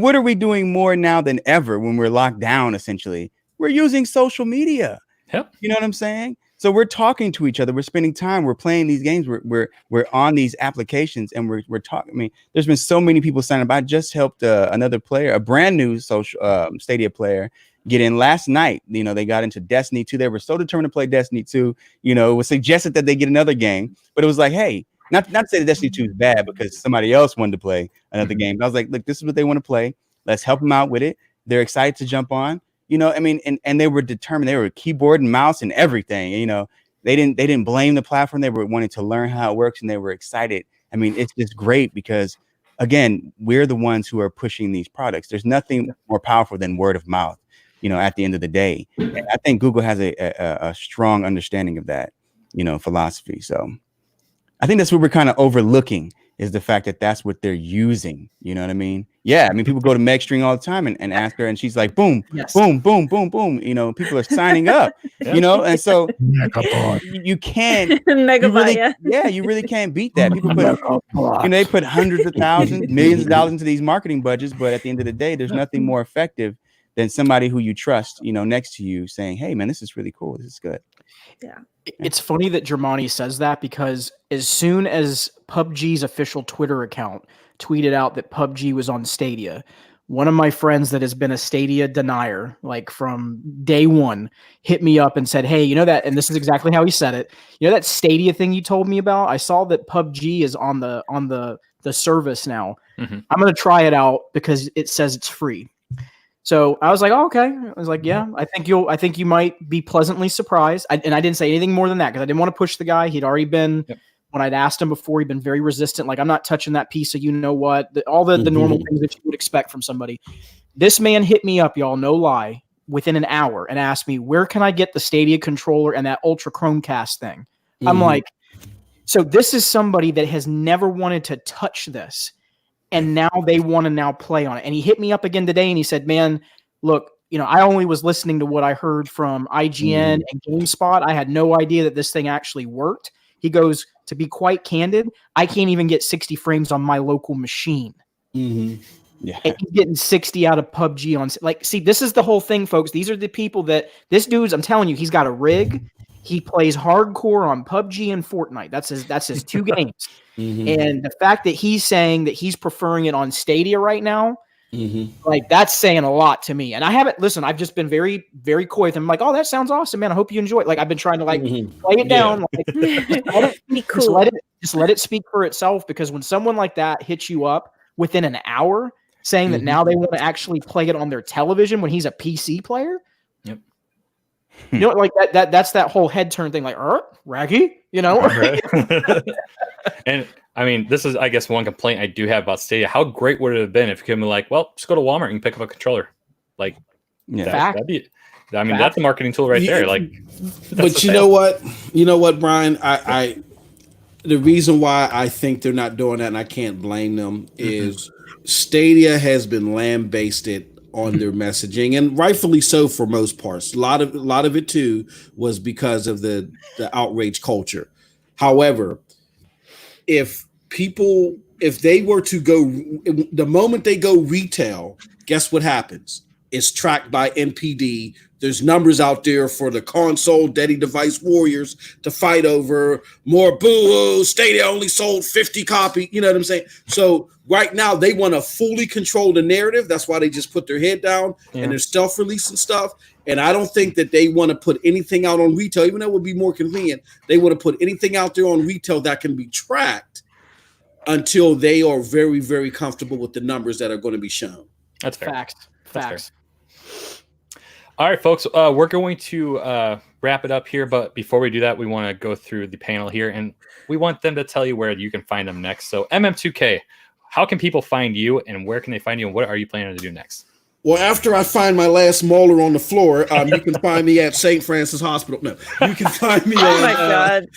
what are we doing more now than ever when we're locked down? Essentially, we're using social media. Yep. You know what I'm saying? So we're talking to each other, we're spending time, we're playing these games, we're on these applications, and we're talking. I mean, there's been so many people signing up. I just helped another player, a brand new Stadia player, get in last night. They got into Destiny 2. They were so determined to play Destiny 2. It was suggested that they get another game, but it was like, hey, not to say that Destiny 2 is bad because somebody else wanted to play another game. But I was like, look, this is what they want to play. Let's help them out with it. They're excited to jump on. And they were determined. They were keyboard and mouse and everything. They didn't blame the platform. They were wanting to learn how it works, and they were excited. I mean, it's just great because, again, we're the ones who are pushing these products. There's nothing more powerful than word of mouth, at the end of the day. And I think Google has a strong understanding of that, philosophy. So I think that's what we're kind of overlooking, is the fact that that's what they're using. You know what I mean? Yeah. I mean, people go to Meg String all the time and ask her, and she's like, boom, boom, boom, boom, boom. People are signing up, and so you can't, you really can't beat that. People put, they put hundreds of thousands, millions of dollars into these marketing budgets. But at the end of the day, there's nothing more effective than somebody who you trust, next to you saying, hey man, this is really cool. This is good. Yeah. It's funny that Germani says that, because as soon as PUBG's official Twitter account tweeted out that PUBG was on Stadia, one of my friends that has been a Stadia denier, like from day one, hit me up and said, hey, that, and this is exactly how he said it. That Stadia thing you told me about? I saw that PUBG is on the service now. I'm going to try it out because it says it's free. So I was like, oh, okay. I was like, yeah, I think you might be pleasantly surprised. And I didn't say anything more than that because I didn't want to push the guy. He'd already been When I'd asked him before, he'd been very resistant. Like, I'm not touching that piece of all the normal things that you would expect from somebody. This man hit me up, y'all, no lie, within an hour and asked me, where can I get the Stadia controller and that Ultra Chromecast thing? I'm like, so this is somebody that has never wanted to touch this. And now they want to now play on it. And he hit me up again today and he said, man, look, I only was listening to what I heard from IGN and GameSpot. I had no idea that this thing actually worked. He goes, to be quite candid, I can't even get 60 frames on my local machine. Yeah. And he's getting 60 out of PUBG on. Like, see, this is the whole thing, folks. These are the people that this dude's, I'm telling you, he's got a rig. He plays hardcore on PUBG and Fortnite. That's his two games. And the fact that he's saying that he's preferring it on Stadia right now, like, that's saying a lot to me. And I've just been very, very coy with him. I'm like, oh, that sounds awesome, man. I hope you enjoy it. Like, I've been trying to play it down. Like, just let it speak for itself. Because when someone like that hits you up within an hour saying that now they want to actually play it on their television when he's a PC player, like that's that whole head turn thing, like, raggy, And I mean, this is, I guess, one complaint I do have about Stadia. How great would it have been if you could be like, well, just go to Walmart and pick up a controller? Like, that'd be, I mean, that's a marketing tool right there. Like, but you know what, Brian? I the reason why I think they're not doing that, and I can't blame them, is Stadia has been lambasted on their messaging, and rightfully so for most parts. A lot of it too was because of the outrage culture. However, if they were to go, the moment they go retail, guess what happens? It's tracked by NPD. There's numbers out there for the console daddy device warriors to fight over. More boo, Stadia only sold 50 copies. You know what I'm saying? So right now they want to fully control the narrative. That's why they just put their head down and they're stealth releasing stuff. And I don't think that they want to put anything out on retail, even though it would be more convenient. They want to put anything out there on retail that can be tracked until they are very, very comfortable with the numbers that are going to be shown. That's fair. Facts. Fair. All right, folks, we're going to wrap it up here. But before we do that, we want to go through the panel here, and we want them to tell you where you can find them next. So MM2K, how can people find you, and where can they find you, and what are you planning to do next? Well, after I find my last molar on the floor, you can find me at St. Francis Hospital. No, you can find me. Oh my God!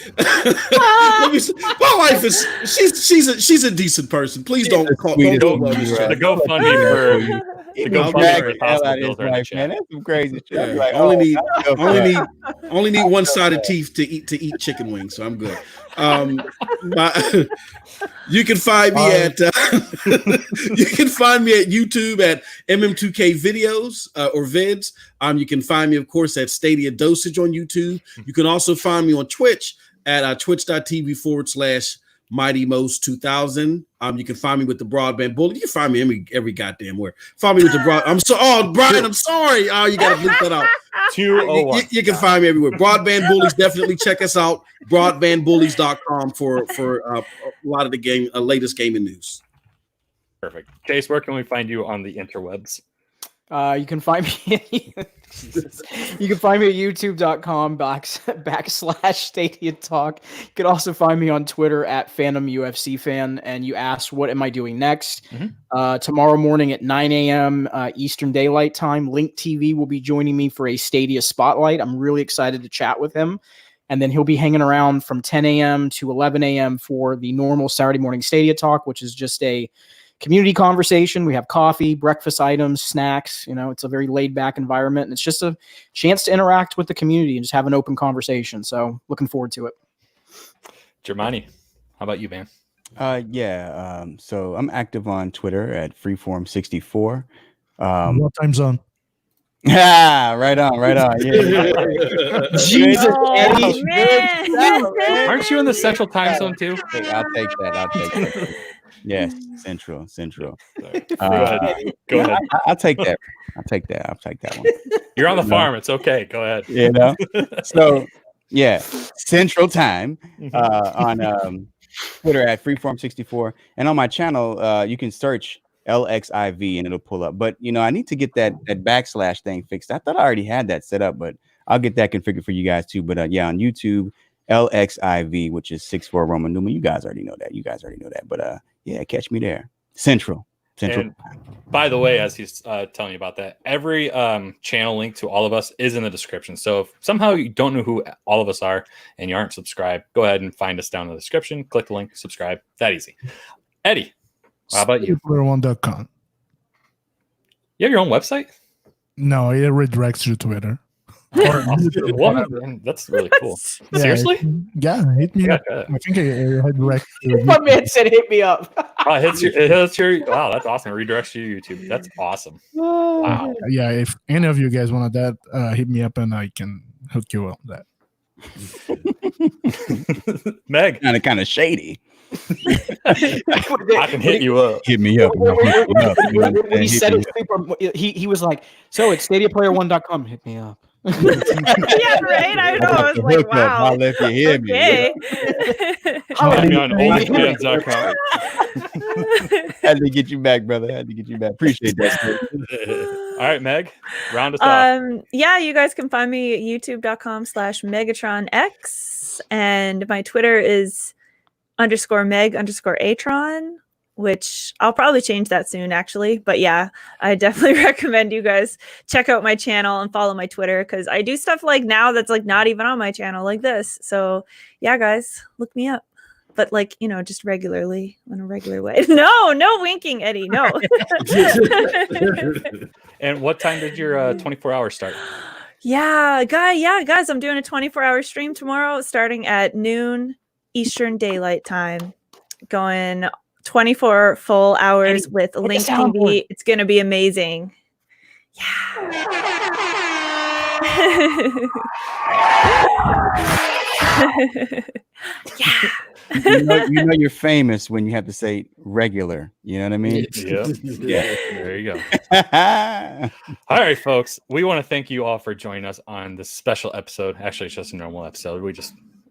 My wife is she's a decent person. Please don't call the GoFundMe for. Man, that's some crazy shit. Like, only need one side of teeth to eat chicken wings, so I'm good. You can find me at YouTube at MM2K videos or vids. You can find me, of course, at Stadia Dosage on YouTube. You can also find me on Twitch at twitch.tv/Mighty Most 2000. You can find me with the Broadband Bully. You can find me every goddamn where. Find me with the Brian, I'm sorry. Oh, you gotta bleep that out. 201. You can find me everywhere. Broadband Bullies, definitely check us out. Broadbandbullies.com for a lot of the latest gaming news. Perfect. Chase, where can we find you on the interwebs? You can find me. You can find me at youtube.com / Stadia Talk. You can also find me on Twitter at Phantom UFC Fan. And you asked, what am I doing next? Tomorrow morning at 9 a.m. Eastern Daylight Time, Link TV will be joining me for a Stadia Spotlight. I'm really excited to chat with him. And then he'll be hanging around from 10 a.m. to 11 a.m. for the normal Saturday morning Stadia Talk, which is just a community conversation. We have coffee, breakfast items, snacks. It's a very laid back environment. And it's just a chance to interact with the community and just have an open conversation. So looking forward to it. Germani, how about you, man? So I'm active on Twitter at Freeform64. What time zone? Right on. Yeah. Jesus, oh, man. Aren't you in the Central Time Zone too? Hey, I'll take that. Yes, Central. Go ahead. I'll take that. I'll take that one. You're on the farm. It's okay. Go ahead. So yeah, Central Time on Twitter at Freeform64, and on my channel you can search LXIV and it'll pull up. But I need to get that / thing fixed. I thought I already had that set up, but I'll get that configured for you guys too. But on YouTube LXIV, which is 64 Roman numeral. You guys already know that. But yeah, catch me there. Central. And by the way, as he's telling you about that, every channel link to all of us is in the description. So if somehow you don't know who all of us are and you aren't subscribed, go ahead and find us down in the description. Click the link, subscribe. That easy. Eddie, how about you? StadiaPlayer1.com. You have your own website? No, it redirects you to Twitter. What? That's really cool. Seriously? Yeah, hit me up. I think it redirects you. My man said, "Hit me up." Oh, it hits your. Wow, that's awesome. It redirects you to YouTube. That's awesome. Wow. Yeah, if any of you guys wanted that, hit me up and I can hook you up with that. Meg, Kind of shady. I can hit you up. Hit me up. When he said it, he was like, "So it's StadiaPlayer1.com. Hit me up." Yeah, right. I know. I was like, wow. I'll let you hear me. Okay. Find me on OnlyFans.com. Had to get you back, brother. Appreciate that. All right, Meg, round us off. Yeah, you guys can find me at youtube.com/MegatronX, and my Twitter is _Meg_Atron, which I'll probably change that soon, actually. But yeah, I definitely recommend you guys check out my channel and follow my Twitter, because I do stuff like now that's like not even on my channel, like this. So yeah, guys, look me up. But like, just regularly, in a regular way. No winking, Eddie. No. And what time did your 24 hours start? Yeah, guys, I'm doing a 24-hour stream tomorrow, starting at noon Eastern Daylight Time, going 24 full hours with Link TV. It's gonna be amazing. Yeah. Yeah. You know you're famous when you have to say regular. You know what I mean? Yeah. There you go. All right, folks. We want to thank you all for joining us on this special episode. Actually, it's just a normal episode.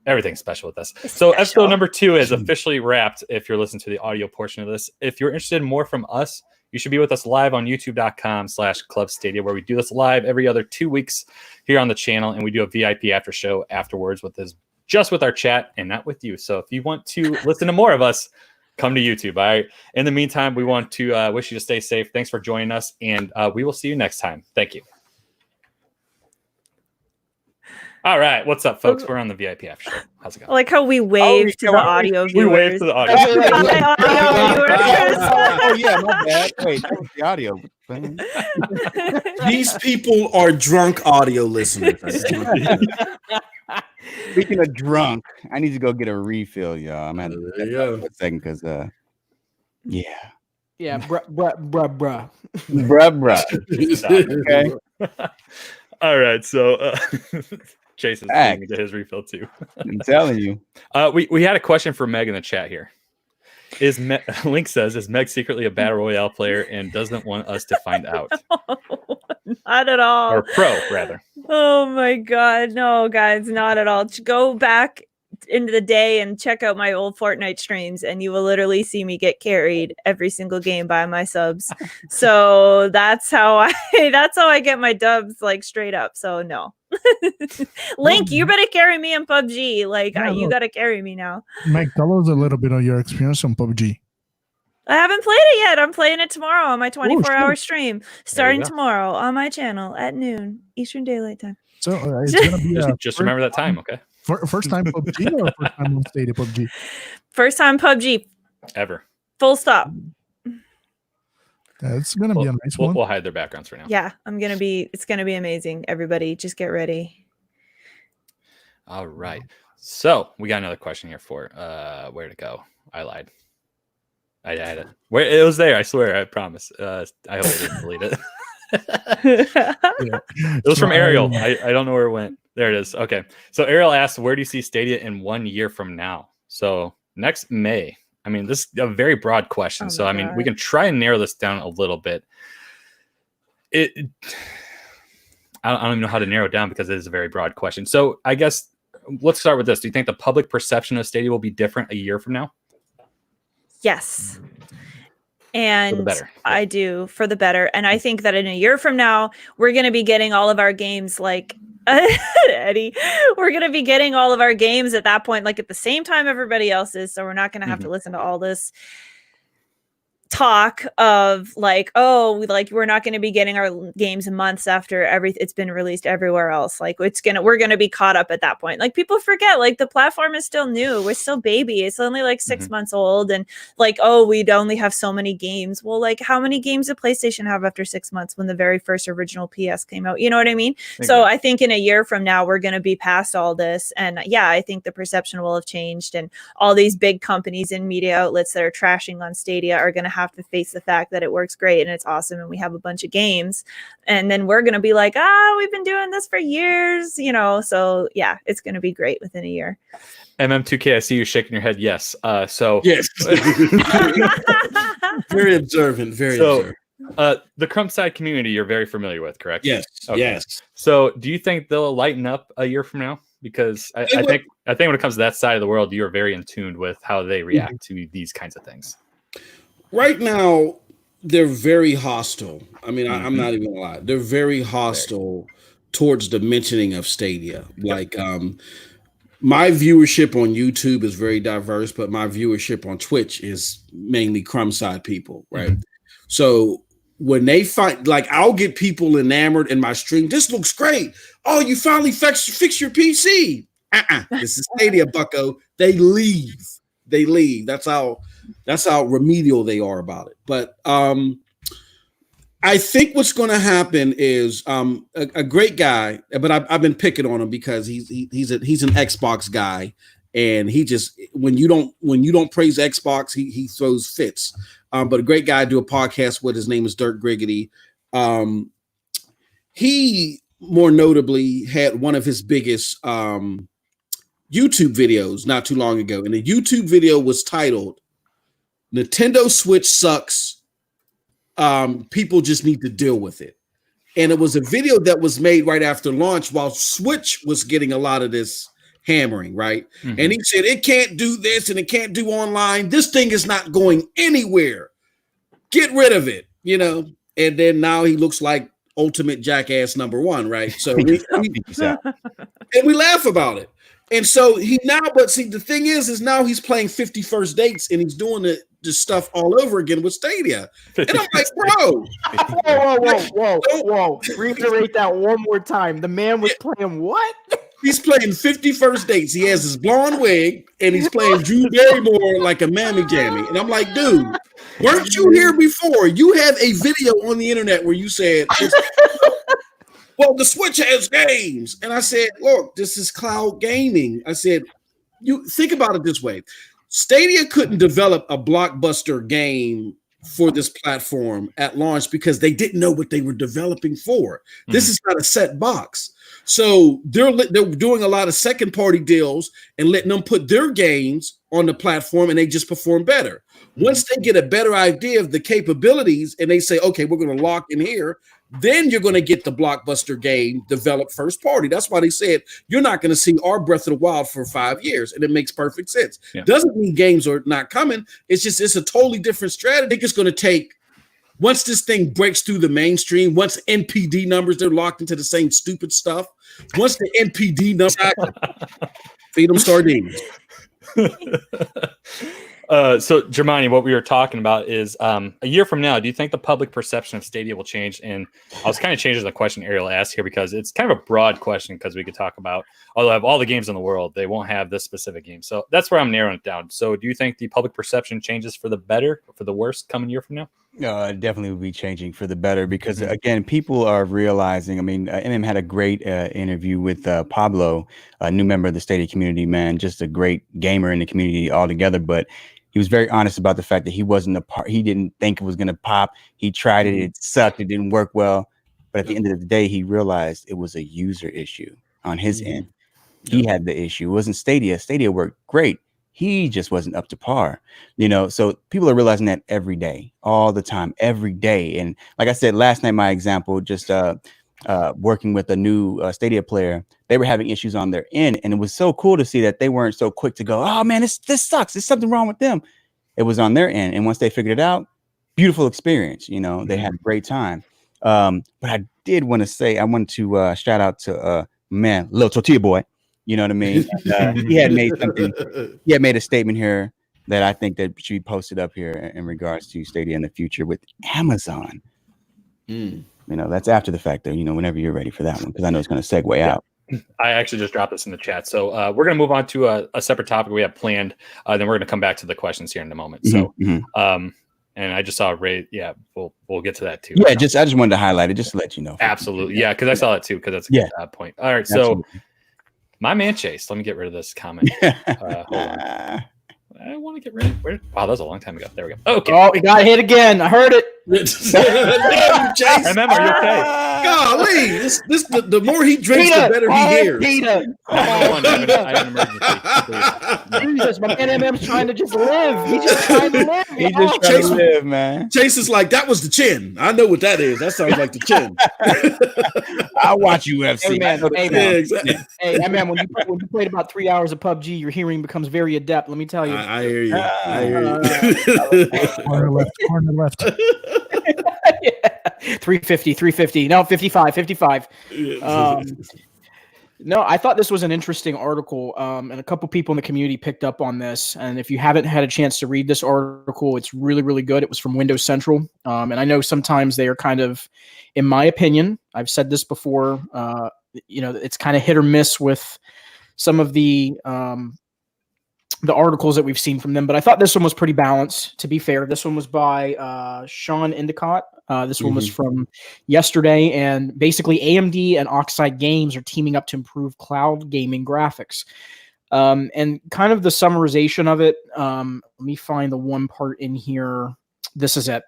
Everything's special with us. So episode number 2 is officially wrapped if you're listening to the audio portion of this. If you're interested in more from us, you should be with us live on youtube.com/Club Stadia, where we do this live every other 2 weeks here on the channel. And we do a VIP after show afterwards just with our chat and not with you. So if you want to listen to more of us, come to YouTube. All right. In the meantime, we want to wish you to stay safe. Thanks for joining us. And we will see you next time. Thank you. All right, what's up, folks? We're on the VIP after show. How's it going? I like how we wave to the audio viewers. We wave to the audio. Oh yeah, my bad. Wait, that was the audio. These people are drunk audio listeners. Speaking of drunk, I need to go get a refill, y'all. I'm at a second because yeah. Yeah, bruh. Okay. All right, so Chase is going to his refill too. I'm telling you. We had a question for Meg in the chat here. Link says, is Meg secretly a battle royale player and doesn't want us to find out? Not at all. Or pro, rather. Oh my god, no, guys, not at all. Go back into the day and check out my old Fortnite streams, and you will literally see me get carried every single game by my subs. So that's how I get my dubs, like, straight up. So no. Link, you better carry me in PUBG. Like, you gotta carry me now. Mike, tell us a little bit of your experience on PUBG. I haven't played it yet. I'm playing it tomorrow on my 24-hour stream, starting tomorrow on my channel at noon Eastern Daylight Time. So it's gonna be just remember that time, okay? First time PUBG or first time on Stadia PUBG? First time PUBG ever. Full stop. That's gonna be a nice one. We'll hide their backgrounds for now. Yeah, it's gonna be amazing. Everybody, just get ready. All right. So we got another question here for where to go. I lied. I had it. Where it was there, I swear, I promise. I hope I didn't delete it. It was from Ariel. I don't know where it went. There it is. Okay. So Ariel asks, where do you see Stadia in 1 year from now? So next May. I mean, this is a very broad question. So I mean, we can try and narrow this down a little bit. I don't even know how to narrow it down because it is a very broad question. So I guess let's start with this. Do you think the public perception of Stadia will be different a year from now? Yes. And for the better. I do, for the better. And I think that in a year from now, we're going to be getting all of our games like Eddie, we're going to be getting all of our games at that point, like at the same time everybody else is. So we're not going to have to listen to all this talk of like, oh, we're not going to be getting our games months after it's been released everywhere else. Like we're going to be caught up at that point. Like people forget, like the platform is still new. We're still baby. It's only like 6 months old. And like, oh, we'd only have so many games. Well, like how many games did PlayStation have after 6 months when the very first original PS came out? You know what I mean? Exactly. So I think in a year from now, we're going to be past all this. And yeah, I think the perception will have changed, and all these big companies and media outlets that are trashing on Stadia are going to have to face the fact that it works great and it's awesome and we have a bunch of games, and then we're going to be like, we've been doing this for years, so yeah, it's going to be great within a year. MM2K, I see you shaking your head. Yes. So yes. Very observant. The Crump Side community you're very familiar with, correct? Yes. Okay. Yes. So do you think they'll lighten up a year from now? Because I think when it comes to that side of the world, you're very in tune with how they react to these kinds of things. Right now, they're very hostile. I mean, I'm not even gonna lie. They're very hostile towards the mentioning of Stadia. Like, my viewership on YouTube is very diverse, but my viewership on Twitch is mainly crumb side people, right? So when they find, like, I'll get people enamored in my stream. This looks great. Oh, you finally fix your PC. This is Stadia, bucko. They leave. That's how remedial they are about it. But I think what's going to happen is a great guy, but I've been picking on him because he's an Xbox guy, and he just when you don't praise Xbox, he throws fits. But a great guy, I do a podcast with. His name is Dirk Griggity. He more notably had one of his biggest YouTube videos not too long ago, and the YouTube video was titled "Nintendo Switch Sucks. People just need to deal with it." And it was a video that was made right after launch while Switch was getting a lot of this hammering, right? And he said, it can't do this and it can't do online. This thing is not going anywhere. Get rid of it, And then now he looks like ultimate jackass #1, right? So and we laugh about it. And so the thing is now he's playing 50 First Dates and he's doing this stuff all over again with Stadia. And I'm like, bro. Whoa. Reiterate that one more time. The man was playing what? He's playing 50 First Dates. He has his blonde wig and he's playing Drew Barrymore like a mammy jammy. And I'm like, dude, weren't you here before? You had a video on the internet where you said, well, the Switch has games. And I said, look, this is cloud gaming. I said, you think about it this way. Stadia couldn't develop a blockbuster game for this platform at launch because they didn't know what they were developing for. This is not a set box. So they're doing a lot of second party deals and letting them put their games on the platform, and they just perform better. Once they get a better idea of the capabilities and they say, okay, we're going to lock in here, then you're going to get the blockbuster game developed first party. That's why they said you're not going to see our Breath of the Wild for 5 years. And it makes perfect sense. Yeah. Doesn't mean games are not coming. It's a totally different strategy. I think it's going to take, once this thing breaks through the mainstream, once NPD numbers, they're locked into the same stupid stuff. Once the NPD numbers, feed them sardines. So, Germani, what we were talking about is a year from now, do you think the public perception of Stadia will change? And I was kind of changing the question Ariel asked here because it's kind of a broad question, because we could talk about, although I have all the games in the world, they won't have this specific game. So that's where I'm narrowing it down. So do you think the public perception changes for the better or for the worst coming year from now? No, it definitely will be changing for the better because, again, people are realizing. I mean, MM had a great interview with Pablo, a new member of the Stadia community, man, just a great gamer in the community altogether. But he was very honest about the fact that he wasn't a part. He didn't think it was going to pop. He tried it. It sucked. It didn't work well. But at the end of the day, he realized it was a user issue on his end. He had the issue. It wasn't Stadia. Stadia worked great. He just wasn't up to par, so people are realizing that every day, all the time, every day. And like I said, last night, my example, just working with a new Stadia player, they were having issues on their end. And it was so cool to see that they weren't so quick to go, oh man, this sucks. There's something wrong with them. It was on their end. And once they figured it out, beautiful experience, they had a great time. But I did want to say, I want to shout out to man, little tortilla boy. You know what I mean? He had made something. He had made a statement here that I think that should be posted up here in regards to Stadia in the future with Amazon. You know, that's after the fact, though. You know, whenever you're ready for that one, because I know it's going to segue out. I actually just dropped this in the chat. So we're going to move on to a separate topic we have planned. Then we're going to come back to the questions here in a moment. So, and I just saw Ray. Yeah, we'll get to that too. Yeah, I just wanted to highlight it just to let you know. Absolutely. Yeah, because I saw it too, because that's a good point. All right. So my man Chase, let me get rid of this comment. Hold on. I want to get rid of it. Wow, that was a long time ago. There we go. Okay. Oh, he got hit again. I heard it. Chase. Remember, are you okay? Golly, the more he drinks, the better he hears. I have an emergency. Jesus, my man MM's trying to just live. He's just trying to live. He's just trying to live, man. Chase is like, that was the chin. I know what that is. That sounds like the chin. I watch UFC. Hey, man, when you played about 3 hours of PUBG, your hearing becomes very adept. Let me tell you. I hear you. I hear you. Corner left. 350. No, 55. No, I thought this was an interesting article, and a couple people in the community picked up on this. And if you haven't had a chance to read this article, it's really, really good. It was from Windows Central, and I know sometimes they are kind of, in my opinion, I've said this before, it's kind of hit or miss with some of the articles that we've seen from them, but I thought this one was pretty balanced. To be fair, this one was by Sean Endicott. This one was from yesterday, and basically AMD and Oxide Games are teaming up to improve cloud gaming graphics. And kind of the summarization of it, let me find the one part in here. This is it.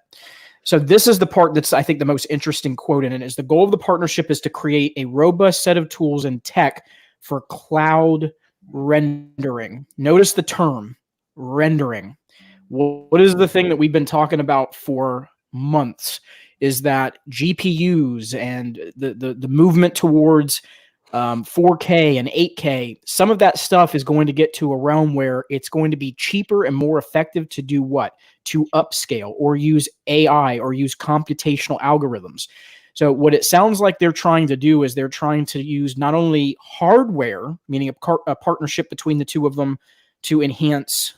So this is the part that's, I think, the most interesting quote in it is the goal of the partnership is to create a robust set of tools and tech for cloud rendering. Notice the term rendering. What is the thing that we've been talking about for months is that GPUs and the movement towards 4K and 8K, some of that stuff is going to get to a realm where it's going to be cheaper and more effective to do what? To upscale or use AI or use computational algorithms. So what it sounds like they're trying to do is they're trying to use not only hardware, meaning a partnership between the two of them to enhance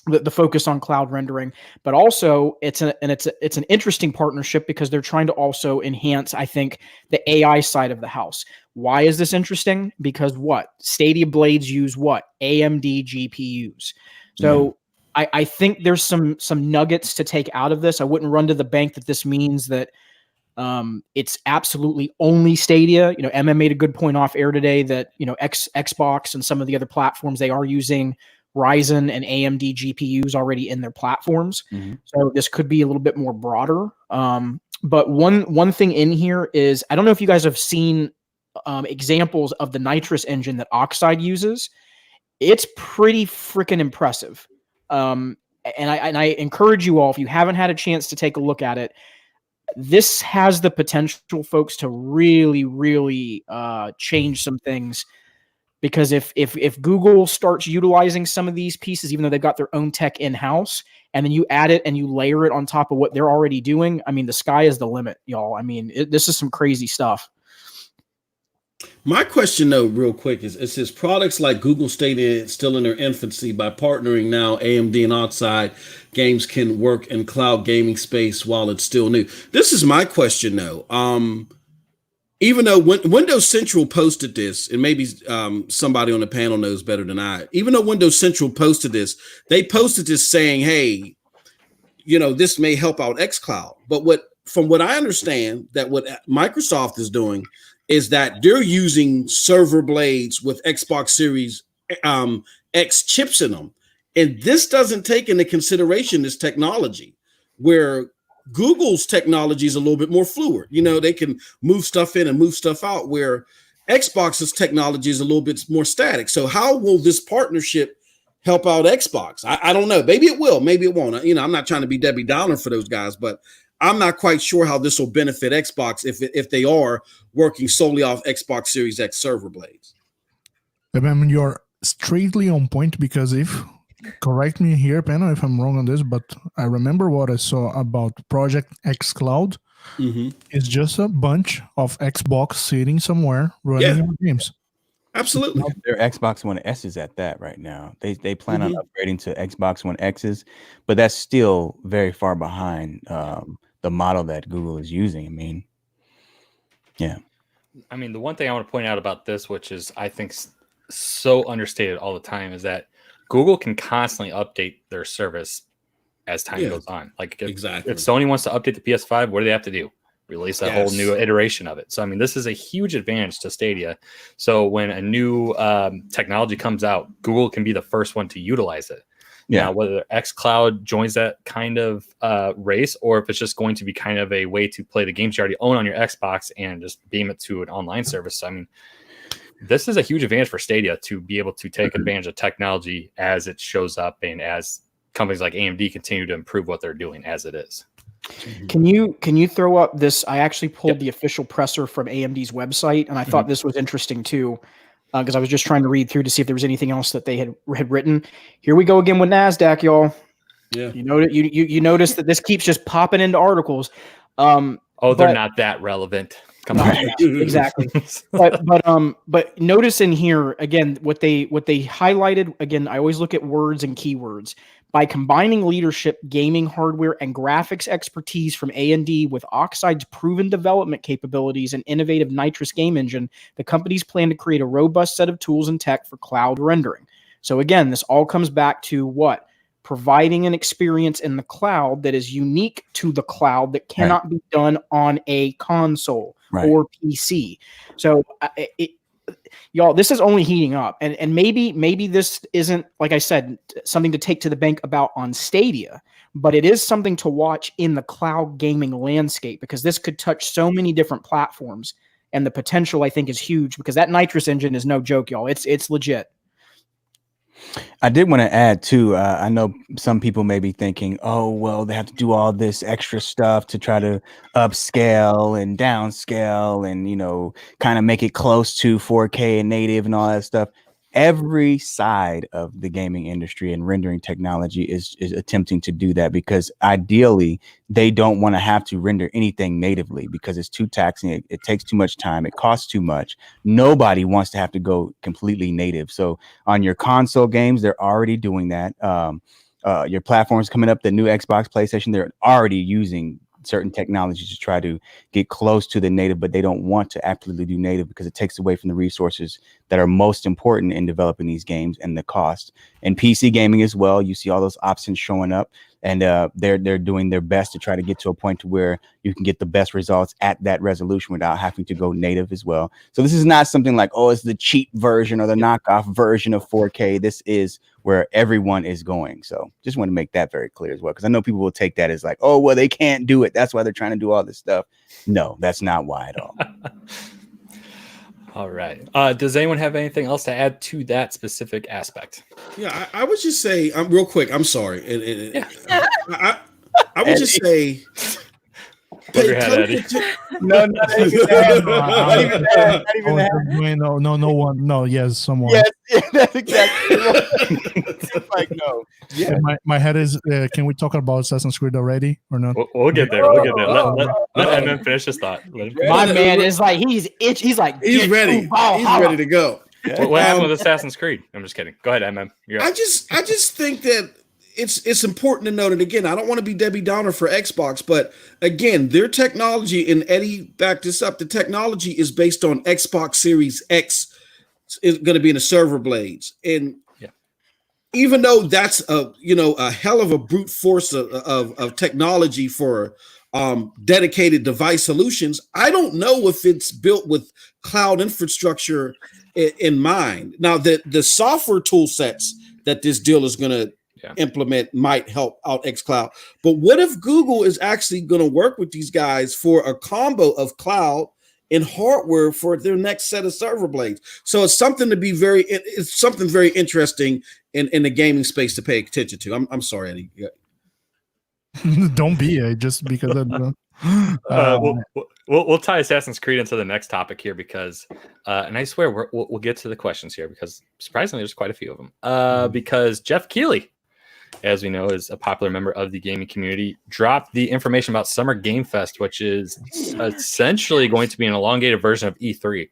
the focus on cloud rendering, but also it's an interesting partnership because they're trying to also enhance, I think, the AI side of the house. Why is this interesting? Because Stadia blades use AMD GPUs. So I think there's some nuggets to take out of this. I wouldn't run to the bank that this means that it's absolutely only Stadia. MM made a good point off air today that, Xbox and some of the other platforms, they are using Ryzen and AMD GPUs already in their platforms. So this could be a little bit more broader. But one thing in here is, I don't know if you guys have seen examples of the nitrous engine that Oxide uses. It's pretty freaking impressive. And I encourage you all, if you haven't had a chance to take a look at it, this has the potential, folks, to really, really change some things. Because if Google starts utilizing some of these pieces, even though they've got their own tech in-house, and then you add it and you layer it on top of what they're already doing, I mean, the sky is the limit, y'all. I mean, this is some crazy stuff. My question, though, real quick, is it says products like Google Stadia still in their infancy. By partnering now, AMD and Oxide Games can work in cloud gaming space while it's still new. This is my question, though. Even though Windows Central posted this, and maybe somebody on the panel knows better than I, even though Windows Central posted this, they posted this saying, hey, this may help out xCloud. But from what I understand, that what Microsoft is doing is that they're using server blades with Xbox Series X chips in them. And this doesn't take into consideration this technology where Google's technology is a little bit more fluid. They can move stuff in and move stuff out, where Xbox's technology is a little bit more static. So how will this partnership help out Xbox? I don't know. Maybe it will, maybe it won't. I'm not trying to be Debbie Downer for those guys, but I'm not quite sure how this will benefit Xbox if they are working solely off Xbox Series X server blades. I mean, you're straightly on point, because correct me here, Pano, if I'm wrong on this, but I remember what I saw about Project xCloud It's just a bunch of Xbox sitting somewhere running our games. Absolutely. Their Xbox One S's at that right now. They plan on upgrading to Xbox One X's, but that's still very far behind the model that Google is using. I mean, yeah. I mean, the one thing I want to point out about this, which is I think so understated all the time, is that Google can constantly update their service as time goes on. Like if Sony wants to update the PS5, what do they have to do? Release a whole new iteration of it. So I mean, this is a huge advantage to Stadia. So when a new technology comes out, Google can be the first one to utilize it. Yeah. Now, whether xCloud joins that kind of race, or if it's just going to be kind of a way to play the games you already own on your Xbox and just beam it to an online service. So, I mean, this is a huge advantage for Stadia to be able to take advantage of technology as it shows up and as companies like AMD continue to improve what they're doing as it is. Can you throw up this? I actually pulled the official presser from AMD's website, and I thought this was interesting too, because I was just trying to read through to see if there was anything else that they had written. Here we go again with NASDAQ, y'all. Yeah, you notice that this keeps just popping into articles. They're not that relevant. Come on, exactly. But notice in here again what they highlighted. Again, I always look at words and keywords. By combining leadership, gaming hardware, and graphics expertise from A&D with Oxide's proven development capabilities and innovative Nitrous game engine, the companies plan to create a robust set of tools and tech for cloud rendering. So again, this all comes back to what? Providing an experience in the cloud that is unique to the cloud that cannot be done on a console or PC. So y'all, this is only heating up, and maybe this isn't, like I said, something to take to the bank about on Stadia, but it is something to watch in the cloud gaming landscape, because this could touch so many different platforms, and the potential I think is huge, because that Nitrous engine is no joke, y'all. It's legit. I did want to add too. I know some people may be thinking, "Oh, well, they have to do all this extra stuff to try to upscale and downscale, and kind of make it close to 4K and native and all that stuff." Every side of the gaming industry and rendering technology is attempting to do that, because ideally they don't want to have to render anything natively because it's too taxing. It takes too much time. It costs too much. Nobody wants to have to go completely native. So on your console games, they're already doing that. Your platforms coming up, the new Xbox, PlayStation, they're already using certain technologies to try to get close to the native, but they don't want to absolutely do native because it takes away from the resources that are most important in developing these games and the cost. And PC gaming as well, you see all those options showing up, and they're doing their best to try to get to a point to where you can get the best results at that resolution without having to go native as well. So this is not something like, oh, it's the cheap version or the knockoff version of 4K. This is where everyone is going. So just want to make that very clear as well, because I know people will take that as like, oh, well, they can't do it. That's why they're trying to do all this stuff. No, that's not why at all. All right. Does anyone have anything else to add to that specific aspect? Yeah, I would just say, real quick, I'm sorry. I would just say, Over your head, Eddie. No, not even that. Not even that. No one. No, yes, someone. Yes, that's exactly right. Like, no. Yeah. My head is, can we talk about Assassin's Creed already or not? We'll get there. We'll get there. Let Edmund finish his thought. My man is like, he's itch. He's like, he's ready. He's ready to go. What happened with Assassin's Creed? I'm just kidding. Go ahead, Edmund. I just think that it's important to note, and again, I don't want to be Debbie Downer for Xbox, but again, their technology, and Eddie backed this up, the technology is based on Xbox Series X is going to be in the server blades. And even though that's a hell of a brute force of technology for dedicated device solutions, I don't know if it's built with cloud infrastructure in mind. Now, the software tool sets that this deal is going to implement might help out xCloud. But what if Google is actually going to work with these guys for a combo of cloud and hardware for their next set of server blades? So it's something very interesting in the gaming space to pay attention to. I'm sorry, Eddie. Yeah. Don't be just because of we'll tie Assassin's Creed into the next topic here, because and I swear we'll get to the questions here, because surprisingly there's quite a few of them, because Jeff Keighley as we know, is a popular member of the gaming community, dropped the information about Summer Game Fest, which is essentially going to be an elongated version of E3.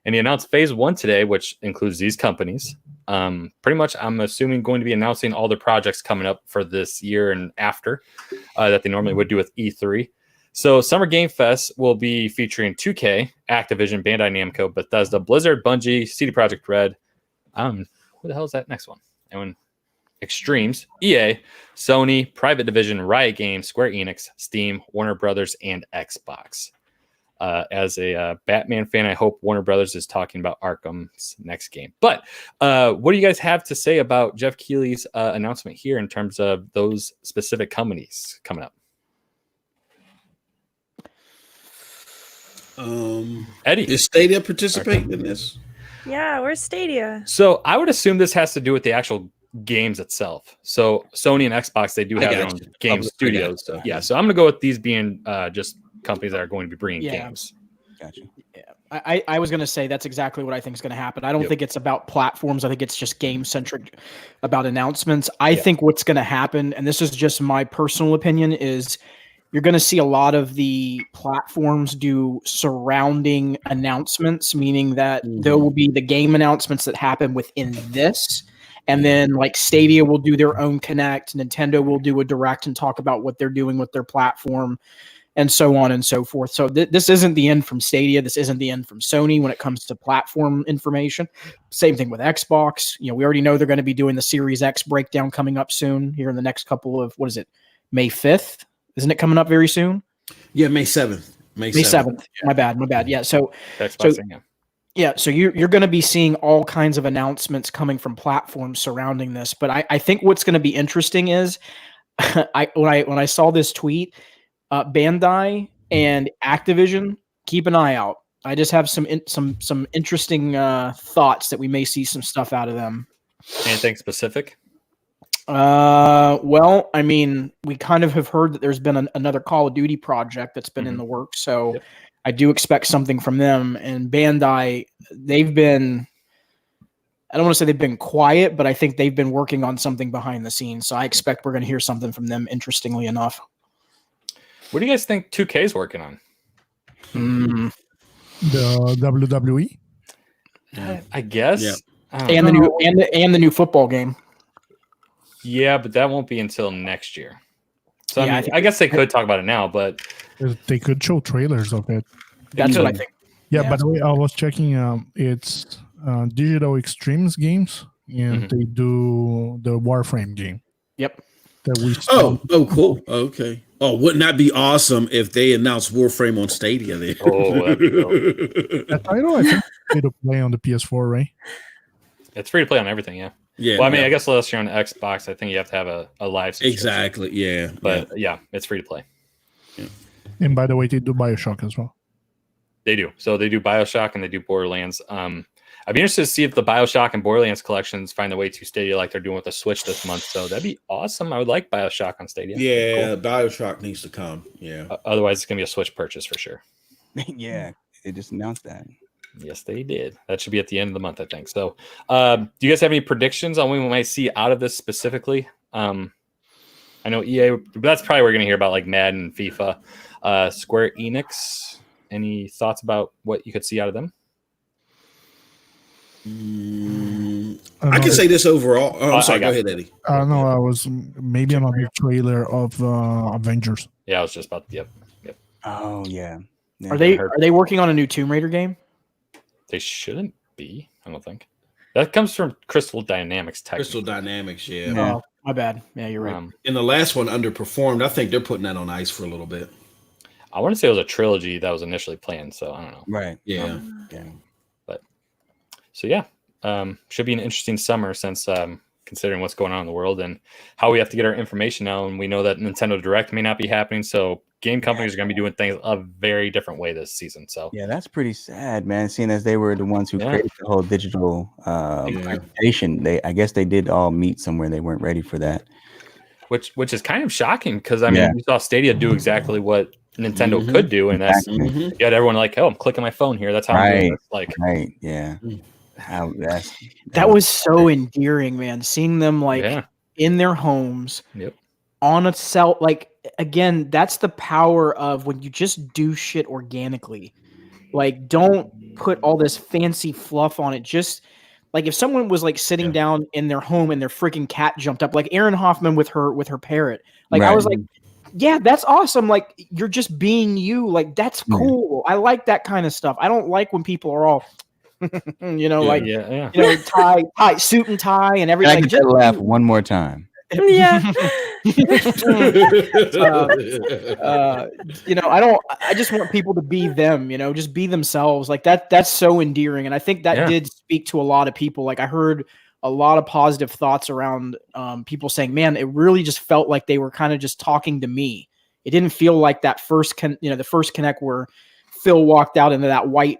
And he announced phase 1 today, which includes these companies. Pretty much, I'm assuming, going to be announcing all their projects coming up for this year and after that they normally would do with E3. So Summer Game Fest will be featuring 2K, Activision, Bandai Namco, Bethesda, Blizzard, Bungie, CD Projekt Red. Who the hell is that next one? And Extremes, EA, Sony, Private Division, Riot Games, Square Enix, Steam, Warner Brothers, and Xbox. As a Batman fan, I hope Warner Brothers is talking about Arkham's next game. But what do you guys have to say about Jeff Keighley's announcement here in terms of those specific companies coming up? Eddie, is Stadia participating in this? Yeah, where's Stadia? So I would assume this has to do with the actual games itself. So Sony and Xbox, they do have their own game studios. So, yeah, so I'm going to go with these being just companies that are going to be bringing games. Gotcha. Yeah. I was going to say that's exactly what I think is going to happen. I don't think it's about platforms. I think it's just game-centric about announcements. I think what's going to happen, and this is just my personal opinion, is you're going to see a lot of the platforms do surrounding announcements, meaning that there will be the game announcements that happen within this. And then like Stadia will do their own Connect. Nintendo will do a Direct and talk about what they're doing with their platform and so on and so forth. So this isn't the end from Stadia. This isn't the end from Sony when it comes to platform information. Same thing with Xbox. You know, we already know they're going to be doing the Series X breakdown coming up soon here in the next couple of, what is it, May 5th? Isn't it coming up very soon? Yeah, May 7th. May 7th. Yeah. My bad. Yeah. So, Xbox, so you're going to be seeing all kinds of announcements coming from platforms surrounding this. But I think what's going to be interesting is when I saw this tweet, Bandai and Activision, keep an eye out. I just have some interesting thoughts that we may see some stuff out of them. Anything specific? Well, I mean, we kind of have heard that there's been another Call of Duty project that's been in the works, so I do expect something from them. And Bandai, they've been, I don't want to say they've been quiet, but I think they've been working on something behind the scenes. So I expect we're going to hear something from them, interestingly enough. What do you guys think 2K is working on? The WWE? I guess. Yeah. And the new football game. Yeah, but that won't be until next year. So I guess they could talk about it now, but They could show trailers of it. That's what I think. Yeah, by the way, I was checking. It's Digital Extremes Games, and they do the Warframe game. Yep. That we cool. Okay. Oh, wouldn't that be awesome if they announced Warframe on Stadia there? Oh, that'd be cool. That title, I think, free to play on the PS4, right? It's free to play on everything, yeah. Yeah. Well, I mean, I guess unless you're on Xbox, I think you have to have a live subscription. Exactly. Yeah. But yeah, it's free to play. Yeah. And by the way, they do BioShock as well. They do. So they do BioShock and they do Borderlands. I'd be interested to see if the BioShock and Borderlands collections find their way to Stadia like they're doing with the Switch this month. So that'd be awesome. I would like BioShock on Stadia. Yeah, cool. BioShock needs to come. Yeah. Otherwise, it's going to be a Switch purchase for sure. Yeah, they just announced that. Yes, they did. That should be at the end of the month, I think. So do you guys have any predictions on when we might see out of this specifically? I know EA, that's probably what we're going to hear about, like Madden and FIFA. Square Enix, any thoughts about what you could see out of them? I can say this overall. Oh, I'm sorry. Go ahead, Eddie. No, I was maybe another trailer of Avengers. Yeah, I was just about. Yep. Oh yeah. Are they working on a new Tomb Raider game? They shouldn't be. I don't think that comes from Crystal Dynamics. Crystal Dynamics, yeah. Oh, my bad. Yeah, you're right. And the last one underperformed. I think they're putting that on ice for a little bit. I want to say it was a trilogy that was initially planned, so I don't know. Right. Yeah. But so yeah, should be an interesting summer since considering what's going on in the world and how we have to get our information now. And we know that Nintendo Direct may not be happening, so game companies are going to be doing things a very different way this season. So yeah, that's pretty sad, man. Seeing as they were the ones who created the whole digital presentation, I guess they did all meet somewhere. They weren't ready for that, which is kind of shocking because I mean we saw Stadia do exactly what Nintendo could do, and that's you had everyone like, oh, I'm clicking my phone here. That's how I'm doing this. Like, yeah. How that was so endearing, man. Seeing them like in their homes. Yep. On a cell, like, again, that's the power of when you just do shit organically. Like, don't put all this fancy fluff on it. Just like if someone was like sitting down in their home and their freaking cat jumped up, like Erin Hoffman with her parrot. Like I was like, yeah, that's awesome. Like you're just being you. Like that's cool. I like that kind of stuff. I don't like when people are all you know, like you know, tie, suit and tie and everything. I can just laugh one more time. Yeah. You know, I just want people to be them, you know, just be themselves. Like that's so endearing. And I think that did speak to a lot of people. Like I heard a lot of positive thoughts around people saying, man, it really just felt like they were kind of just talking to me. It didn't feel like that first the first Connect where Phil walked out into that white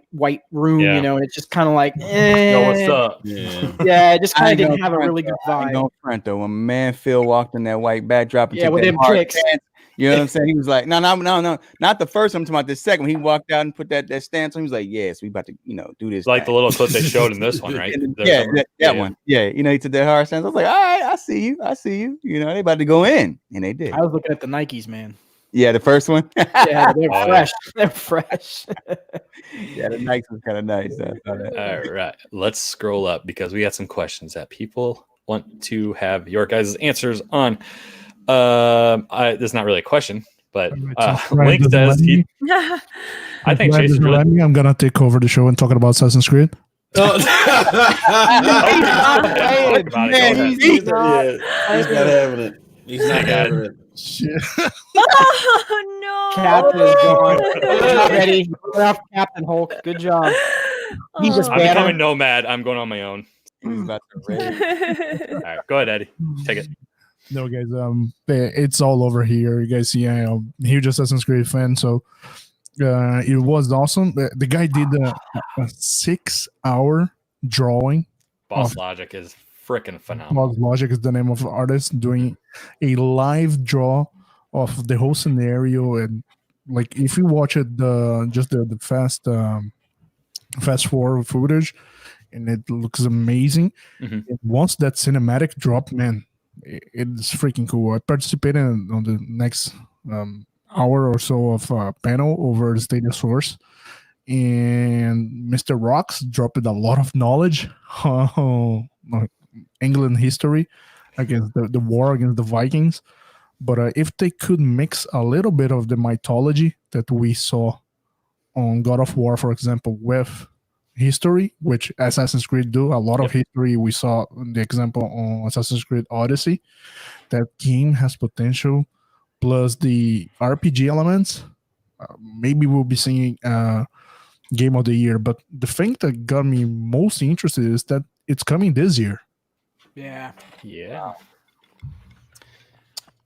room, you know, and it's just kind of like, Yo, what's up? Yeah, it just kind of didn't have a really good vibe. No front though. When man Phil walked in that white backdrop and took with that them hard kicks. stance, you know what I'm saying? He was like, no, not the first one. I'm talking about the second one. He walked out and put that stance on. He was like, yes, we about to, you know, do this. Like the little clip they showed in this one, right? That one. Yeah, you know, he took that hard stance. I was like, all right, I see you. You know, they about to go in, and they did. I was looking at the Nikes, man. Yeah, the first one. Yeah, they're fresh. They're fresh. Yeah, the Nikes was kind of nice. All right, let's scroll up because we got some questions that people want to have your guys' answers on. This is not really a question, but Link says I think Chase is really. I'm gonna take over the show and talking about Assassin's Creed. He's not having it. He's not having it. Shit. Oh no! Captain is gone. Good job, Eddie. Good off Captain Hulk. Good job. He's just I'm becoming nomad. I'm going on my own. He's about to raid. All right, go ahead, Eddie. Take it. No, guys. It's all over here. You guys see, I'm a huge Assassin's Creed fan, so it was awesome. The guy did a 6-hour drawing. Boss Logic is freaking phenomenal. Boss Logic is the name of the artist doing a live draw of the whole scenario, and like if you watch it, the fast forward footage, and it looks amazing. And once that cinematic drop, man, it's freaking cool. I participated on the next hour or so of panel over the Stadia Source, and Mr. Rocks dropped a lot of knowledge England history against the war against the Vikings. But if they could mix a little bit of the mythology that we saw on God of War, for example, with history, which Assassin's Creed do, a lot of history we saw in the example on Assassin's Creed Odyssey, that game has potential, plus the RPG elements. Maybe we'll be seeing Game of the Year. But the thing that got me most interested is that it's coming this year. Yeah.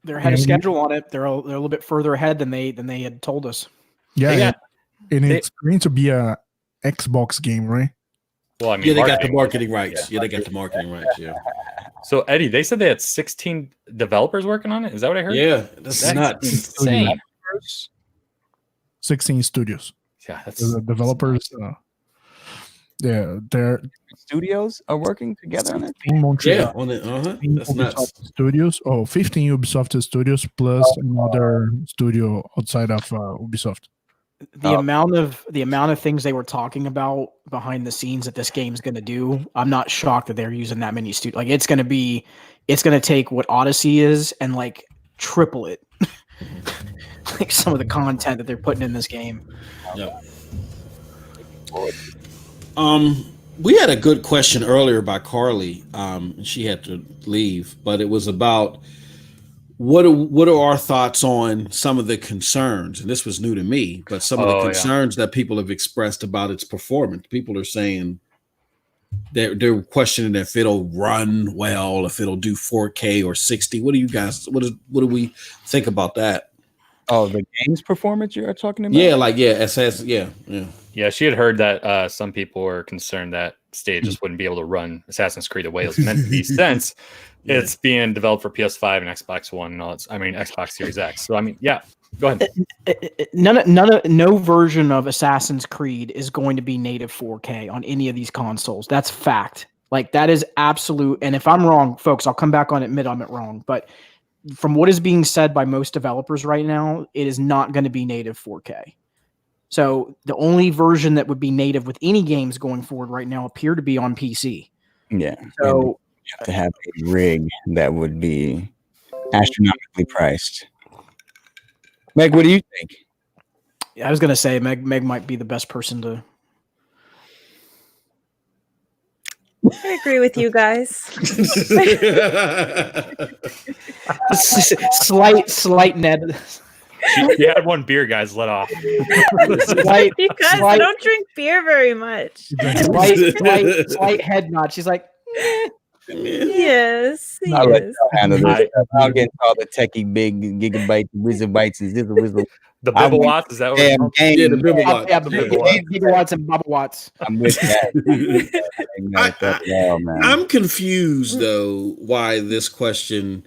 They're ahead of schedule on it. They're a little bit further ahead than they had told us. Yeah. And it's going to be a Xbox game, right? Well, I mean, they got the marketing rights. Yeah, they got the marketing rights. Yeah. So Eddie, they said they had 16 developers working on it. Is that what I heard? Yeah, that's nuts. Insane. 16 studios. Yeah, that's the developers. Their studios are working together on it. In Montreal. Yeah, on it. That's nuts. Studios. 15 Ubisoft studios plus another studio outside of Ubisoft. The amount of things they were talking about behind the scenes that this game's going to do, I'm not shocked that they're using that many studios. Like it's going to take what Odyssey is and like triple it. Like some of the content that they're putting in this game. Yeah. We had a good question earlier by Carly. She had to leave, but it was about what are our thoughts on some of the concerns, and this was new to me, but some of the concerns that people have expressed about its performance. People are saying they're questioning if it'll run well, if it'll do 4K or 60. What do we think about that? Oh, the game's performance you're talking about? Yeah, she had heard that some people were concerned that Stadia just wouldn't be able to run Assassin's Creed the way it was meant to be since it's being developed for PS5 and Xbox One and all Xbox Series X. So go ahead. No version of Assassin's Creed is going to be native 4K on any of these consoles. That's fact. Like that is absolute. And if I'm wrong, folks, I'll come back on and admit I'm wrong. But from what is being said by most developers right now, it is not going to be native 4K. So the only version that would be native with any games going forward right now appear to be on PC. Yeah. So you have to have a rig that would be astronomically priced. Meg, what do you think? I was going to say Meg might be the best person to. I agree with you guys. slight Ned. She had one beer, guys. Let off. Slight, You guys slight, don't drink beer very much. slight head nod. She's like, Yes. I'll let Yes. y'all handle this. I'll get all the techie big gigabytes, wizarbytes, and zizzle. The Bibblewatts, is that what it's Damn called? game. Yeah, the Bibblewatts. yeah, the Bibblewatts and Bubblewatts. I'm with that. Man. I'm confused though why this question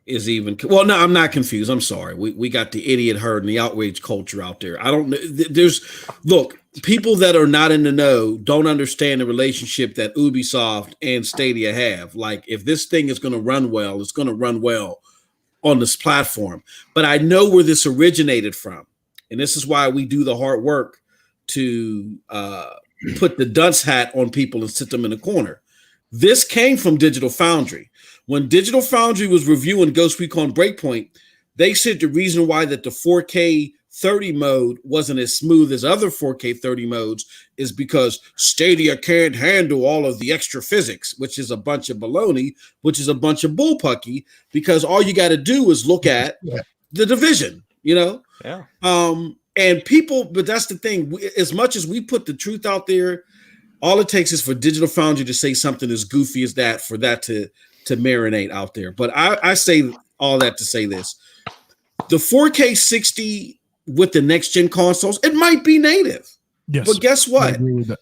is even. Well, no, I'm not confused. I'm sorry. We got the idiot herd and the outrage culture out there. I don't know. Look, people that are not in the know don't understand the relationship that Ubisoft and Stadia have. Like, if this thing is going to run well, it's going to run well on this platform. But I know where this originated from. And this is why we do the hard work to put the dunce hat on people and sit them in a corner. This came from Digital Foundry. When Digital Foundry was reviewing Ghost Recon Breakpoint, they said the reason why that the 4K 30 mode wasn't as smooth as other 4K 30 modes is because Stadia can't handle all of the extra physics, which is a bunch of baloney, which is a bunch of bullpucky, because all you got to do is look at the Division, you know? Yeah. And people, but that's the thing, as much as we put the truth out there, all it takes is for Digital Foundry to say something as goofy as that, for that to marinate out there. But I say all that to say this. The 4K 60 with the next gen consoles, it might be native. Yes. But guess what? I agree with that.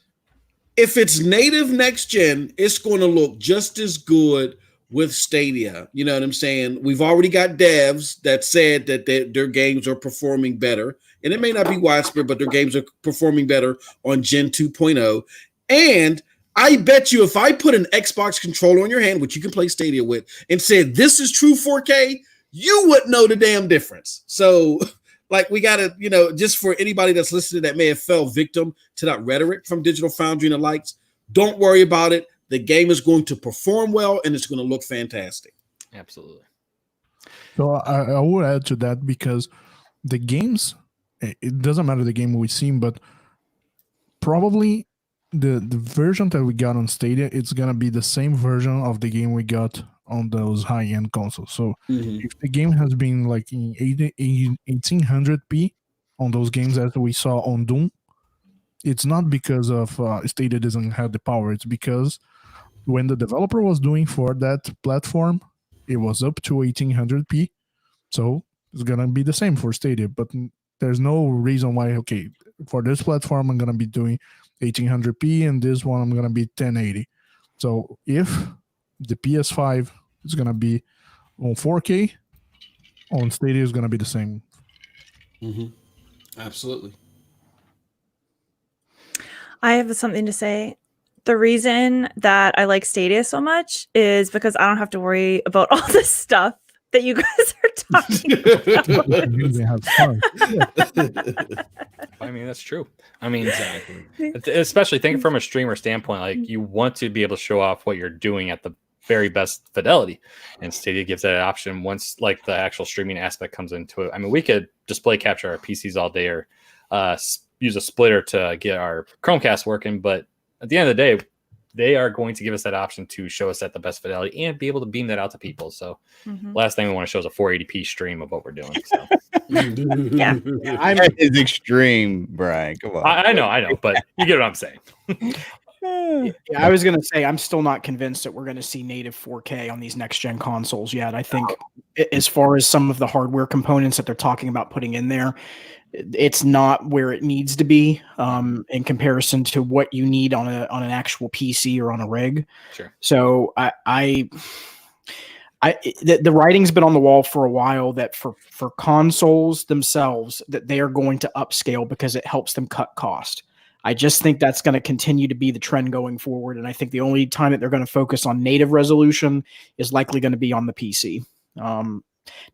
If it's native next gen, it's going to look just as good with Stadia. You know what I'm saying? We've already got devs that said that their games are performing better. And it may not be widespread, but their games are performing better on Gen 2.0. And I bet you if I put an Xbox controller on your hand, which you can play Stadia with, and said, this is true 4K, you wouldn't know the damn difference. So, like, we got to, you know, just for anybody that's listening that may have fell victim to that rhetoric from Digital Foundry and the likes, don't worry about it. The game is going to perform well, and it's going to look fantastic. Absolutely. So I will add to that, because the games, it doesn't matter the game we've seen, but probably the version that we got on Stadia, it's going to be the same version of the game we got on those high-end consoles. So if the game has been like in 1800p on those games as we saw on Doom, it's not because of Stadia doesn't have the power. It's because when the developer was doing for that platform, it was up to 1800p. So it's going to be the same for Stadia. But there's no reason why, okay, for this platform, I'm going to be doing 1800p, and this one I'm going to be 1080. So if the PS5 is going to be on 4K, on Stadia is going to be the same. Absolutely. I have something to say. The reason that I like Stadia so much is because I don't have to worry about all this stuff that you guys are talking about. I mean, that's true. I mean, especially thinking from a streamer standpoint, like, you want to be able to show off what you're doing at the very best fidelity, and Stadia gives that option once, like, the actual streaming aspect comes into it. I mean, we could display capture our PCs all day, or use a splitter to get our Chromecast working, but at the end of the day, they are going to give us that option to show us at the best fidelity and be able to beam that out to people. So last thing we want to show is a 480p stream of what we're doing. So Yeah. That is extreme, Brian. Come on. I know, but you get what I'm saying. Yeah, I was going to say, I'm still not convinced that we're going to see native 4K on these next gen consoles yet. I think as far as some of the hardware components that they're talking about putting in there, it's not where it needs to be in comparison to what you need on an actual PC or on a rig. Sure. So the writing's been on the wall for a while that for consoles themselves, that they are going to upscale because it helps them cut cost. I just think that's going to continue to be the trend going forward. And I think the only time that they're going to focus on native resolution is likely going to be on the PC. Now,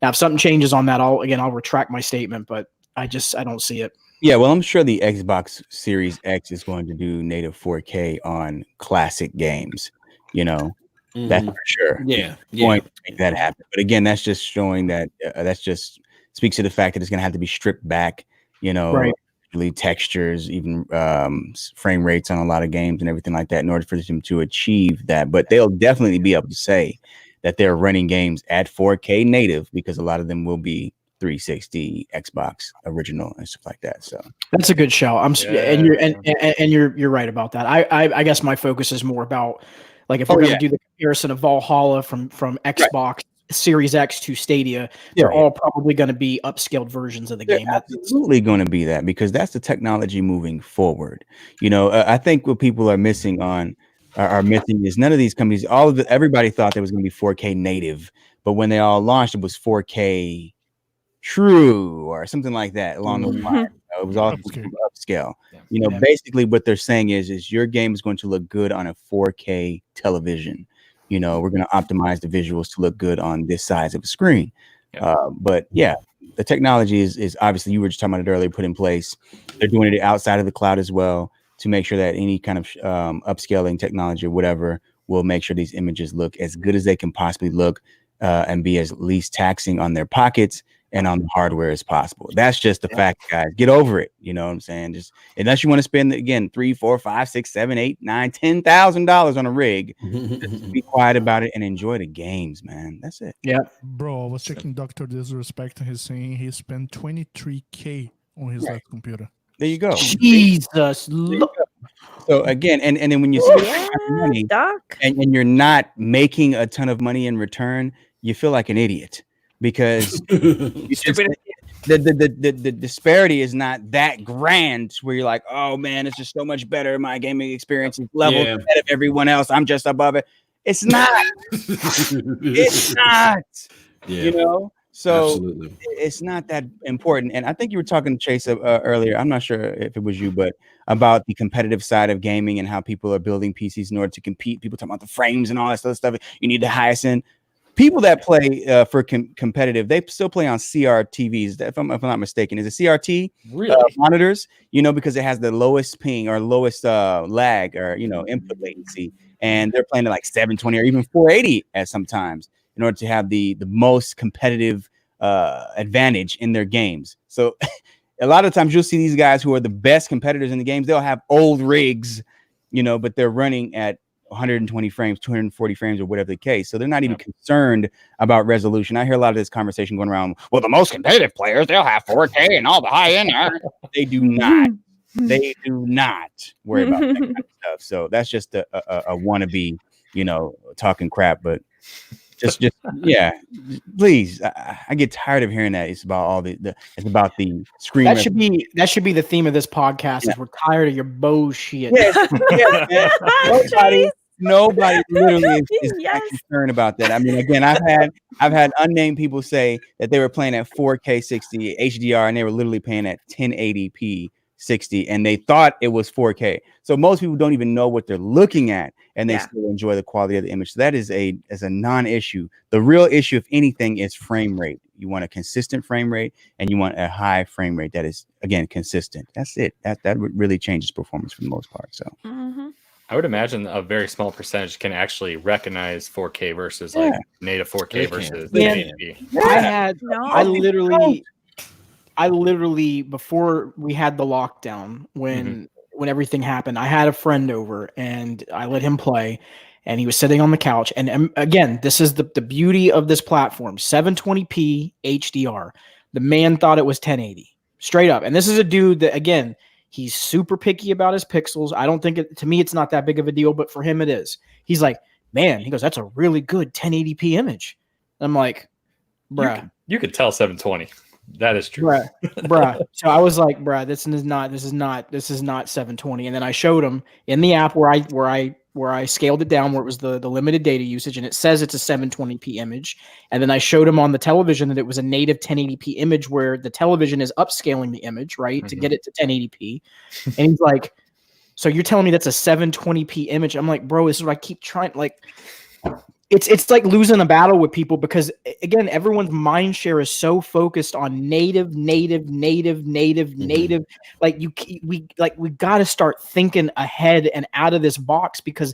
if something changes on that, I'll retract my statement, but I don't see it. Yeah, well, I'm sure the Xbox Series X is going to do native 4K on classic games. That's for sure. Yeah, Going to make that happen. But again, that's just showing that that's just speaks to the fact that it's going to have to be stripped back. Right. Really textures, even frame rates on a lot of games and everything like that in order for them to achieve that. But they'll definitely be able to say that they're running games at 4K native because a lot of them will be 360 Xbox original and stuff like that. So that's a good shout. You're right about that. I guess my focus is more about like if we're going to do the comparison of Valhalla from Xbox Series X to Stadia, they're all probably going to be upscaled versions of the game. That's absolutely going to be that because that's the technology moving forward. I think what people are missing is none of these companies. Everybody thought there was going to be 4K native, but when they all launched, it was 4K true or something like that along those lines. It was all upscale. Basically what they're saying is your game is going to look good on a 4K television. We're going to optimize the visuals to look good on this size of a screen. But yeah, the technology is obviously, you were just talking about it earlier, put in place. They're doing it outside of the cloud as well to make sure that any kind of upscaling technology or whatever will make sure these images look as good as they can possibly look and be as least taxing on their pockets and on the hardware as possible. That's just the fact, guys. Get over it. You know what I'm saying? Just unless you want to spend again $3, $4, $5, $6, $7, $8, $9, $10,000 on a rig, just be quiet about it and enjoy the games, man. That's it. Yeah, bro. I was checking Dr. Disrespect and he's saying he spent $23K on his last computer. There you go. Jesus. So again, and then when you spend money and you're not making a ton of money in return, you feel like an idiot. Because the disparity is not that grand where you're like, oh man, it's just so much better. My gaming experience is level ahead of everyone else. I'm just above it. It's not. It's not. So absolutely. It's not that important. And I think you were talking to Chase earlier. I'm not sure if it was you, but about the competitive side of gaming and how people are building PCs in order to compete. People talking about the frames and all that other stuff. You need the highest end. People that play for competitive, they still play on CRTVs. If I'm not mistaken, is it CRT monitors? Because it has the lowest ping or lowest lag or input latency, and they're playing at like 720 or even 480 at sometimes in order to have the most competitive advantage in their games. So a lot of times you'll see these guys who are the best competitors in the games. They'll have old rigs, but they're running at 120 frames, 240 frames, or whatever the case. So they're not even concerned about resolution. I hear a lot of this conversation going around. Well, the most competitive players, they'll have 4K and all the high end. They do not. They do not worry about that kind of stuff. So that's just a wannabe, talking crap. But just please. I get tired of hearing that. It's about all it's about the screen. That should be the theme of this podcast. Is we're tired of your bullshit. Nobody literally is concerned about that. I mean, again, I've had unnamed people say that they were playing at 4K 60 HDR and they were literally playing at 1080p 60 and they thought it was 4K. So most people don't even know what they're looking at and they still enjoy the quality of the image. So that is a non-issue. The real issue, if anything, is frame rate. You want a consistent frame rate and you want a high frame rate that is, again, consistent. That's it. That really changes performance for the most part. So I would imagine a very small percentage can actually recognize 4K versus like native 4K versus 1080p. I literally before we had the lockdown when everything happened, I had a friend over and I let him play and he was sitting on the couch. And again, this is the beauty of this platform, 720p HDR. The man thought it was 1080 straight up. And this is a dude that, again, he's super picky about his pixels. I don't think to me, it's not that big of a deal, but for him it is. He's like, man, he goes, that's a really good 1080p image. And I'm like, bruh. You could tell 720. That is true. Bruh. So I was like, bruh, this is not 720. And then I showed him in the app where I scaled it down where it was the limited data usage and it says it's a 720p image. And then I showed him on the television that it was a native 1080p image where the television is upscaling the image, right, to get it to 1080p. And he's like, So you're telling me that's a 720p image? I'm like, bro, this is what I keep trying. Like, it's like losing a battle with people because again, everyone's mind share is so focused on native. Like we got to start thinking ahead and out of this box because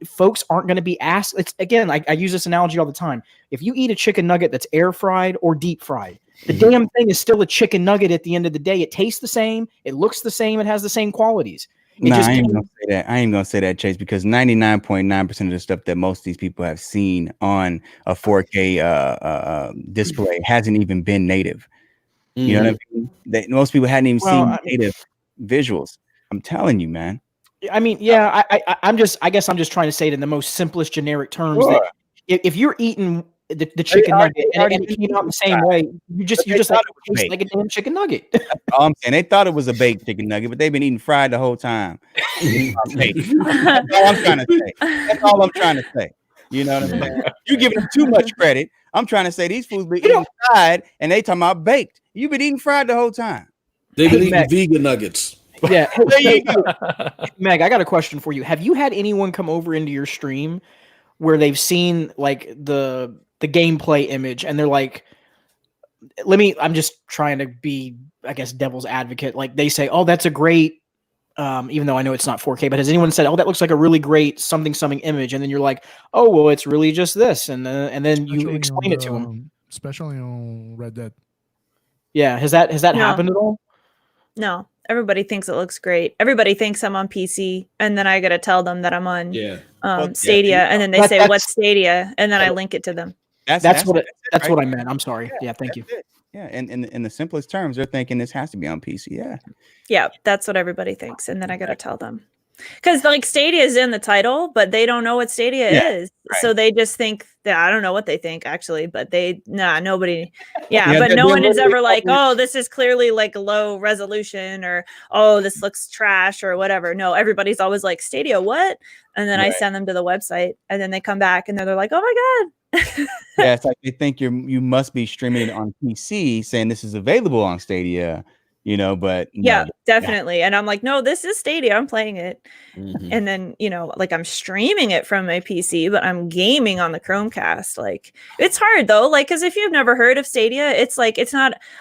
folks aren't going to be asked. It's again, I use this analogy all the time. If you eat a chicken nugget that's air fried or deep fried, the damn thing is still a chicken nugget at the end of the day. It tastes the same. It looks the same. It has the same qualities. I ain't gonna say that. I ain't gonna say that, Chase, because 99.9% of the stuff that most of these people have seen on a 4K display hasn't even been native. You know what I mean? Most people hadn't even seen native visuals. I'm telling you, man. I mean, yeah, I guess I'm just trying to say it in the most simplest generic terms that if you're eating the chicken nugget and it came out the same way, you just like it tastes like a damn chicken nugget. That's all I'm saying. They thought it was a baked chicken nugget, but they've been eating fried the whole time. That's all I'm trying to say. That's all I'm trying to say. You know what I'm saying? You giving them too much credit. I'm trying to say these foods been eating fried and they talking about baked. You've been eating fried the whole time. They've been eating vegan nuggets. Yeah. There you go. Meg, I got a question for you. Have you had anyone come over into your stream where they've seen like the gameplay image and they're like, I'm just trying to be, I guess, devil's advocate. Like they say, oh, that's a great, even though I know it's not 4K, but has anyone said, oh, that looks like a really great something image? And then you're like, oh, well, it's really just this. And then you explain it to them. Especially on Red Dead. Yeah. Has that happened at all? No. Everybody thinks it looks great. Everybody thinks I'm on PC, and then I got to tell them that I'm on Stadia, and then they say, "What's Stadia?" And then I link it to them. That's what I meant. I'm sorry. Yeah, thank you. Yeah, and in the simplest terms, they're thinking this has to be on PC. Yeah, that's what everybody thinks, and then I got to tell them. Because like Stadia is in the title, but they don't know what Stadia is. Right. So they just think that I don't know what they think actually, but nobody. Yeah, but no one is ever like, oh, this is clearly like low resolution or oh, this looks trash or whatever. No, everybody's always like Stadia, what? And then I send them to the website and then they come back and they're like, oh my God. Yeah, it's like they think you must be streaming it on PC saying this is available on Stadia. But yeah, definitely. And I'm like, no, this is Stadia. I'm playing it. And then, like I'm streaming it from my PC, but I'm gaming on the Chromecast. Like it's hard though. Like, cause if you've never heard of Stadia, it's like,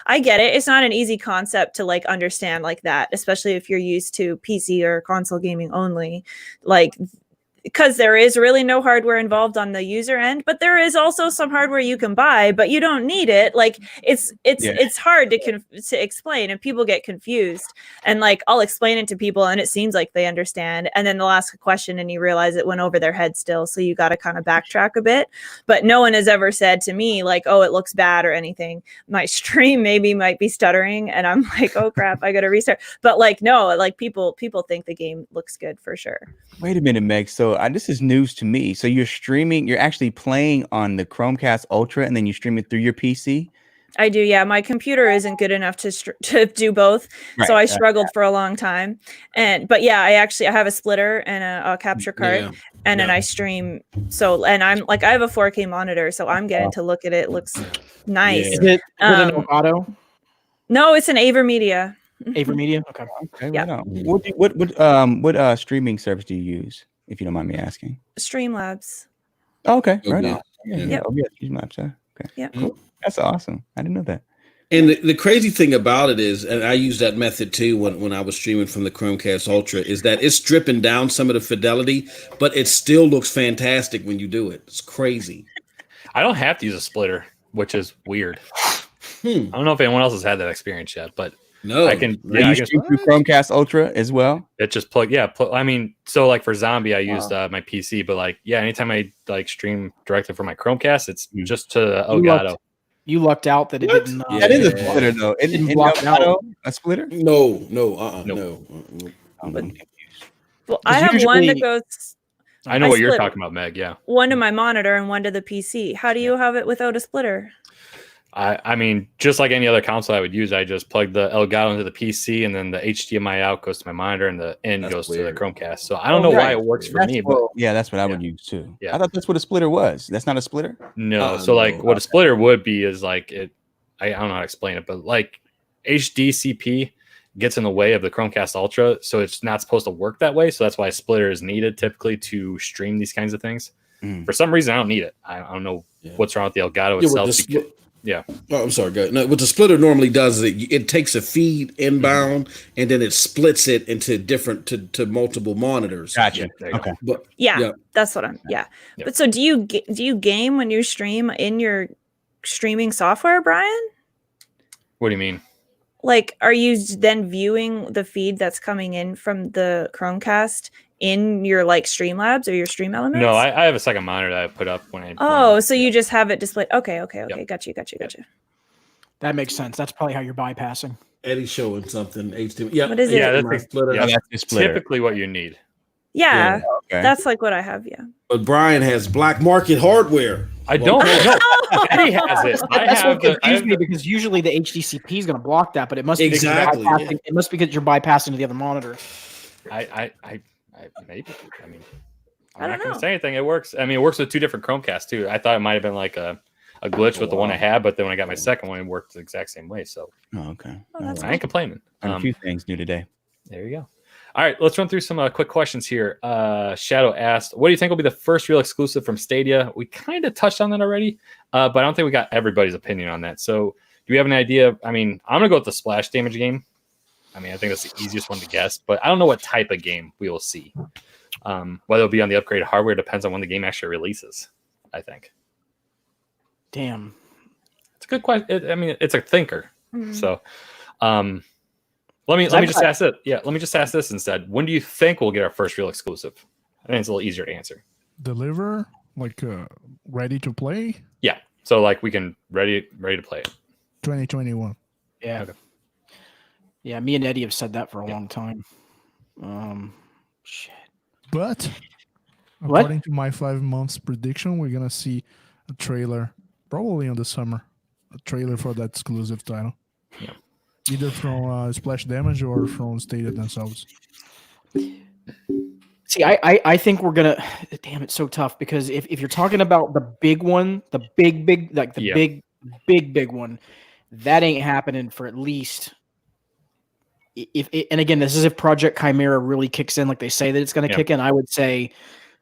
I get it. It's not an easy concept to like understand like that, especially if you're used to PC or console gaming only. Like, because there is really no hardware involved on the user end, but there is also some hardware you can buy, but you don't need it. Like it's hard to explain and people get confused and like, I'll explain it to people and it seems like they understand. And then they'll ask a question and you realize it went over their head still. So you got to kind of backtrack a bit, but no one has ever said to me like, oh, it looks bad or anything. My stream might be stuttering and I'm like, oh crap, I got to restart. But like, no, like people think the game looks good for sure. Wait a minute, Meg. So this is news to me. So you're actually playing on the Chromecast Ultra and then you stream it through your PC? I do, yeah. My computer isn't good enough to do both, so I struggled for a long time. But yeah, I have a splitter and a capture card, and then I stream. So and I'm like I have a 4K monitor, so I'm getting to look at it. It looks nice. Is it an Elgato? No, it's an AverMedia. AverMedia. Okay. Yeah. What streaming service do you use, if you don't mind me asking? Streamlabs. Oh, okay. Right on. Yeah. Streamlabs. Okay. Yeah. Cool. That's awesome. I didn't know that. And the crazy thing about it is, and I use that method too when I was streaming from the Chromecast Ultra, is that it's stripping down some of the fidelity, but it still looks fantastic when you do it. It's crazy. I don't have to use a splitter, which is weird. I don't know if anyone else has had that experience yet, but no, I can. Yeah, you stream through Chromecast Ultra as well. It just plug. Yeah, I mean, so like for Zombie, I used my PC, but like, yeah, anytime I like stream directly from my Chromecast, it's just to Elgato. You lucked out that it didn't. That is a splitter, though. It didn't block out a splitter. No. I'm confused. Well, I have one that goes. I know what you're talking about, Meg. Yeah. One to my monitor and one to the PC. How do you have it without a splitter? I mean, just like any other console I would use, I just plug the Elgato into the PC, and then the HDMI out goes to my monitor, and the in goes to the Chromecast. So I don't know why it works for me, but that's what I would use too. Yeah. I thought that's what a splitter was. That's not a splitter? No. So like what a splitter would be is like it. I don't know how to explain it, but like HDCP gets in the way of the Chromecast Ultra, so it's not supposed to work that way. So that's why a splitter is needed typically to stream these kinds of things. For some reason, I don't need it. I don't know what's wrong with the Elgato itself. Oh, I'm sorry. Go ahead. No, what the splitter normally does is it takes a feed inbound and then it splits it into different to multiple monitors. Gotcha. Okay. But that's what I'm. Yeah. But so do you game when you stream in your streaming software, Brian? What do you mean? Like, are you then viewing the feed that's coming in from the Chromecast in your like Streamlabs or your Stream Elements? No, I have a second monitor that I put up when I. So you just have it displayed. Okay. Got you. That makes sense. That's probably how you're bypassing. Eddie's showing something. HDMI. Yeah. What is it? Yeah, HDMI splitter. That's the splitter. Typically what you need. Yeah, Okay. that's like what I have. Yeah. But Brian has black market hardware. I don't know. Eddie has it. That's what confused me because usually the HDCP is going to block that, but it must be Exactly, it must be because you're bypassing to the other monitor. I maybe. I mean, I'm I not don't going know. to say anything. It works. I mean, it works with two different Chromecasts too. I thought it might have been like a glitch with the one I had, but then when I got my second one, it worked the exact same way. So Okay. that's I ain't complaining. A few things new today. There you go. All right, let's run through some quick questions here. Shadow asked, what do you think will be the first real exclusive from Stadia? We kind of touched on that already, but I don't think we got everybody's opinion on that. So do we have an idea? I mean, I'm going to go with the splash damage game. I mean, I think that's the easiest one to guess, but I don't know what type of game we will see. Whether it'll be on the upgraded hardware depends on when the game actually releases, I think. Damn. It's a good question. I mean, it's a thinker. So let me just ask it. Yeah, let me just ask this instead. When do you think we'll get our first real exclusive? I think it's a little easier to answer. Deliver, like ready to play? Yeah. So like we can ready to play it. 2021. Yeah. Okay. Yeah, me and Eddie have said that for a long time. Shit. But What? according to my 5 months prediction, we're gonna see a trailer probably in the summer. A trailer for that exclusive title. Yeah. Either from Splash Damage or from Stadia themselves. See, I think we're gonna. Damn, it's so tough because if you're talking about the big one, the big big one, that ain't happening for at least. And again, this is if Project Chimera really kicks in, like they say that it's going to kick in. I would say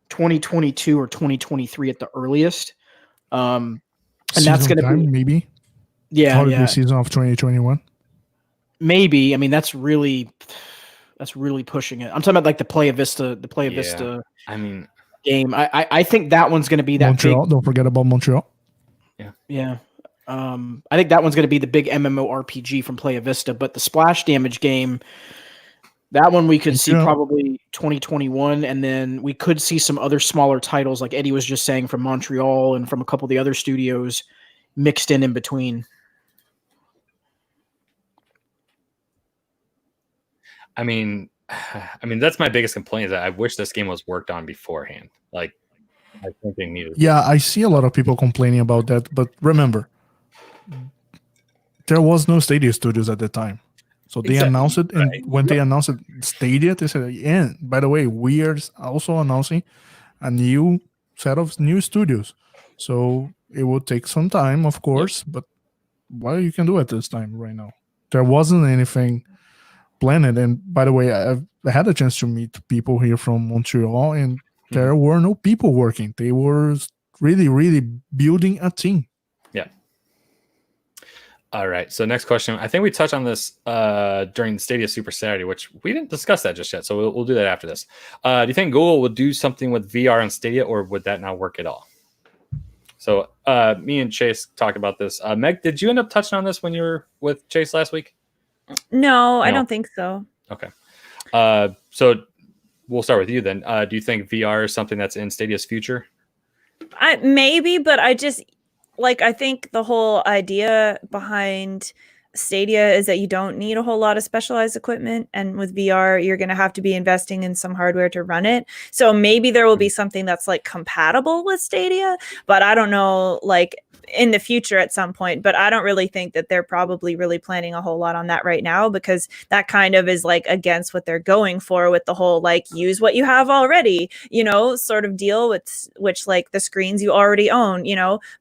2022 or 2023 at the earliest. And that's going to be maybe. Yeah, holiday season of 2021. Maybe. I mean, that's really pushing it. I'm talking about like the Playa Vista I mean, game. I think that one's going to be that Montreal. big. Don't forget about Montreal. Yeah. I think that one's going to be the big MMORPG from Playa Vista, but the splash damage game, that one we could see probably 2021, and then we could see some other smaller titles like Eddie was just saying from Montreal and from a couple of the other studios mixed in between. I mean, that's my biggest complaint is that I wish this game was worked on beforehand. Like, I think they needed. Yeah, I see a lot of people complaining about that, but remember, there was no Stadia Studios at the time. So they announced it, and when they announced it, Stadia, they said, and by the way, we are also announcing a new set of new studios. So it will take some time, of course, but what you can do at this time right now? There wasn't anything planned. And by the way, I had a chance to meet people here from Montreal, and there were no people working. They were really, really building a team. Yeah. All right. So next question. I think we touched on this during Stadia Super Saturday, which we didn't discuss that just yet. So we'll do that after this. Do you think Google will do something with VR on Stadia, or would that not work at all? So me and Chase talked about this. Meg, did you end up touching on this when you were with Chase last week? No, I don't think so. Okay. So we'll start with you then. Do you think VR is something that's in Stadia's future? Maybe, but I think the whole idea behind Stadia is that you don't need a whole lot of specialized equipment, and with VR you're going to have to be investing in some hardware to run it. So maybe there will be something that's like compatible with Stadia, but I don't know, like in the future at some point, but I don't really think that they're probably really planning a whole lot on that right now, because that kind of is like against what they're going for with the whole like use what you have already, sort of deal, with which like the screens you already own,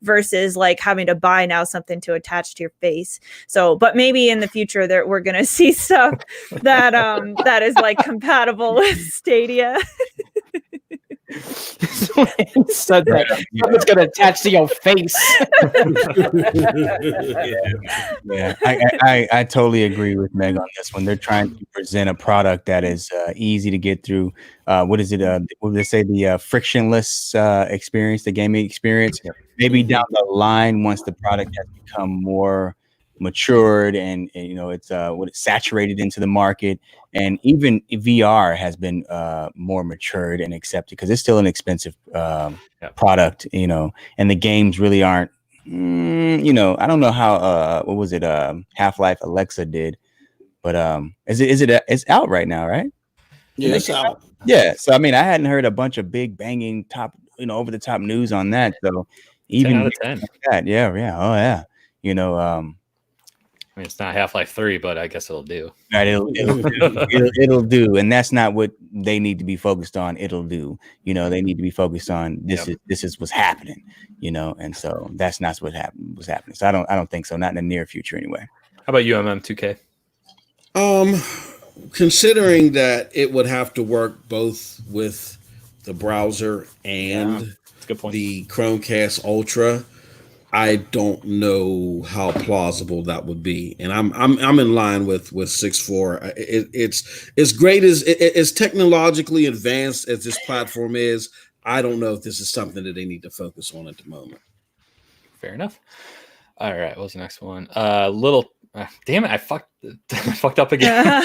versus like having to buy now something to attach to your face. So, but maybe in the future that we're gonna see stuff that that is like compatible with Stadia. Said that something's gonna attach to your face. I totally agree with Meg on this one. They're trying to present a product that is easy to get through. What is it? What would they say? The frictionless experience, the gaming experience. Maybe down the line, once the product has become more matured and it's saturated into the market, and even VR has been more matured and accepted, because it's still an expensive product, and the games really aren't. I don't know how what was it Half-Life Alexa did, but it's out right now, right? Yeah, it's out. Yeah, so I mean, I hadn't heard a bunch of big banging top over the top news on that, so even 10 out of 10. Like that, yeah, oh yeah, I mean, it's not Half-Life 3, but I guess it'll do. Right, it'll do, and that's not what they need to be focused on. It'll do, they need to be focused on this is what's happening, and so that's not what was happening. So I don't think so, not in the near future anyway. How about you, MM2K? Considering that it would have to work both with the browser and good point. The Chromecast Ultra, I don't know how plausible that would be, and I'm in line with 6.4. It's as great as technologically advanced as this platform is. I don't know if this is something that they need to focus on at the moment. Fair enough. All right, what was the next one? Damn it, I fucked up again.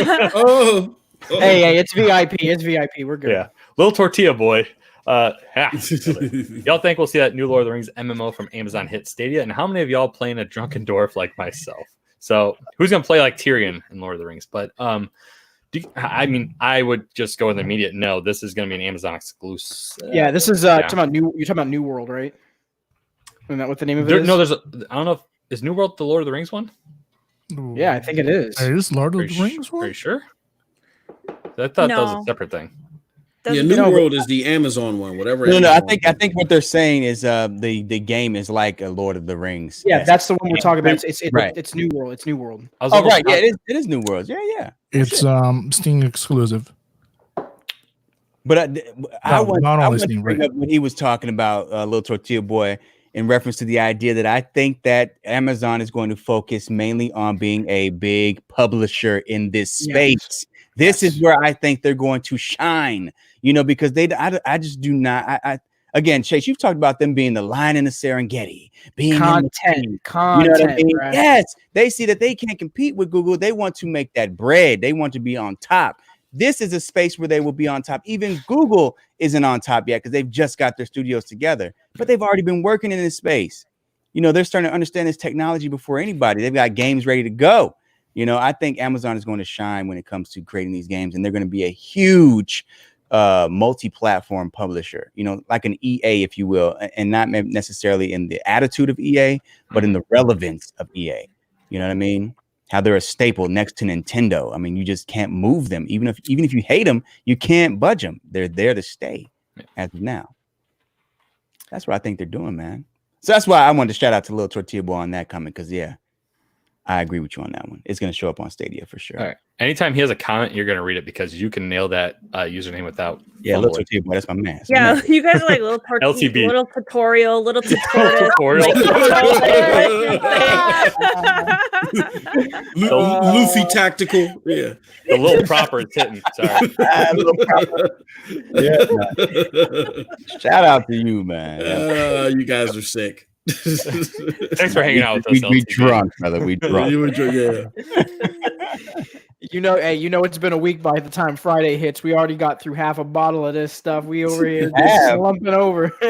Hey, it's VIP. It's VIP. We're good. Yeah, Little Tortilla Boy. Y'all think we'll see that new Lord of the Rings MMO from Amazon hit Stadia? And how many of y'all playing a drunken dwarf like myself? So who's gonna play like Tyrion in Lord of the Rings? But I would just go with an immediate no. This is gonna be an Amazon exclusive. Yeah, this is you're talking about New World, right? Isn't that what the name of it is? No, I don't know is New World the Lord of the Rings one? Yeah, I think it is. It is Lord of the Rings one? Are you sure? I thought that was a separate thing. New World is the Amazon one, whatever. No. I think what they're saying is the game is like a Lord of the Rings. Yeah, that's the one we're talking about. It's New World. It's New World. Oh, right. Yeah, it is New World. Yeah. It's Steam exclusive. But I want to Steam, bring up when he was talking about Little Tortilla Boy in reference to the idea that I think that Amazon is going to focus mainly on being a big publisher in this space. Yes. This is where I think they're going to shine, because I just do not. Again, Chase, you've talked about them being the lion in the Serengeti, being content. You know what I mean? Right? Yes, they see that they can't compete with Google. They want to make that bread. They want to be on top. This is a space where they will be on top. Even Google isn't on top yet because they've just got their studios together, but they've already been working in this space. They're starting to understand this technology before anybody. They've got games ready to go. I think Amazon is going to shine when it comes to creating these games, and they're going to be a huge multi-platform publisher, like an EA, if you will, and not necessarily in the attitude of EA, but in the relevance of EA. You know what I mean? How they're a staple next to Nintendo. I mean, you just can't move them. Even if you hate them, you can't budge them. They're there to stay as of now. That's what I think they're doing, man. So that's why I wanted to shout out to Little Tortilla Boy on that comment, because I agree with you on that one. It's going to show up on Stadia for sure. All right. Anytime he has a comment, you're going to read it because you can nail that username without. Yeah, Little Tortilla Boy, that's my man. You guys are like little tortilla, little tutorial, little tutorial. Luffy tactical. Yeah. The little proper is hitting. Sorry. Shout out to you, man. You guys are sick. Thanks for hanging out with us. We drunk, brother. We drunk. You were drunk, yeah. It's been a week by the time Friday hits. We already got through half a bottle of this stuff. We over here slumping over. I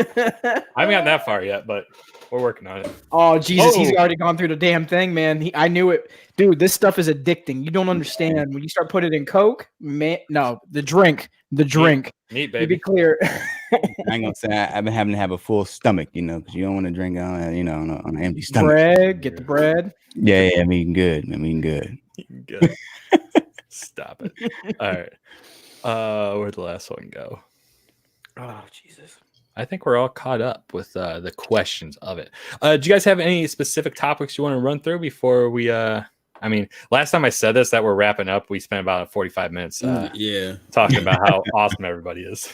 haven't gotten that far yet, but We're working on it. Oh Jesus, he's already gone through the damn thing, man. I knew it, dude. This stuff is addicting. You don't understand when you start putting it in Coke, man. No, the drink. Meat, To baby. be clear. I ain't gonna say I've been having to have a full stomach, because you don't want to drink on an empty stomach. Bread, get the bread. Yeah, I'm eating good. Good. Stop it. All right. Where'd the last one go? Oh Jesus. I think we're all caught up with the questions of it. Do you guys have any specific topics you want to run through before we? I mean, last time I said this, that we're wrapping up, we spent about 45 minutes talking about how awesome everybody is.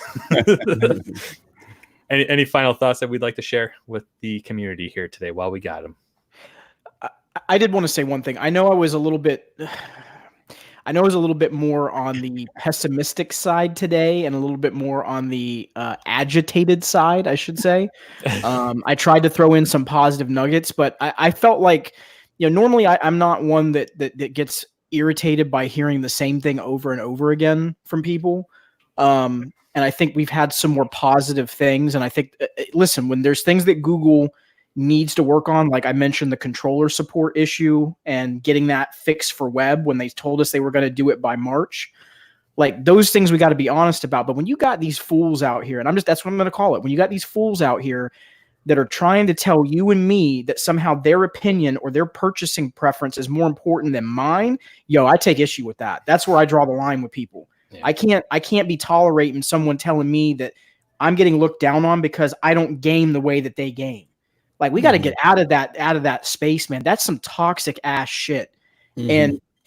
Any final thoughts that we'd like to share with the community here today while we got them? I did want to say one thing. I know I was a little bit more on the pessimistic side today and a little bit more on the agitated side, I should say. I tried to throw in some positive nuggets, but I felt like, normally I'm not one that gets irritated by hearing the same thing over and over again from people. And I think we've had some more positive things. And I think, listen, when there's things that Google needs to work on, like I mentioned, the controller support issue and getting that fixed for web when they told us they were going to do it by March, like those things we got to be honest about. But when you got these fools out here, and that's what I'm going to call it, when you got these fools out here that are trying to tell you and me that somehow their opinion or their purchasing preference is more important than mine, I take issue with that. That's where I draw the line with people. Yeah. I can't be tolerating someone telling me that I'm getting looked down on because I don't game the way that they game. Like we got to get out of that space, man. That's some toxic ass shit.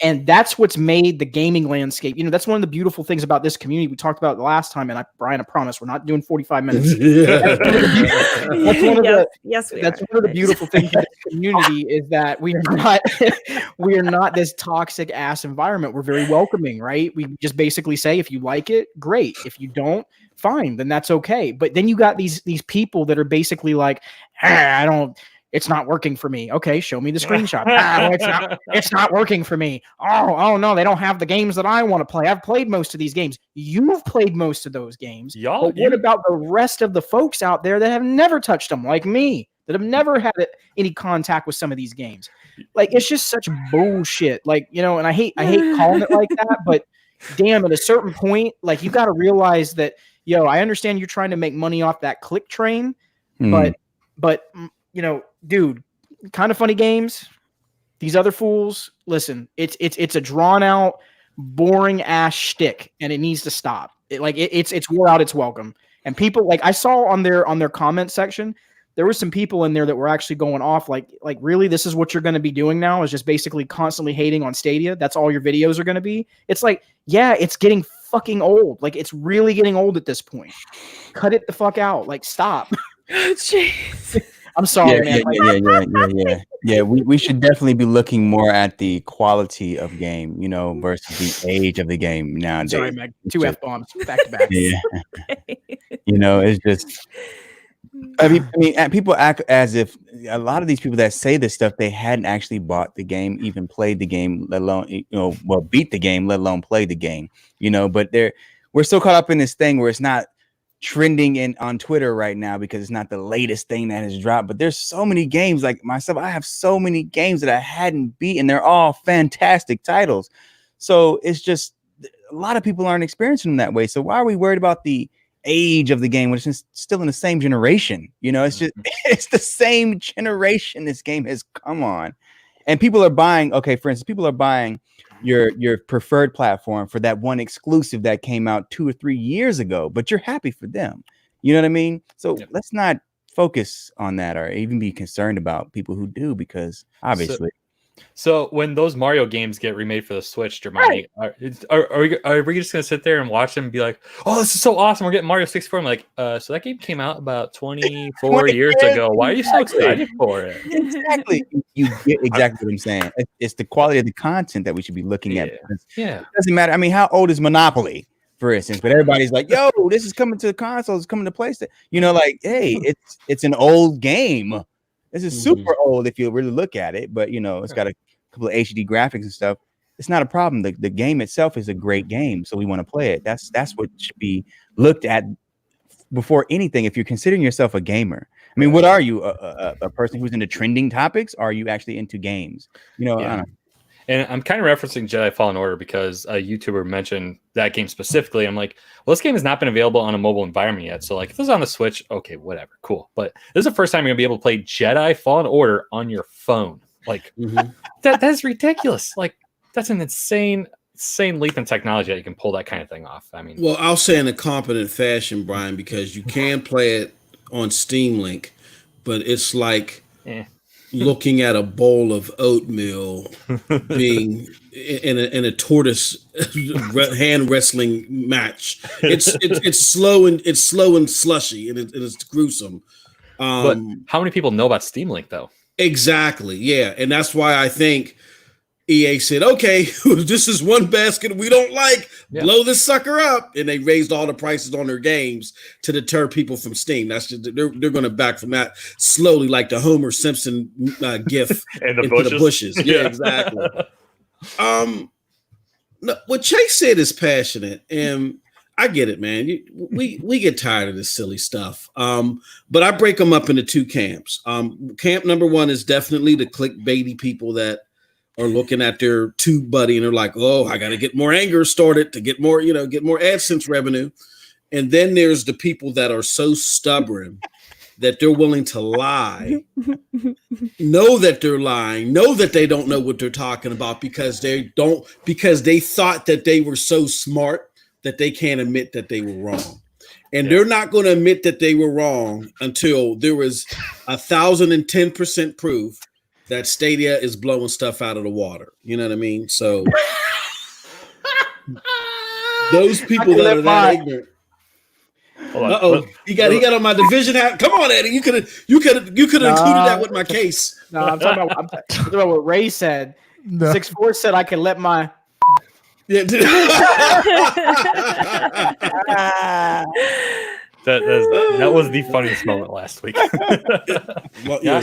And that's what's made the gaming landscape. That's one of the beautiful things about this community. We talked about it the last time, and Brian, I promise we're not doing 45 minutes. That's one of the beautiful things about this community is that we are not this toxic ass environment. We're very welcoming, right? We just basically say, if you like it, great. If you don't, fine, then that's okay. But then you got these people that are basically like, it's not working for me. Okay, show me the screenshot. It's not working for me. Oh no, they don't have the games that I want to play. I've played most of these games. You've played most of those games. But what about the rest of the folks out there that have never touched them, like me, that have never had any contact with some of these games? Like, it's just such bullshit. Like, and I hate calling it like that, but damn, at a certain point, like, you got to realize that, I understand you're trying to make money off that click train, but dude, Kind of Funny Games, these other fools, listen, it's a drawn out, boring ass shtick, and it needs to stop. It's wore out its welcome. And people, like, I saw on their comment section, there were some people in there that were actually going off like really, this is what you're going to be doing now, is just basically constantly hating on Stadia. That's all your videos are going to be. It's like, yeah, it's getting fucking old. Like, it's really getting old at this point. Cut it the fuck out. Like, stop. Jeez. I'm sorry, man. Yeah. We should definitely be looking more at the quality of game, versus the age of the game nowadays. Sorry, Meg. 2 F-bombs back to back. Yeah. It's just. I mean, people act as if a lot of these people that say this stuff, they hadn't actually bought the game, even played the game, let alone, beat the game, let alone play the game, but we're so caught up in this thing where it's not trending on Twitter right now because it's not the latest thing that has dropped. But there's so many games, like myself, I have so many games that I hadn't beaten. They're all fantastic titles. So it's just a lot of people aren't experiencing them that way. So why are we worried about the age of the game when it's still in the same generation? It's the same generation this game has come on. And people are buying, for instance, people are buying your preferred platform for that one exclusive that came out 2 or 3 years ago, but you're happy for them. You know what I mean? So let's not focus on that or even be concerned about people who do, because obviously. So when those Mario games get remade for the Switch, Germani, are we just going to sit there and watch them and be like, oh, this is so awesome, we're getting Mario 64? I'm like, so that game came out about 24 years ago. Why are you so excited for it? Exactly. You get exactly what I'm saying. It's the quality of the content that we should be looking at. Yeah. It doesn't matter. I mean, how old is Monopoly, for instance? But everybody's like, yo, this is coming to the consoles, coming to PlayStation. Hey, it's an old game. This is super old if you really look at it, but it's got a couple of HD graphics and stuff. It's not a problem. The game itself is a great game, so we want to play it. That's what should be looked at before anything. If you're considering yourself a gamer, I mean, what are you, a person who's into trending topics? Or are you actually into games? You know, I don't know. And I'm kind of referencing Jedi Fallen Order because a YouTuber mentioned that game specifically. I'm like, well, this game has not been available on a mobile environment yet. So, like, if it's on the Switch, okay, whatever, cool. But this is the first time you're going to be able to play Jedi Fallen Order on your phone. Like, that's ridiculous. Like, that's an insane leap in technology that you can pull that kind of thing off. I mean, well, I'll say in a competent fashion, Brian, because you can play it on Steam Link, but it's like looking at a bowl of oatmeal being in a tortoise hand wrestling match. It's slow and slushy and it's gruesome. But how many people know about Steam Link though? Exactly, yeah, and that's why I think EA said, "Okay, this is one basket we don't like. Blow this sucker up," and they raised all the prices on their games to deter people from Steam. That's just, they're going to back from that slowly, like the Homer Simpson gif and into the bushes. Yeah, exactly. No, what Chase said is passionate, and I get it, man. We get tired of this silly stuff. But I break them up into two camps. Camp number one is definitely the clickbaity people that are looking at their tube buddy and they're like, "Oh, I got to get more anger started to get more, get more AdSense revenue." And then there's the people that are so stubborn that they're willing to lie, know that they're lying, know that they don't know what they're talking about because they thought that they were so smart that they can't admit that they were wrong. And they're not going to admit that they were wrong until there was 1,010% proof that Stadia is blowing stuff out of the water. You know what I mean? So those people that are that ignorant. He got on my division hat. Come on, Eddie. You could have included that with my case. No, I'm talking about what Ray said. 6'4" said I can let my That was the funniest moment last week. As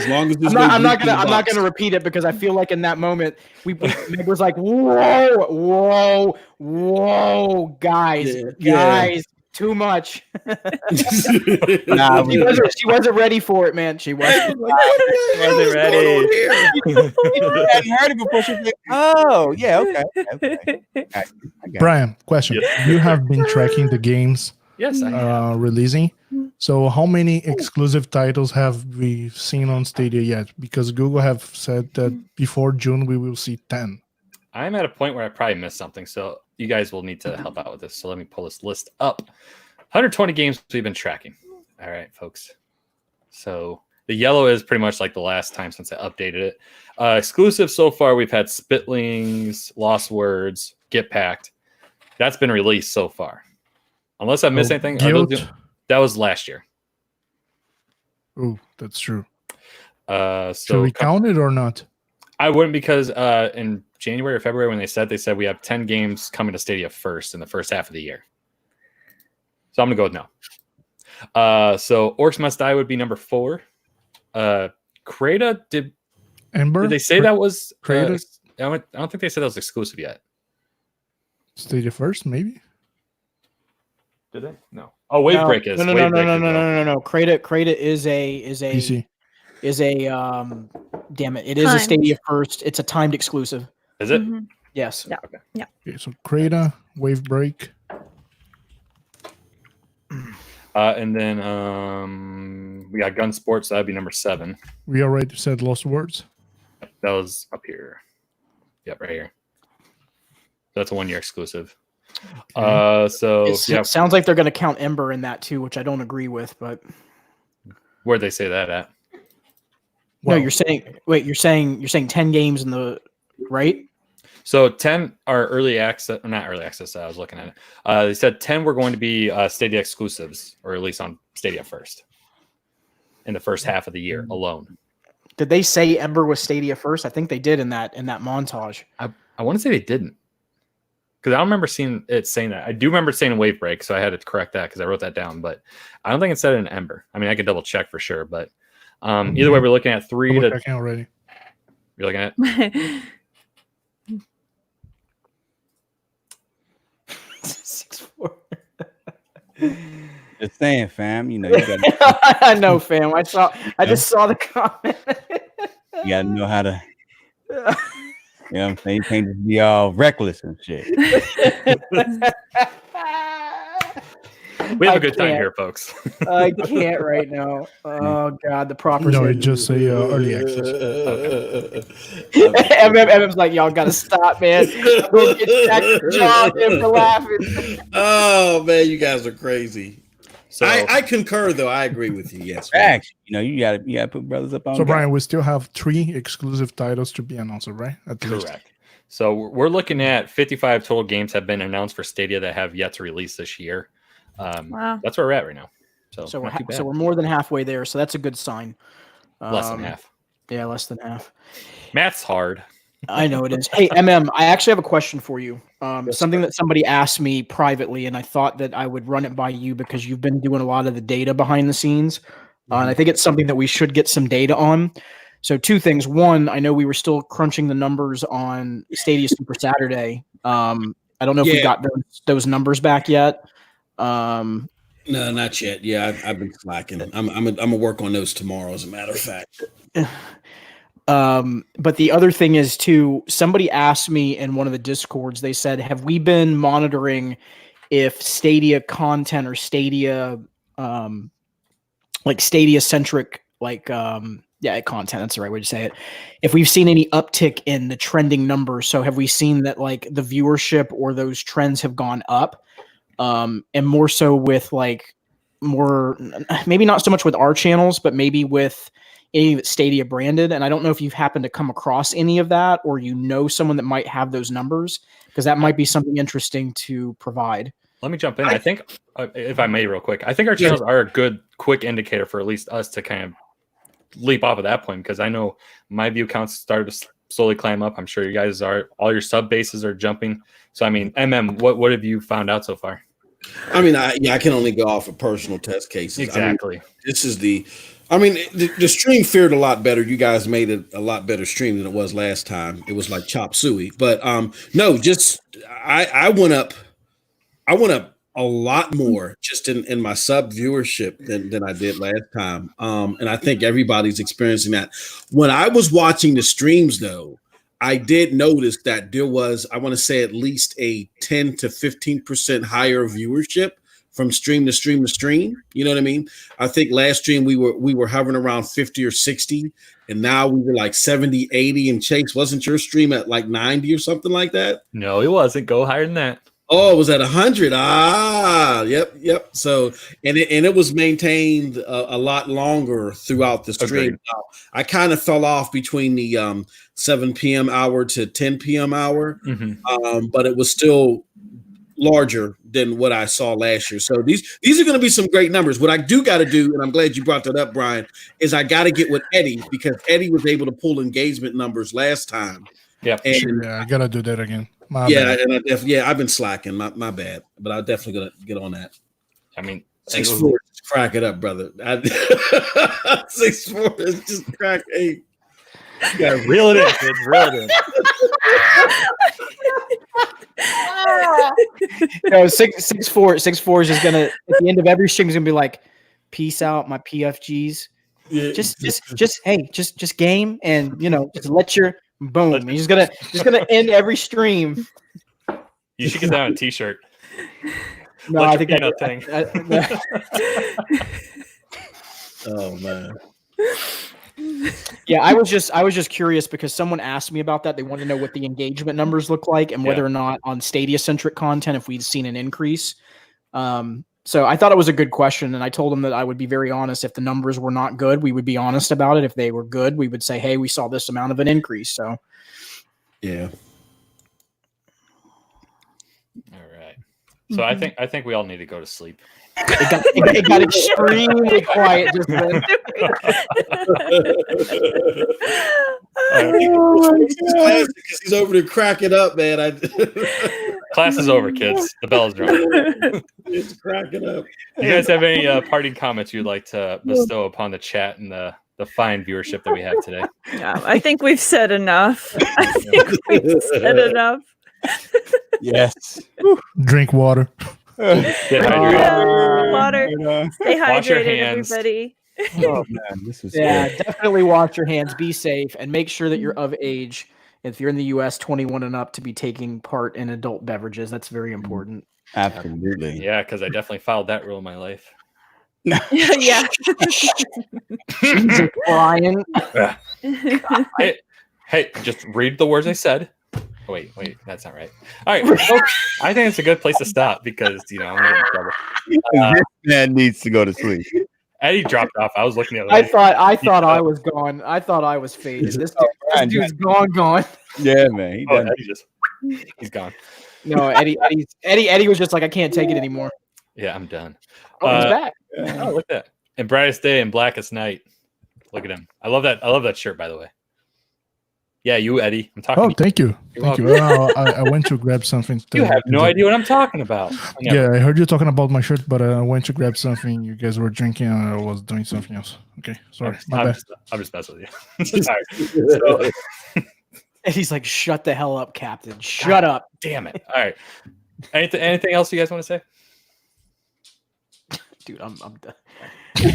long as I'm not gonna repeat it because I feel like in that moment it was like whoa, guys, too much. She wasn't ready for it, man. She wasn't ready. I heard it before. She was like, "Oh, yeah, okay." Brian, question: You have been tracking the games. Yes, I have. Releasing. So how many exclusive titles have we seen on Stadia yet? Because Google have said that before June we will see 10. I'm at a point where I probably missed something, so you guys will need to help out with this. So let me pull this list up. 120 games we've been tracking. All right, folks. So the yellow is pretty much like the last time since I updated it. Exclusive so far, we've had Spitlings, Lost Words, Get Packed. That's been released so far. Unless I missed anything. That was last year. Oh, that's true. So should we count it or not? I wouldn't because in January or February when they said we have 10 games coming to Stadia first in the first half of the year. So I'm going to go with no. So Orcs Must Die would be number 4. Crata, did they say that was... I don't think they said that was exclusive yet. Stadia first, maybe? Did they? No. Oh, Wavebreak is. No. Crata is a PC. Is a damn it. It is a Stadia first. It's a timed exclusive. Is it? Mm-hmm. Yes. Yeah. Okay. Yeah. Okay, so Crata, Wavebreak. And then we got Gun Sports, so that'd be number 7. We already said Lost Words. That was up here. Yep, right here. That's a 1-year exclusive. Okay. It sounds like they're going to count Ember in that too, which I don't agree with. But where'd they say that at? No, you're saying 10 games in the right. So 10 are early access, not early access. I was looking at it. They said 10 were going to be Stadia exclusives, or at least on Stadia first, in the first half of the year alone. Did they say Ember was Stadia first? I think they did in that montage. I want to say they didn't. Because I don't remember seeing it saying that. I do remember saying Wavebreak, so I had to correct that because I wrote that down. But I don't think it said it in Ember. I mean, I can double check for sure. But either way, we're looking at 3 to... checking already. You're looking at it? 6'4". Just saying, fam. You know, you got I know, fam. I just saw the comment. you gotta know how to. You know what I'm saying? You can't just be all reckless and shit. We have a good time here, folks. I can't right now. Oh God, the proper. No, it just say early access. MM's like, y'all gotta stop, man. Go get Jack John in for laughing. Oh man, you guys are crazy. So I concur, though. I agree with you. Yes, Facts. You know, you gotta put brothers up on. So game. Brian, we still have 3 exclusive titles to be announced, right? At least. correct. So we're looking at 55 total games have been announced for Stadia that have yet to release this year. Wow. That's where we're at right now. So not too bad. we're more than halfway there. So that's a good sign. Less than half. Yeah, less than half. Math's hard. I know it is. Hey, I actually have a question for you. Something that somebody asked me privately, and I thought that I would run it by you because you've been doing a lot of the data behind the scenes. And I think it's something that we should get some data on. So 2 things. One, I know we were still crunching the numbers on Stadia Super Saturday. I don't know if we got those numbers back yet. No, not yet. Yeah, I've been slacking. I'm gonna work on those tomorrow, as a matter of fact. But the other thing is too, somebody asked me in one of the Discords, they said, have we been monitoring if Stadia content or Stadia, like Stadia centric, like, content, that's the right way to say it. If we've seen any uptick in the trending numbers. So have we seen that like the viewership or those trends have gone up? And more so with like maybe not so much with our channels, but maybe with any that's Stadia branded. And I don't know if you've happened to come across any of that, or you know someone that might have those numbers, because that might be something interesting to provide. Let me jump in. I think, if I may, real quick, I think our channels are a good, quick indicator for at least us to kind of leap off of that point, because I know my view counts started to slowly climb up. I'm sure you guys are. All your sub bases are jumping. So, I mean, what have you found out so far? I mean, I can only go off of personal test cases. Exactly. I mean, this is the stream fared a lot better. You guys made it a lot better stream than it was last time. It was like chop suey. But no, just I went up a lot more just in my sub viewership than I did last time. And I think everybody's experiencing that. When I was watching the streams, though, I did notice that there was, I want to say, at least a 10 to 15% higher viewership from stream to stream to stream. You know what I mean? I think last stream we were hovering around 50 or 60, and now we were like 70, 80. And Chase, wasn't your stream at like 90 or something like that? No, it wasn't. Go higher than that. Oh, it was at 100. Yep. So, and it was maintained a lot longer throughout the stream. I kind of fell off between the 7 p.m. hour to 10 p.m. hour, but it was still larger than what I saw last year. So these are going to be some great numbers. What I do got to do, and I'm glad you brought that up, Brian, is I got to get with Eddie, because Eddie was able to pull engagement numbers last time. Yep. And, I got to do that again. I've been slacking. My bad, but I'm definitely gonna get on that. I mean, 6'4", just crack it up, brother. 6'4" is just crack 8. Yeah, reel it in, kids. Reel it in. No, 6'4" is just gonna, at the end of every stream, is gonna be like, peace out, my PFGs. Yeah. Just game, and just let your boom. He's gonna end every stream. You should get that on a t-shirt. No, I think that thing. Oh man. Yeah, I was just curious because someone asked me about that. They wanted to know what the engagement numbers look like and whether or not on Stadia centric content if we'd seen an increase. So I thought it was a good question, and I told them that I would be very honest. If the numbers were not good, we would be honest about it. If they were good, we would say, "Hey, we saw this amount of an increase." So, yeah. All right. So I think we all need to go to sleep. It got extremely quiet just then. Because he's over to crack it up, man. Class is over, kids. The bell is rung. It's cracking up. You guys have any parting comments you'd like to bestow upon the chat and the fine viewership that we have today? Yeah, I think we've said enough. Yes. Drink water. Get hydrated. Water. Stay Wash your hydrated, hands. everybody. Oh man, this was Yeah, definitely wash your hands, be safe, and make sure that you're of age. If you're in the U.S., 21 and up, to be taking part in adult beverages. That's very important. absolutely. Yeah, because I definitely followed that rule in my life. Yeah. Jesus, Brian. Hey, just read the words I said. Oh, wait, that's not right. All right, folks, I think it's a good place to stop because I'm gonna get in trouble. This man needs to go to sleep. Eddie dropped off. I was looking at. I thought I was gone. I thought I was faded. This dude's gone. Yeah, man. He's gone. No, Eddie was just like, I can't take it anymore. Yeah, I'm done. Oh, he's back. Oh, look at that. And brightest day and blackest night. Look at him. I love that shirt, by the way. Yeah, you, Eddie. I'm talking. Oh, thank you. Thank you. I went to grab something. You have no idea what I'm talking about. Yeah, I heard you talking about my shirt, but I went to grab something. You guys were drinking, and I was doing something else. Okay, sorry. I'm just messing with you. Sorry. And he's like, "Shut the hell up, Captain! Shut up! Damn it!" All right. Anything else you guys want to say? Dude, I'm done.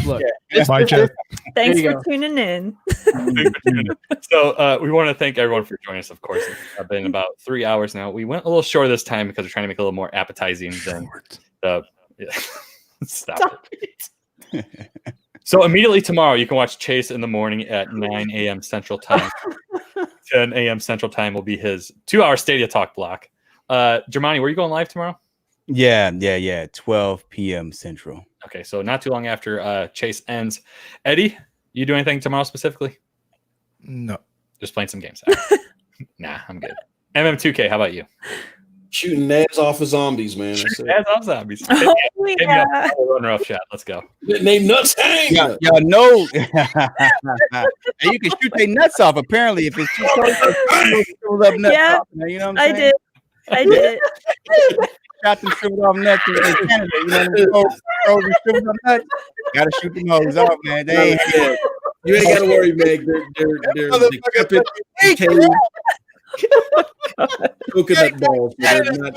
Look, bye, Jeff. Thanks for tuning in. So we want to thank everyone for joining us. Of course, it's been about 3 hours now. We went a little short this time because we're trying to make it a little more appetizing than the. Yeah. Stop it. So immediately tomorrow, you can watch Chase in the morning at 9 a.m. Central Time. 10 a.m. Central Time will be his 2-hour Stadia Talk block. Germani, were you going live tomorrow? Yeah. 12 p.m. Central. Okay, so not too long after Chase ends. Eddie, you do anything tomorrow specifically? No. Just playing some games. Nah, I'm good. MM2K, how about you? Shooting nads off of zombies, man. Nads off zombies. Oh, yeah. Run rough shot. Let's go. They nuts hang. Y'all know. And you can shoot their nuts off, apparently, if it's too close. Yeah, you know what I'm I saying? did it. Shot them shriveled off nuts in Canada. You know what I'm shriveled off nuts? Gotta shoot them hoes off, man. They ain't dead. You ain't gotta worry, Meg. They're decrepit, decayed, coconut balls. They're not,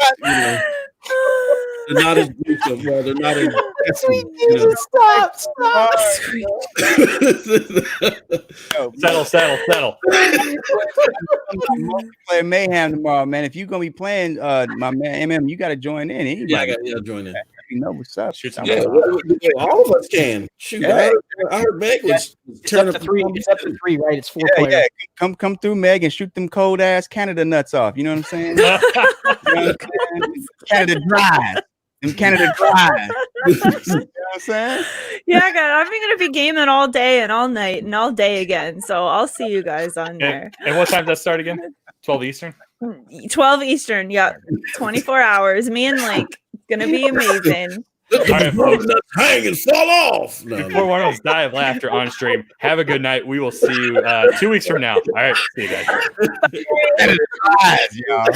they're not as gruesome. Well, they're not as Stop. Settle. Multiplayer mayhem tomorrow, man. If you're gonna be playing, my man MM, you gotta join in. Anybody, yeah, join in. You know what's up? Yeah, all of us can. Shoot, yeah. I heard Meg was turning up to 3. It's up to 3, right? It's 4 players. Yeah. Come through, Meg, and shoot them cold ass Canada nuts off. You know what I'm saying? You know what I'm saying? Canada dry. Them Canada dry. You know what I'm saying? Yeah, God, I'm gonna be gaming all day and all night and all day again. So I'll see you guys on there. And what time does that start again? 12 Eastern? 12 Eastern, yep. 24 hours. Me and Link. It's gonna be amazing. Let the nuts hang and fall off. Before one of us die of laughter on stream, have a good night. We will see you 2 weeks from now. All right, see you guys. Canada dry, y'all.